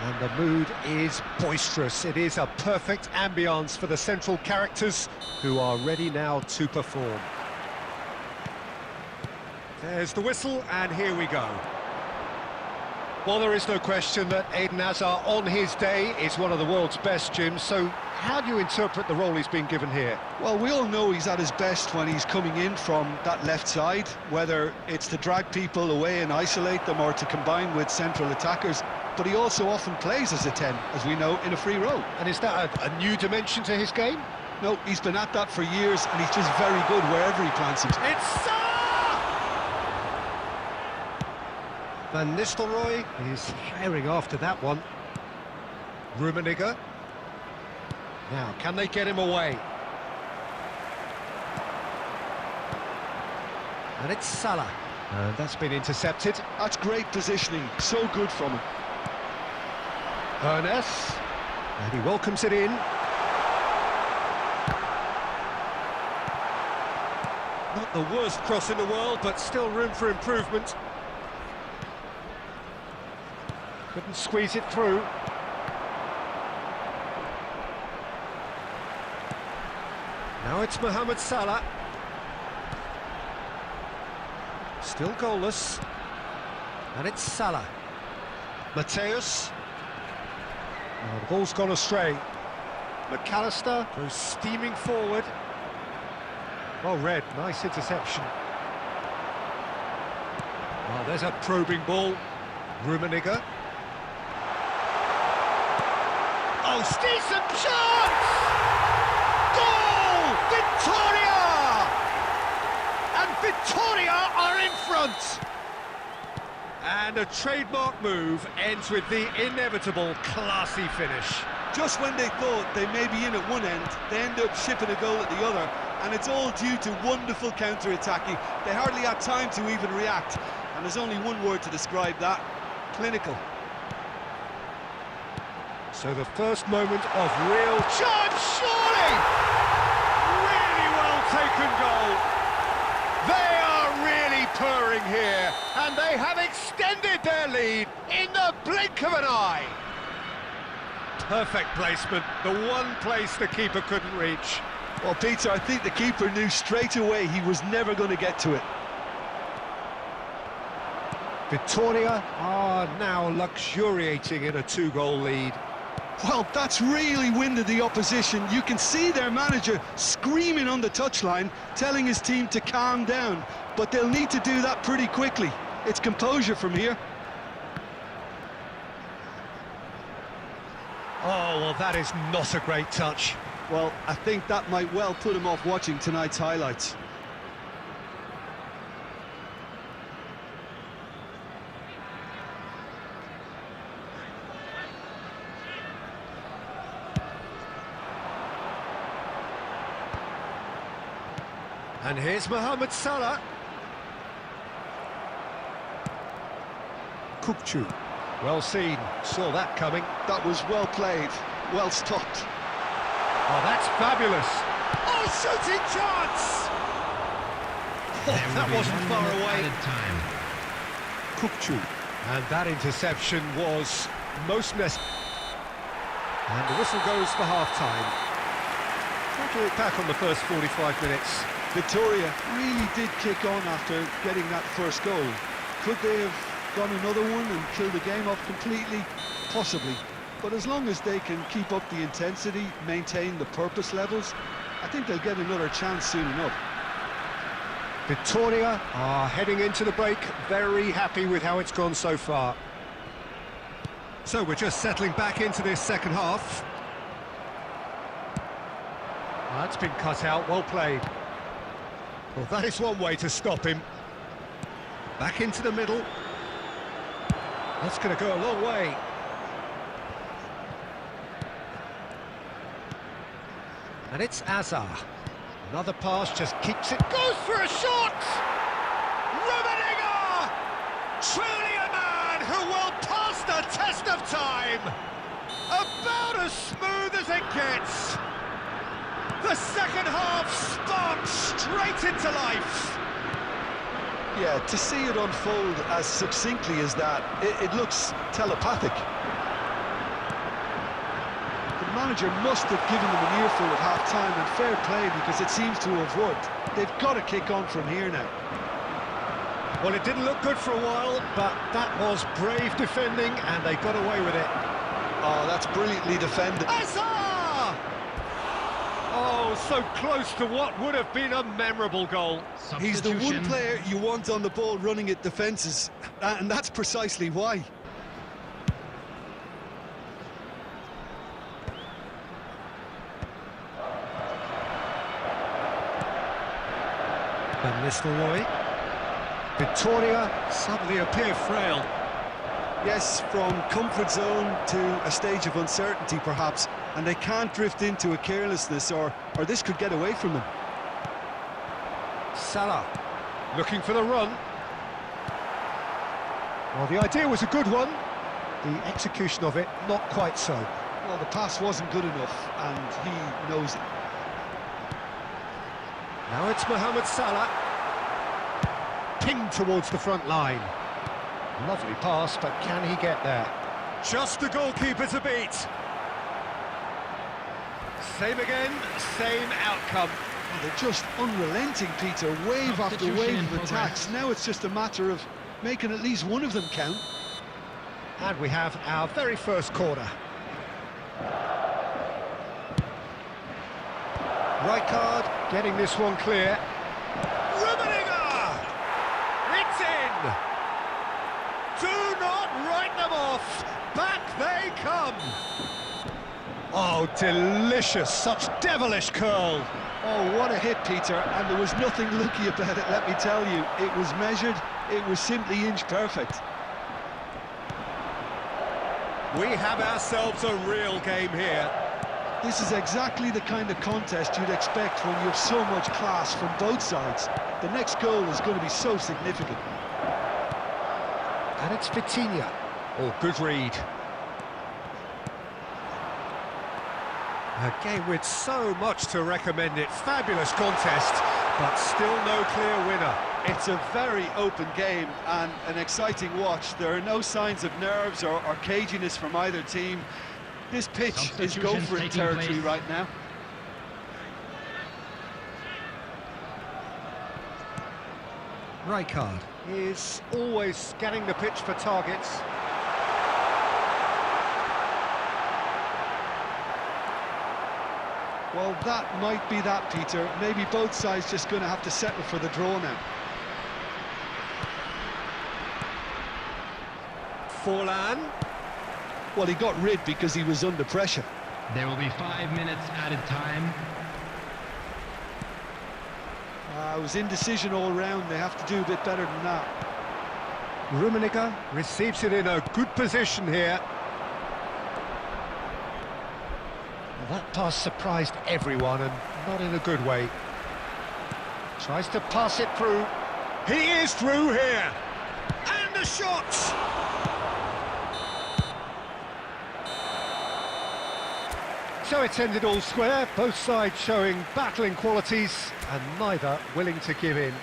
And the mood is boisterous. It is a perfect ambience for the central characters who are ready now to perform. There's the whistle, and here we go. Well, there is no question that Eden Hazard on his day is one of the world's best, Jim, so how do you interpret the role he's been given here? Well, we all know he's at his best when he's coming in from that left side, whether it's to drag people away and isolate them or to combine with central attackers, but he also often plays as a 10, as we know, in a free role. And is that a new dimension to his game? No, he's been at that for years, and he's just very good wherever he plants himself. It's Salah! Van Nistelrooy is firing after that one. Rummenigge. Now, can they get him away? And it's Salah. And that's been intercepted. That's great positioning, so good from him. Ernest. And he welcomes it in. Not the worst cross in the world, but still room for improvement. Couldn't squeeze it through. Now it's Mohamed Salah. Still goalless. And it's Salah. Mateus. Oh, the ball's gone astray. McAllister goes steaming forward. Well read, nice interception. Well, there's a probing ball. Rummenigge. Oh, decent chance! Goal! Victoria! And Victoria are in front! And a trademark move ends with the inevitable classy finish. Just when they thought they may be in at one end, they end up shipping a goal at the other, and it's all due to wonderful counter-attacking. They hardly had time to even react, and there's only one word to describe that: clinical. So the first moment of real chance, surely! Really well taken goal. They are really purring here, and they have extended their lead in the blink of an eye. Perfect placement, the one place the keeper couldn't reach. Well, Peter, I think the keeper knew straight away he was never going to get to it. Victoria are now luxuriating in a two-goal lead. Well, that's really winded the opposition. You can see their manager screaming on the touchline, telling his team to calm down. But they'll need to do that pretty quickly. It's composure from here. Oh, well, that is not a great touch. Well, I think that might well put him off watching tonight's highlights. And here's Mohamed Salah. Kukçu. Well seen, saw that coming. That was well played, well stopped. Oh, that's fabulous. Oh, shooting chance! Oh, that wasn't far away. Time. Kukçu. And that interception was most necessary. And the whistle goes for half-time. Try to look back on the first 45 minutes. Victoria really did kick on after getting that first goal. Could they have gone another one and killed the game off completely? Possibly. But as long as they can keep up the intensity, maintain the purpose levels, I think they'll get another chance soon enough. Victoria are heading into the break, very happy with how it's gone so far. So we're just settling back into this second half. That's been cut out, well played. Well, that is one way to stop him. Back into the middle. That's going to go a long way. And it's Hazard. Another pass, just keeps it, goes for a shot! Rummenigge! Truly a man who will pass the test of time! About as smooth as it gets! The second second half sparked straight into life. Yeah, to see it unfold as succinctly as that, it looks telepathic. The manager must have given them an earful at half-time, and fair play, because it seems to have worked. They've got to kick on from here now. Well, it didn't look good for a while, but that was brave defending, and they got away with it. Oh, that's brilliantly defended. Hazard! Oh, so close to what would have been a memorable goal. He's the one Substitution. player you want on the ball running at defences, and that's precisely why. Van Nistelrooy. Victoria suddenly appear frail. Yes, from comfort zone to a stage of uncertainty, perhaps, and they can't drift into a carelessness, or this could get away from them. Salah looking for the run. Well, the idea was a good one. The execution of it, not quite so. Well, the pass wasn't good enough, and he knows it. Now it's Mohamed Salah. Pinged towards the front line. Lovely pass, but can he get there? Just the goalkeeper to beat. Same again, same outcome. Well, they're just unrelenting, Peter. Wave after Substitution wave in of progress. attacks. Now it's just a matter of making at least one of them count. And we have our very first corner. Rijkaard getting this one clear. Rummenigge! It's in! Do not write them off! Back they come! Oh, delicious! Such devilish curl! Oh, what a hit, Peter, and there was nothing lucky about it, let me tell you. It was measured, it was simply inch perfect. We have ourselves a real game here. This is exactly the kind of contest you'd expect when you have so much class from both sides. The next goal is going to be so significant. And it's Vitinha. Oh, good read. A game with so much to recommend it. Fabulous contest, but still no clear winner. It's a very open game and an exciting watch. There are no signs of nerves or caginess from either team. This pitch is go Substitutions for it taking territory place. right now. Rijkaard is always scanning the pitch for targets. Well, that might be that, Peter. Maybe both sides just going to have to settle for the draw now. Forlan. Well, he got rid because he was under pressure. There will be 5 minutes added time. It was indecision all round. They have to do a bit better than that. Rummenigge receives it in a good position here. Well, that pass surprised everyone, and not in a good way. Tries to pass it through. He is through here. And a shot! So it's ended all square, both sides showing battling qualities and neither willing to give in.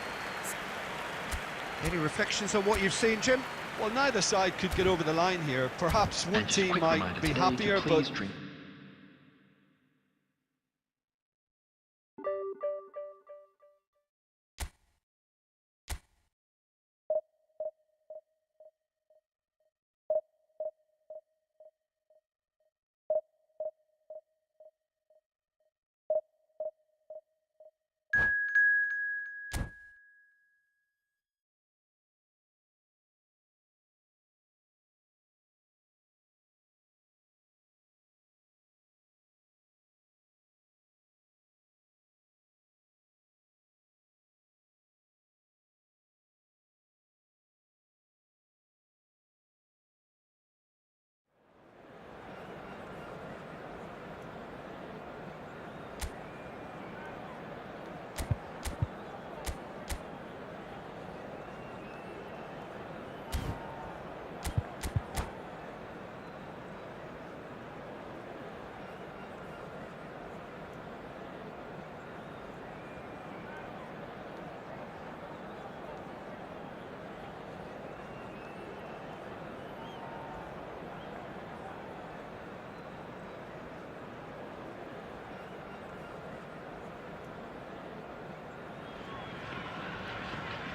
Any reflections on what you've seen, Jim? Well, neither side could get over the line here. Perhaps one And just a team quick might reminder be today to happier, please but drink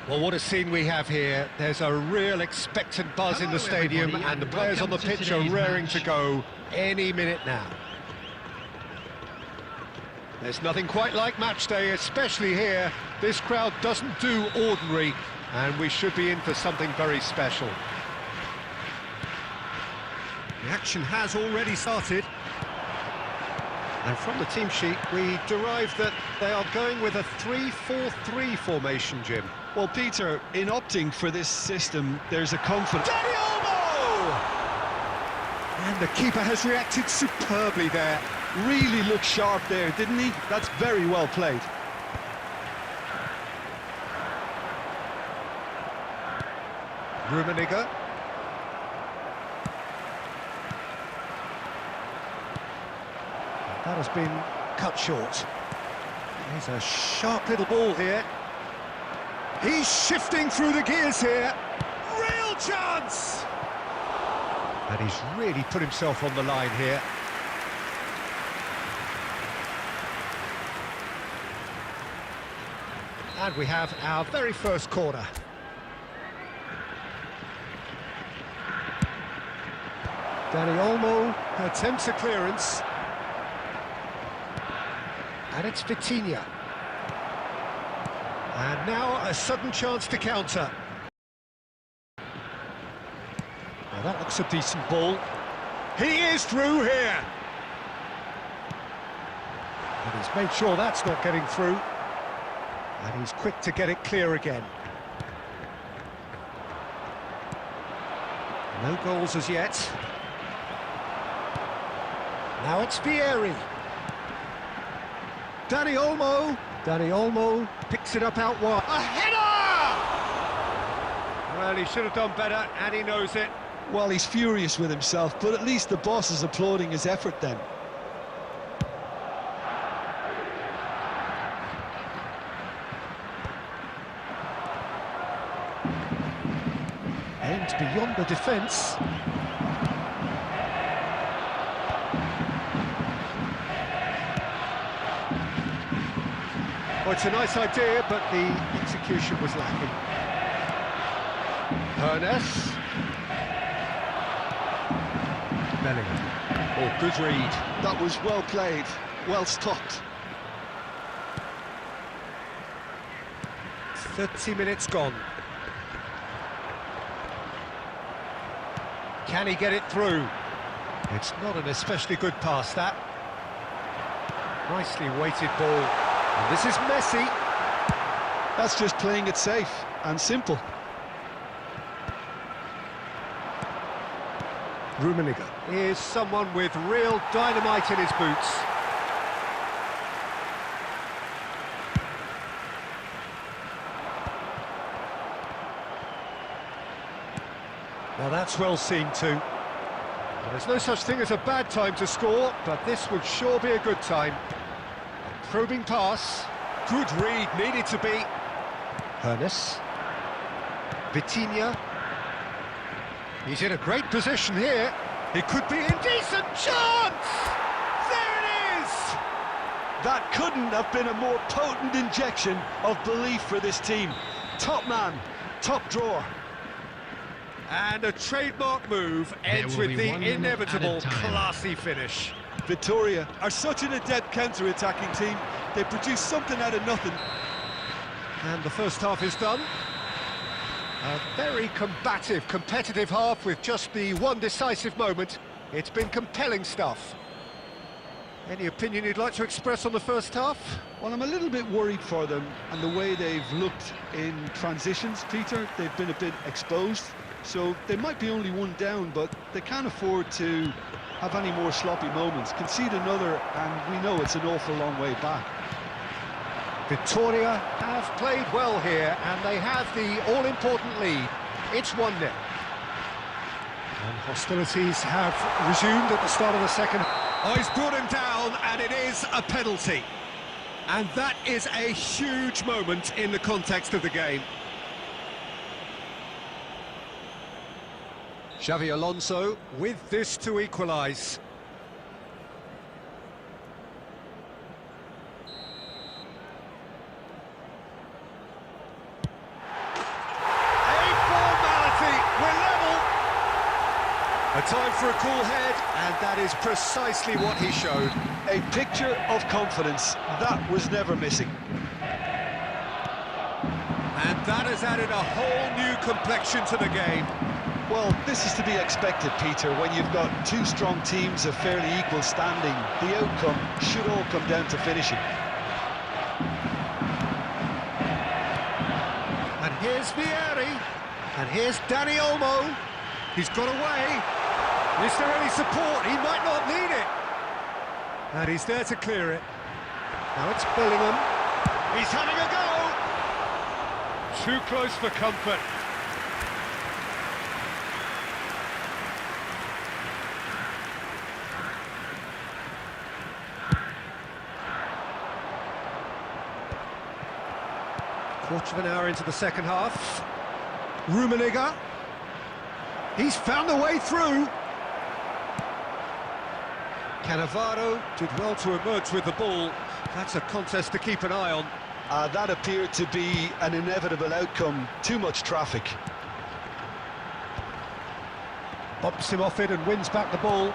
Well, what a scene we have here. There's a real expectant buzz in the Hello, stadium, everybody, and the and players on the welcome to pitch are today's raring match. to go any minute now. There's nothing quite like match day, especially here. This crowd doesn't do ordinary, and we should be in for something very special. The action has already started. And from the team sheet, we derive that they are going with a 3-4-3 formation, Jim. Well, Peter, in opting for this system, there's a confidence. Dani Olmo! And the keeper has reacted superbly there. Really looked sharp there, didn't he? That's very well played. Rummenigge. That has been cut short. Here's a sharp little ball here. He's shifting through the gears here. Real chance! And he's really put himself on the line here. And we have our very first corner. Dani Olmo attempts a clearance. And it's Vitinha. And now a sudden chance to counter. Well, that looks a decent ball. He is through here. And he's made sure that's not getting through. And he's quick to get it clear again. No goals as yet. Now it's Vieri. Dani Olmo. Dani Olmo picks it up out wide. A header! Well, he should have done better, and he knows it. Well, he's furious with himself, but at least the boss is applauding his effort then. Aimed beyond the defence. Well, it's a nice idea, but the execution was lacking. Ernest. Bellingham. Oh, good read. That was well played, well stopped. 30 minutes gone. Can he get it through? It's not an especially good pass, that. Nicely weighted ball. And this is Messi. That's just playing it safe and simple. Rummenigge is someone with real dynamite in his boots. Well, that's well seen too. Well, there's no such thing as a bad time to score, but this would sure be a good time. A probing pass. Good read, needed to be. Ernest. Vitinha. He's in a great position here. It could be a decent chance! There it is! That couldn't have been a more potent injection of belief for this team. Top man, top drawer. And a trademark move ends will with be the 1 minute inevitable at a time. classy finish. Victoria are such an adept counter-attacking team. They produce something out of nothing. And the first half is done. A very combative, competitive half with just the one decisive moment. It's been compelling stuff. Any opinion you'd like to express on the first half? Well, I'm a little bit worried for them and the way they've looked in transitions, Peter. They've been a bit exposed, so they might be only one down, but they can't afford to have any more sloppy moments. Concede another, and we know it's an awful long way back. Victoria have played well here, and they have the all-important lead. It's 1-0. And hostilities have resumed at the start of the second. Oh, he's brought him down, and it is a penalty. And that is a huge moment in the context of the game. Xavi Alonso with this to equalise. A time for a cool head, and that is precisely what he showed. A picture of confidence, that was never missing. And that has added a whole new complexion to the game. Well, this is to be expected, Peter, when you've got two strong teams of fairly equal standing. The outcome should all come down to finishing. And here's Vieri, and here's Danny Olmo. He's got away. Is there any support? He might not need it. And he's there to clear it. Now it's Bellingham. He's having a go. Too close for comfort. Quarter of an hour into the second half. Rummenigge. He's found the way through. Cannavaro did well to emerge with the ball. That's a contest to keep an eye on. That appeared to be an inevitable outcome. Too much traffic. Bumps him off it and wins back the ball.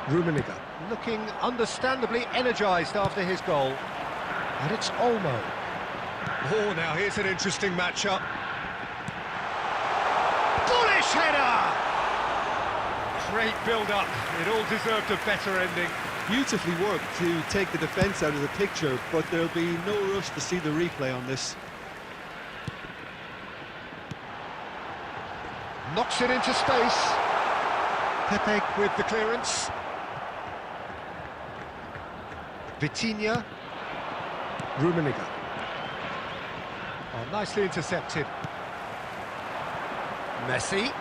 Rummenigge looking understandably energised after his goal. And it's Olmo. Oh, now here's an interesting matchup. Bullish header! Great build-up. It all deserved a better ending. Beautifully worked to take the defence out of the picture, but there'll be no rush to see the replay on this. Knocks it into space. Pepe with the clearance. Vitinha. Rummenigge. Oh, nicely intercepted. Messi.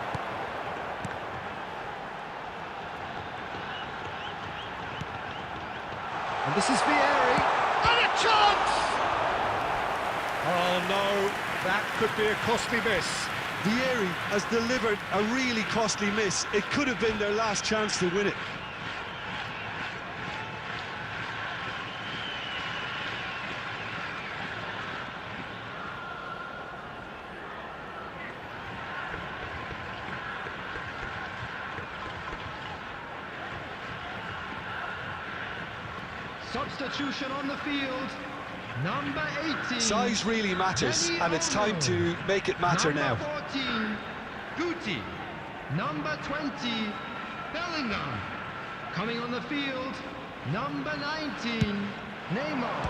And this is Vieri. And a chance! Oh no, that could be a costly miss. Vieri has delivered a really costly miss. It could have been their last chance to win it. Substitution on the field. Number 18. Size really matters, and it's time to make it matter now. Number 14, Guti. Number 20, Bellingham. Coming on the field, number 19, Neymar.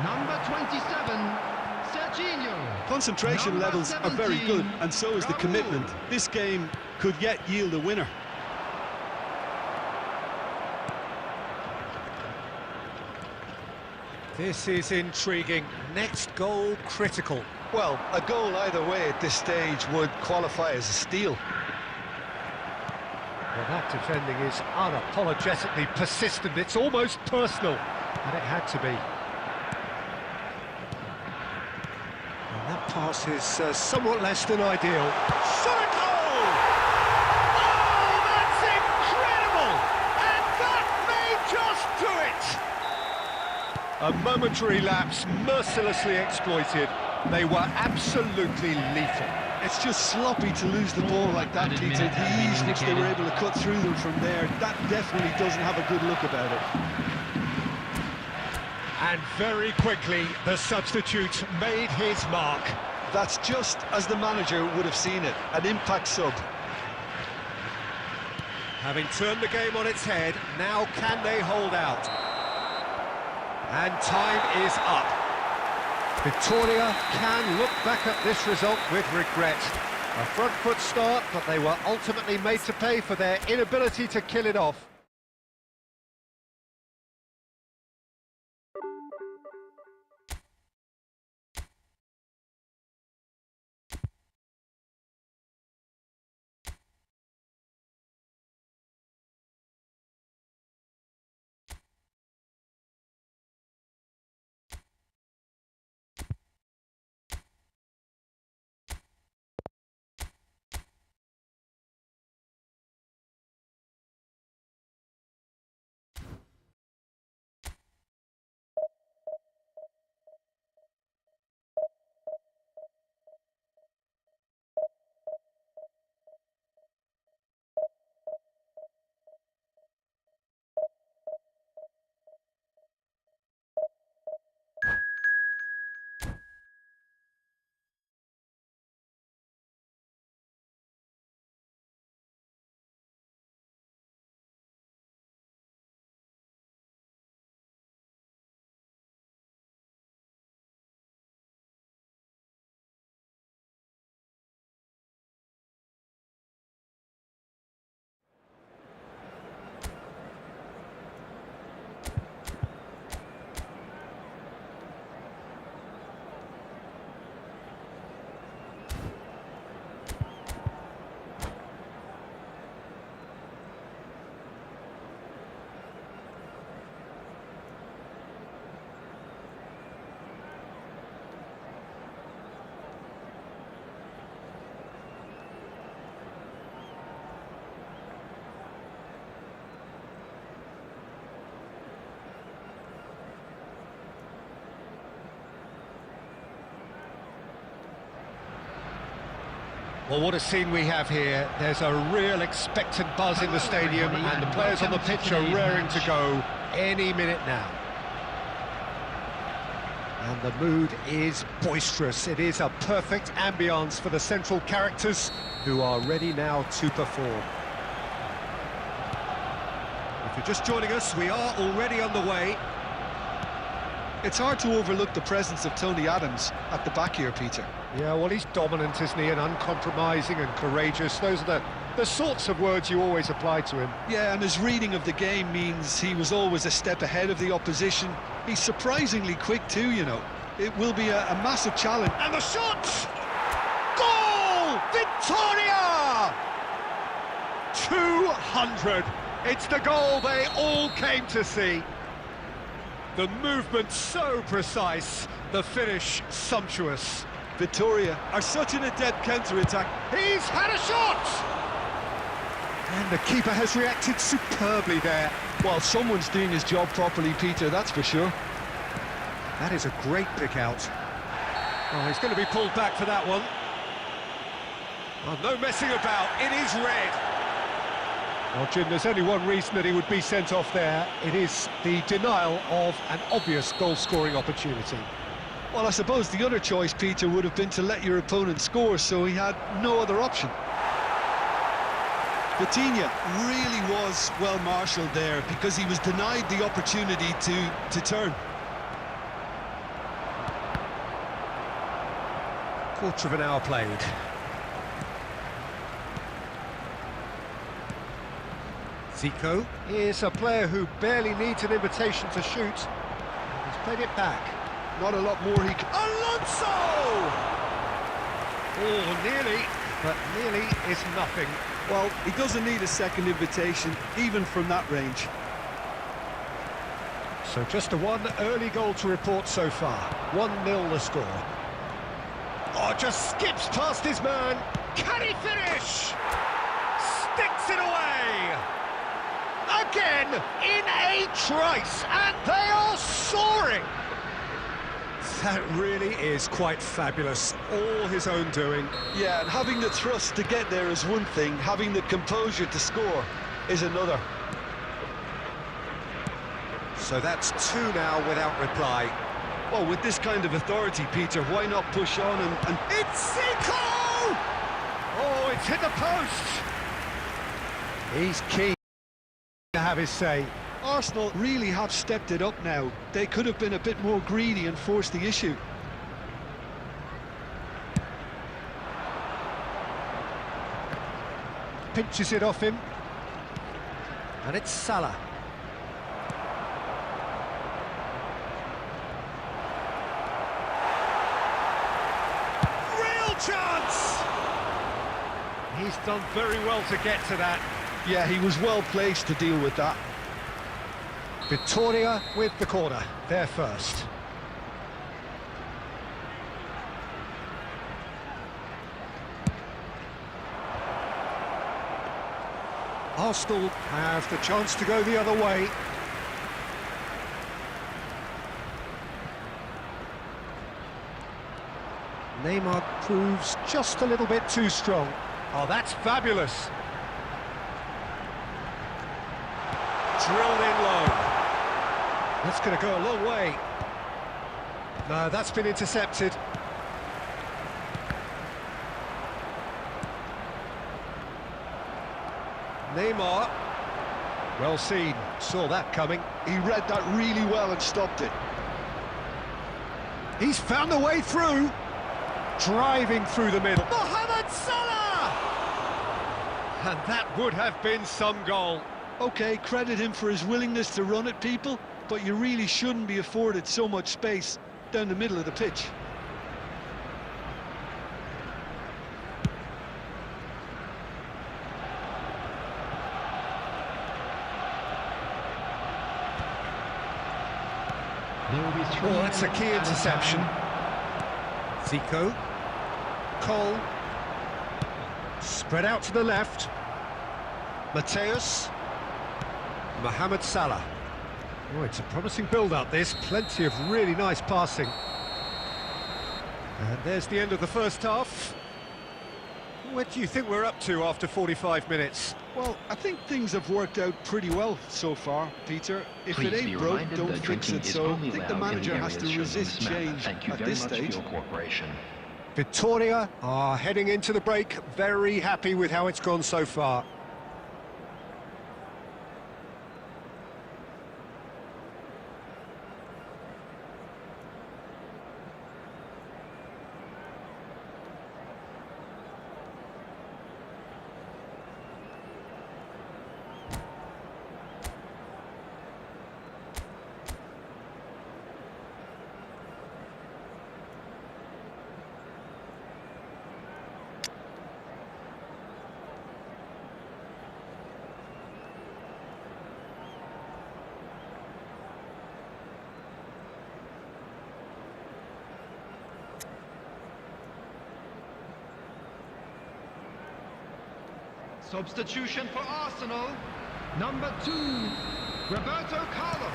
Number 27, Serginho. Concentration Number levels are very 17, good, and so is the Raul. commitment. This game could yet yield a winner. This is intriguing. Next goal critical. Well, a goal either way at this stage would qualify as a steal. Well, that defending is unapologetically persistent. It's almost personal, and it had to be. And that pass is somewhat less than ideal. Shot a goal! Oh, that's incredible! And that may just do it! A momentary lapse, mercilessly exploited. They were absolutely lethal. It's just sloppy to lose the ball like that, Peter. The ease which they were able to cut through them from there, that definitely doesn't have a good look about it. And very quickly, the substitute made his mark. That's just as the manager would have seen it, an impact sub. Having turned the game on its head, now can they hold out? And time is up. Victoria can look back at this result with regret. A front foot start, but they were ultimately made to pay for their inability to kill it off. Well, what a scene we have here. There's a real expectant buzz in the stadium, and the players on the pitch are raring to go any minute now. And the mood is boisterous. It is a perfect ambience for the central characters, who are ready now to perform. If you're just joining us, we are already underway. It's hard to overlook the presence of Tony Adams at the back here, Peter. Yeah, well, he's dominant, isn't he, and uncompromising and courageous. Those are the sorts of words you always apply to him. Yeah, and his reading of the game means he was always a step ahead of the opposition. He's surprisingly quick too, you know. It will be a massive challenge. And the shot! Goal! Victoria! 200! It's the goal they all came to see. The movement so precise, the finish sumptuous. Victoria are such an adept counter-attack. He's had a shot! And the keeper has reacted superbly there. Well, someone's doing his job properly, Peter, that's for sure. That is a great pick out. Oh, he's going to be pulled back for that one. Oh, no messing about, it is red. Well, Jim, there's only one reason that he would be sent off there. It is the denial of an obvious goal-scoring opportunity. Well, I suppose the other choice, Peter, would have been to let your opponent score, so he had no other option. Vitinha really was well marshalled there because he was denied the opportunity to turn. Quarter of an hour played. Zico is a player who barely needs an invitation to shoot. He's played it back. Not a lot more he can... Alonso! Oh, nearly, but nearly is nothing. Well, he doesn't need a second invitation, even from that range. So just a one early goal to report so far. 1-0 the score. Oh, just skips past his man. Can he finish? Sticks it away. Again, in a trice, and they are soaring. That really is quite fabulous, all his own doing. Yeah, and having the thrust to get there is one thing, having the composure to score is another. So that's two now without reply. Well, with this kind of authority, Peter, why not push on and... It's Zico! Oh, it's hit the post. He's keen to have his say. Arsenal really have stepped it up now. They could have been a bit more greedy and forced the issue. Pinches it off him. And it's Salah. Real chance! He's done very well to get to that. Yeah, he was well placed to deal with that. Victoria with the corner, there first. Arsenal have the chance to go the other way. Neymar proves just a little bit too strong. Oh, that's fabulous. Drilled in low. That's going to go a long way. No, that's been intercepted. Neymar. Well seen. Saw that coming. He read that really well and stopped it. He's found a way through. Driving through the middle. Mohamed Salah! And that would have been some goal. OK, credit him for his willingness to run at people, but you really shouldn't be afforded so much space down the middle of the pitch. Oh, that's a key interception. Zico. Cole. Spread out to the left. Mateus. Mohamed Salah. Oh, it's a promising build-up, this. Plenty of really nice passing. And there's the end of the first half. What do you think we're up to after 45 minutes? Well, I think things have worked out pretty well so far, Peter. If Please it be ain't broke, reminded don't that fix drinking it. is So I only think the allowed in manager has areas to shown on resist this map. change Thank you at very this much stage. for your cooperation. Victoria are heading into the break, very happy with how it's gone so far. Substitution for Arsenal. Number 2, Roberto Carlos.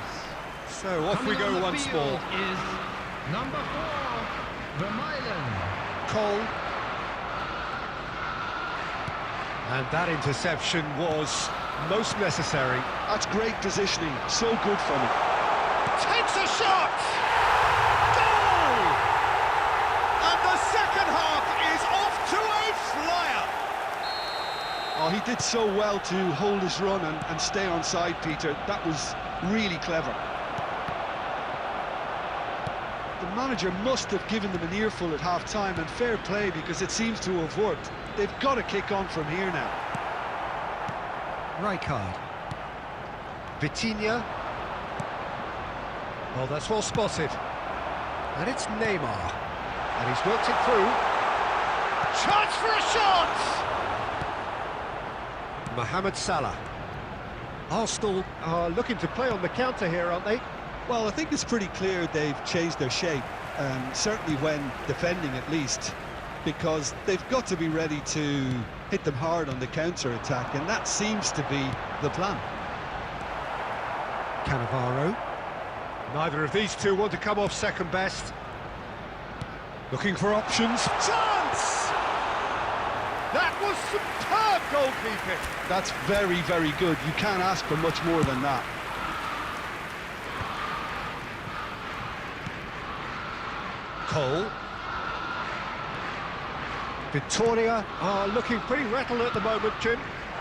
So off we Coming on go the once field more. is number 4, Vermaelen. Cole. And that interception was most necessary. That's great positioning, so good from him. Takes a shot! Goal! And the second half is off to a flyer! Oh, he did so well to hold his run and stay on side, Peter. That was really clever. The manager must have given them an earful at half-time, and fair play, because it seems to have worked. They've got to kick on from here now. Rijkaard. Vitinha. Well, that's well spotted. And it's Neymar. And he's worked it through. Chance for a shot! Mohamed Salah. Arsenal are looking to play on the counter here, aren't they? Well, I think it's pretty clear they've changed their shape, certainly when defending at least, because they've got to be ready to hit them hard on the counter-attack, and that seems to be the plan. Cannavaro. Neither of these two want to come off second best. Looking for options. Chance! That was superb goalkeeping. That's very, very good. You can't ask for much more than that. Cole. Victoria are looking pretty rattled at the moment, Jim.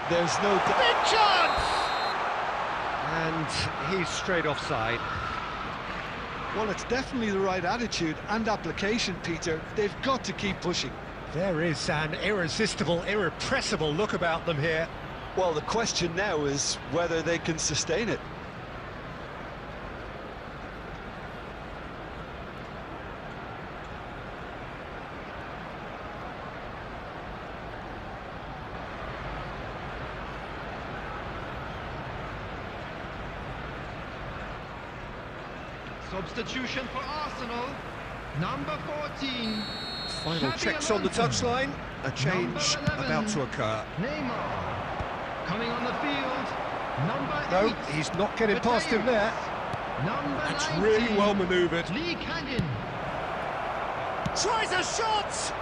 There's no doubt. Big chance! And he's straight offside. Well, it's definitely the right attitude and application, Peter. They've got to keep pushing. There is an irresistible, irrepressible look about them here. Well, the question now is whether they can sustain it. Substitution for Arsenal. Number 14. Final Xabi checks on the Alonso. touchline. A change Number 11, about to occur. Neymar. Coming on the field. Number No, 8. he's not getting past him there. Number That's 19, really well manoeuvred. Lee Canyon. Tries a shot!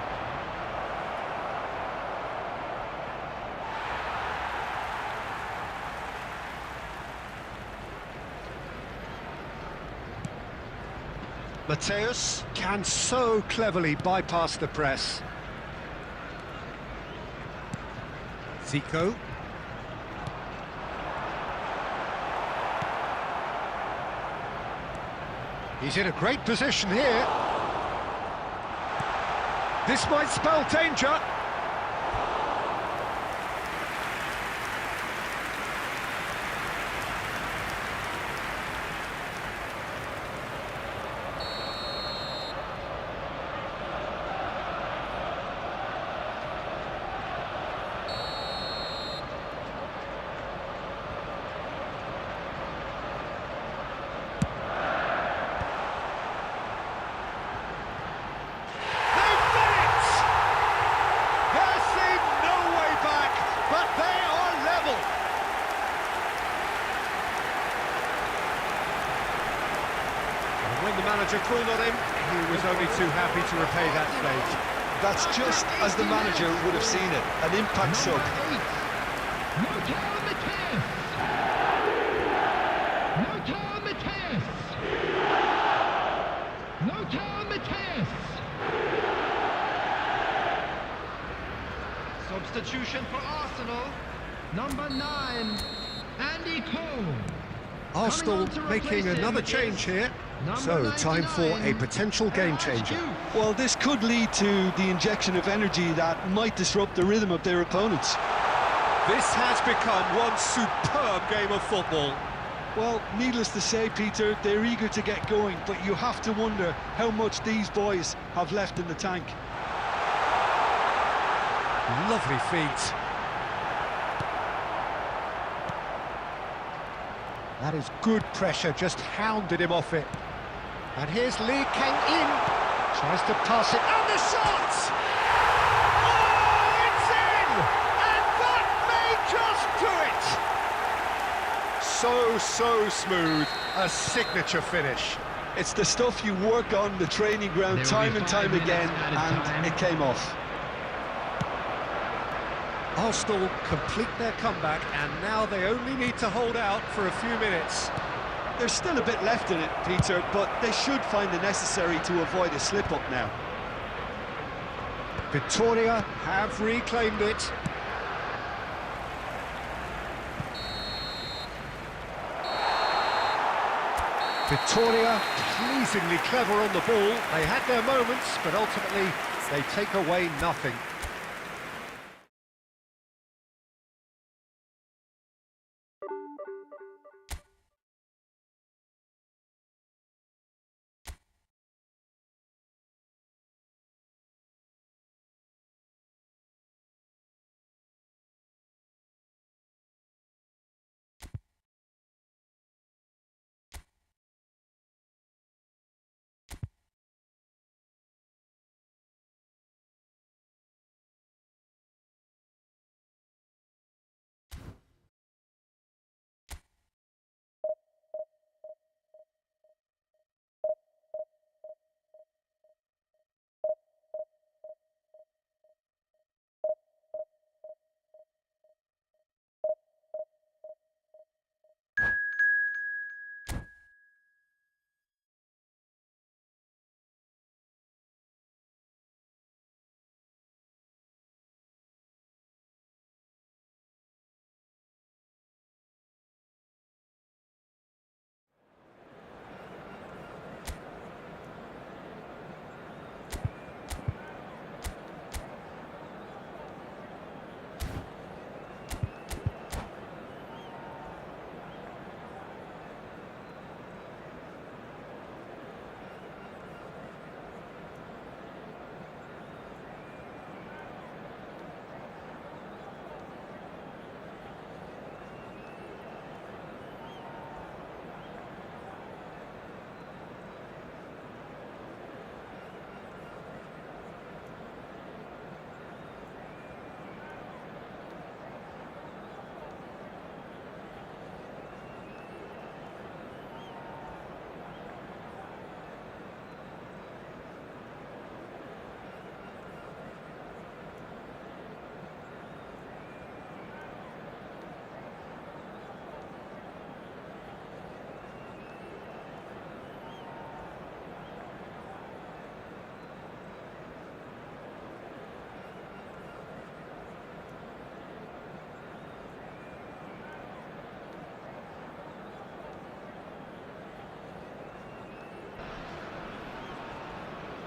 Mateus can so cleverly bypass the press. Zico. He's in a great position here. This might spell danger. When the manager called on him, he was only too happy to repay that stage. That's just as the manager would have seen it, an impact sub. Substitution for Arsenal. Number 9, Andy Cole. Arsenal making another change here. So, time for a potential game changer. Well, this could lead to the injection of energy that might disrupt the rhythm of their opponents. This has become one superb game of football. Well, needless to say, Peter, they're eager to get going, but you have to wonder how much these boys have left in the tank. Lovely feet. That is good pressure, just hounded him off it. And here's Lee Kang-in. Tries to pass it, and the shot! Oh, it's in! And that may just do it! So smooth, a signature finish. It's the stuff you work on the training ground time and time again, and it came off. Arsenal complete their comeback, and now they only need to hold out for a few minutes. There's still a bit left in it, Peter, but they should find the necessary to avoid a slip-up now. Victoria have reclaimed it. Victoria pleasingly clever on the ball. They had their moments, but ultimately they take away nothing.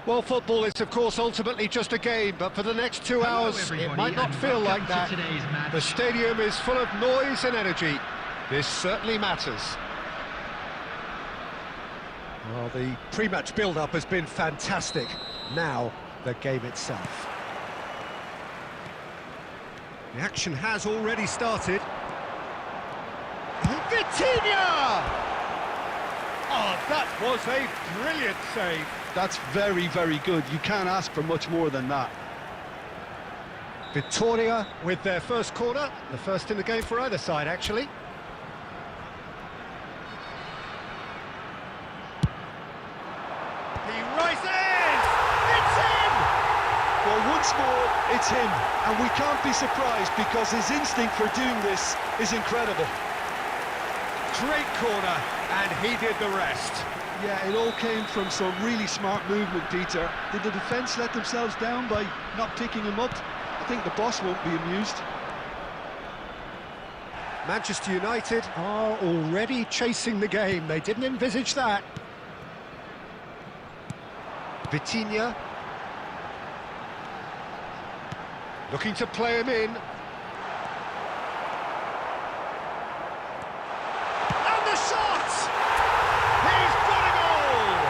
Well, football is, of course, ultimately just a game, but for the next 2 hours, it might not feel like that. The stadium is full of noise and energy. This certainly matters. Well, the pre-match build-up has been fantastic. Now, the game itself. The action has already started. Vitinha! Oh, that was a brilliant save. That's very, very good. You can't ask for much more than that. Victoria with their first corner, the first in the game for either side, actually. He rises! It's in! Well, it's him, and we can't be surprised because his instinct for doing this is incredible. Great corner, and he did the rest. Yeah, it all came from some really smart movement, Peter. Did the defence let themselves down by not picking him up? I think the boss won't be amused. Manchester United are already chasing the game. They didn't envisage that. Vitinha. Looking to play him in. And the shot! He's got a goal!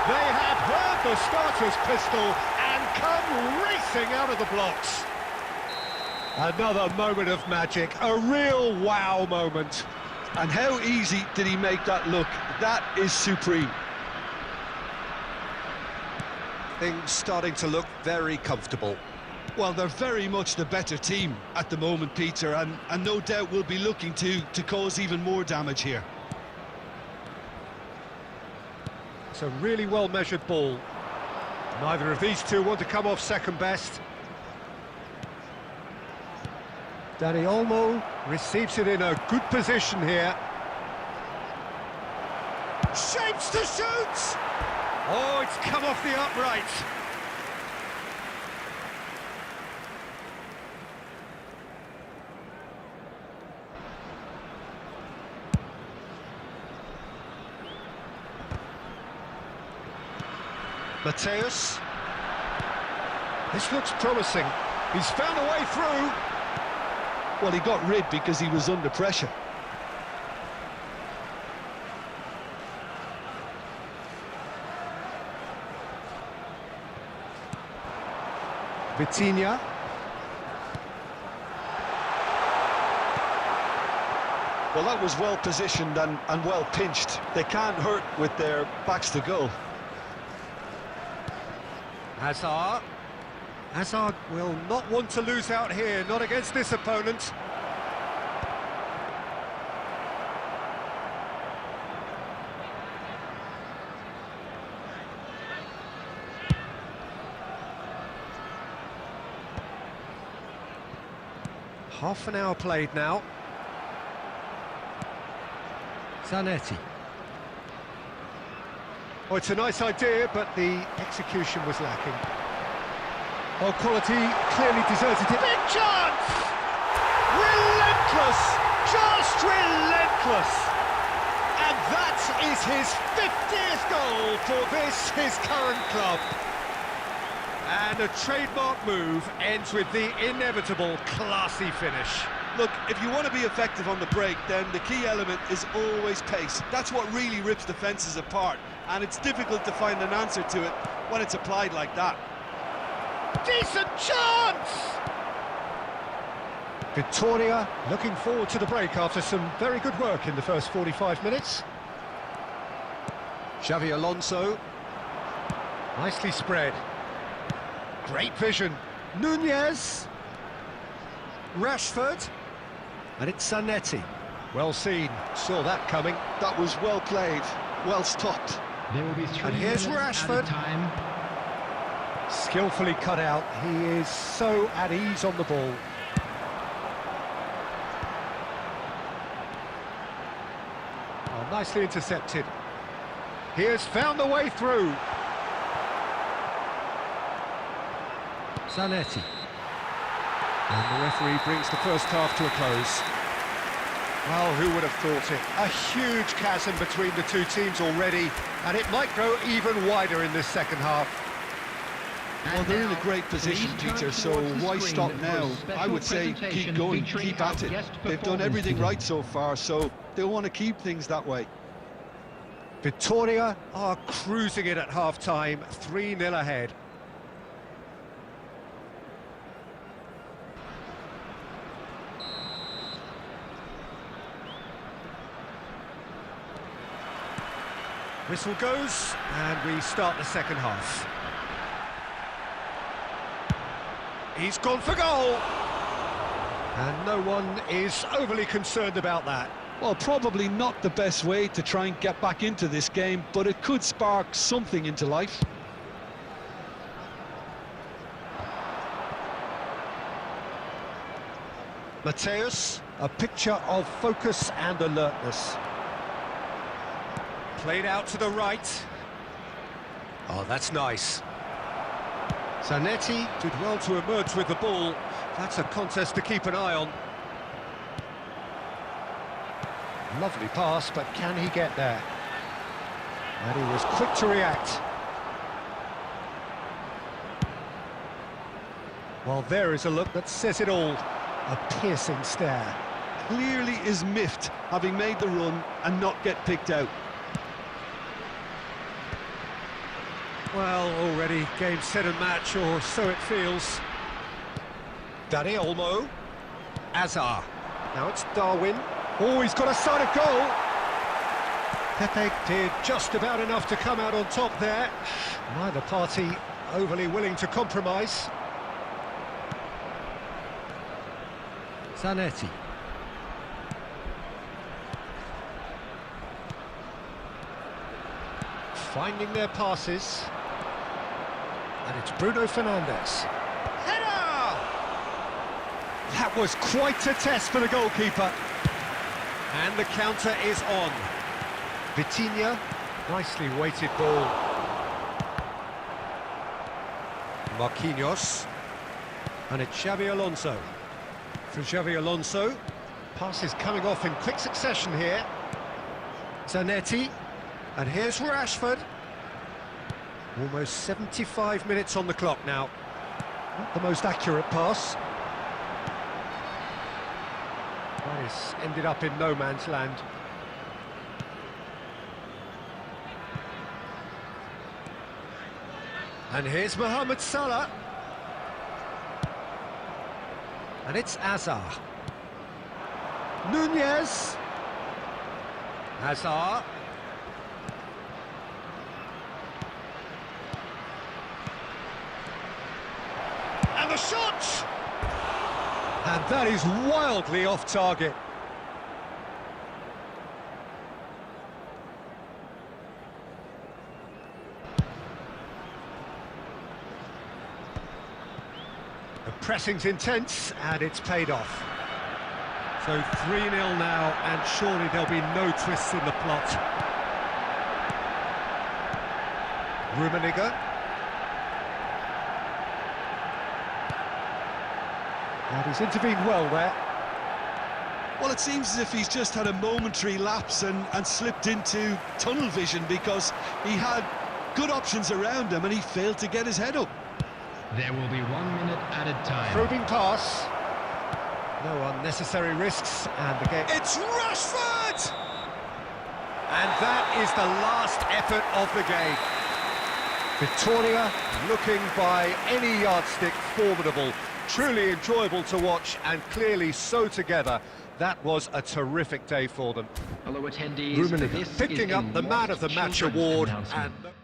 They have heard the starter's pistol and come racing out of the blocks. Another moment of magic, a real wow moment. And how easy did he make that look? That is supreme. Things starting to look very comfortable. Well, they're very much the better team at the moment, Peter, and no doubt will be looking to cause even more damage here. It's a really well-measured ball. Neither of these two want to come off second best. Dani Olmo receives it in a good position here. Shapes to shoot! Oh, it's come off the upright. Mateus. This looks promising. He's found a way through. Well, he got rid because he was under pressure. Vitinha. Well, that was well positioned and well pinched. They can't hurt with their backs to goal. Hazard. Hazard will not want to lose out here, not against this opponent. Half an hour played now. Zanetti. Oh, it's a nice idea, but the execution was lacking. Oh, quality clearly deserted it. Big chance! Relentless! Just relentless! And that is his 50th goal for this, his current club. And a trademark move ends with the inevitable classy finish. Look, if you want to be effective on the break, then the key element is always pace. That's what really rips defences apart, and it's difficult to find an answer to it when it's applied like that. Decent chance! Victoria looking forward to the break after some very good work in the first 45 minutes. Xavi Alonso. Nicely spread. Great vision. Nunez. Rashford. And it's Zanetti. Well seen. Saw that coming. That was well played, well stopped. There will be 3 And here's minutes Rashford. added time. Skillfully cut out. He is so at ease on the ball. Oh, nicely intercepted. He has found the way through. Zanetti. And the referee brings the first half to a close. Well, who would have thought it? A huge chasm between the two teams already, and it might grow even wider in this second half. Well, they're in a great position, Peter, so why stop now? I would say keep going, keep at it. They've done everything right so far, so they'll want to keep things that way. Victoria are cruising it at half-time, 3-0 ahead. Whistle goes, and we start the second half. He's gone for goal! And no one is overly concerned about that. Well, probably not the best way to try and get back into this game, but it could spark something into life. Mateus, a picture of focus and alertness. Played out to the right. Oh, that's nice. Zanetti did well to emerge with the ball. That's a contest to keep an eye on. Lovely pass, but can he get there? And he was quick to react. Well, there is a look that says it all. A piercing stare. Clearly is miffed, having made the run and not get picked out. Well, already game, set and match, or so it feels. Dani Olmo. Azar. Now it's Darwin. Oh, he's got a sight of goal. Pepe did just about enough to come out on top there. Neither party overly willing to compromise. Zanetti. Finding their passes. And it's Bruno Fernandes. Header! That was quite a test for the goalkeeper. And the counter is on. Vitinha, nicely weighted ball. Marquinhos. And it's Xabi Alonso. For Xabi Alonso. Passes coming off in quick succession here. Zanetti. And here's Rashford. Almost 75 minutes on the clock now. Not the most accurate pass. That is ended up in no man's land. And here's Mohamed Salah. And it's Azar. Nunez. Azar. And the shot! And that is wildly off target. The pressing's intense, and it's paid off. So 3-0 now, and surely there'll be no twists in the plot. Rummenigge. And he's intervened well there. Well, it seems as if he's just had a momentary lapse and slipped into tunnel vision, because he had good options around him and he failed to get his head up. There will be 1 minute added time. Probing pass. No unnecessary risks, and the game... It's Rashford! And that is the last effort of the game. Victoria, looking by any yardstick formidable, truly enjoyable to watch, and clearly so together. That was a terrific day for them. Hello attendees. Rummenigge This picking is up a the Man of the Match children's award, announcement. and...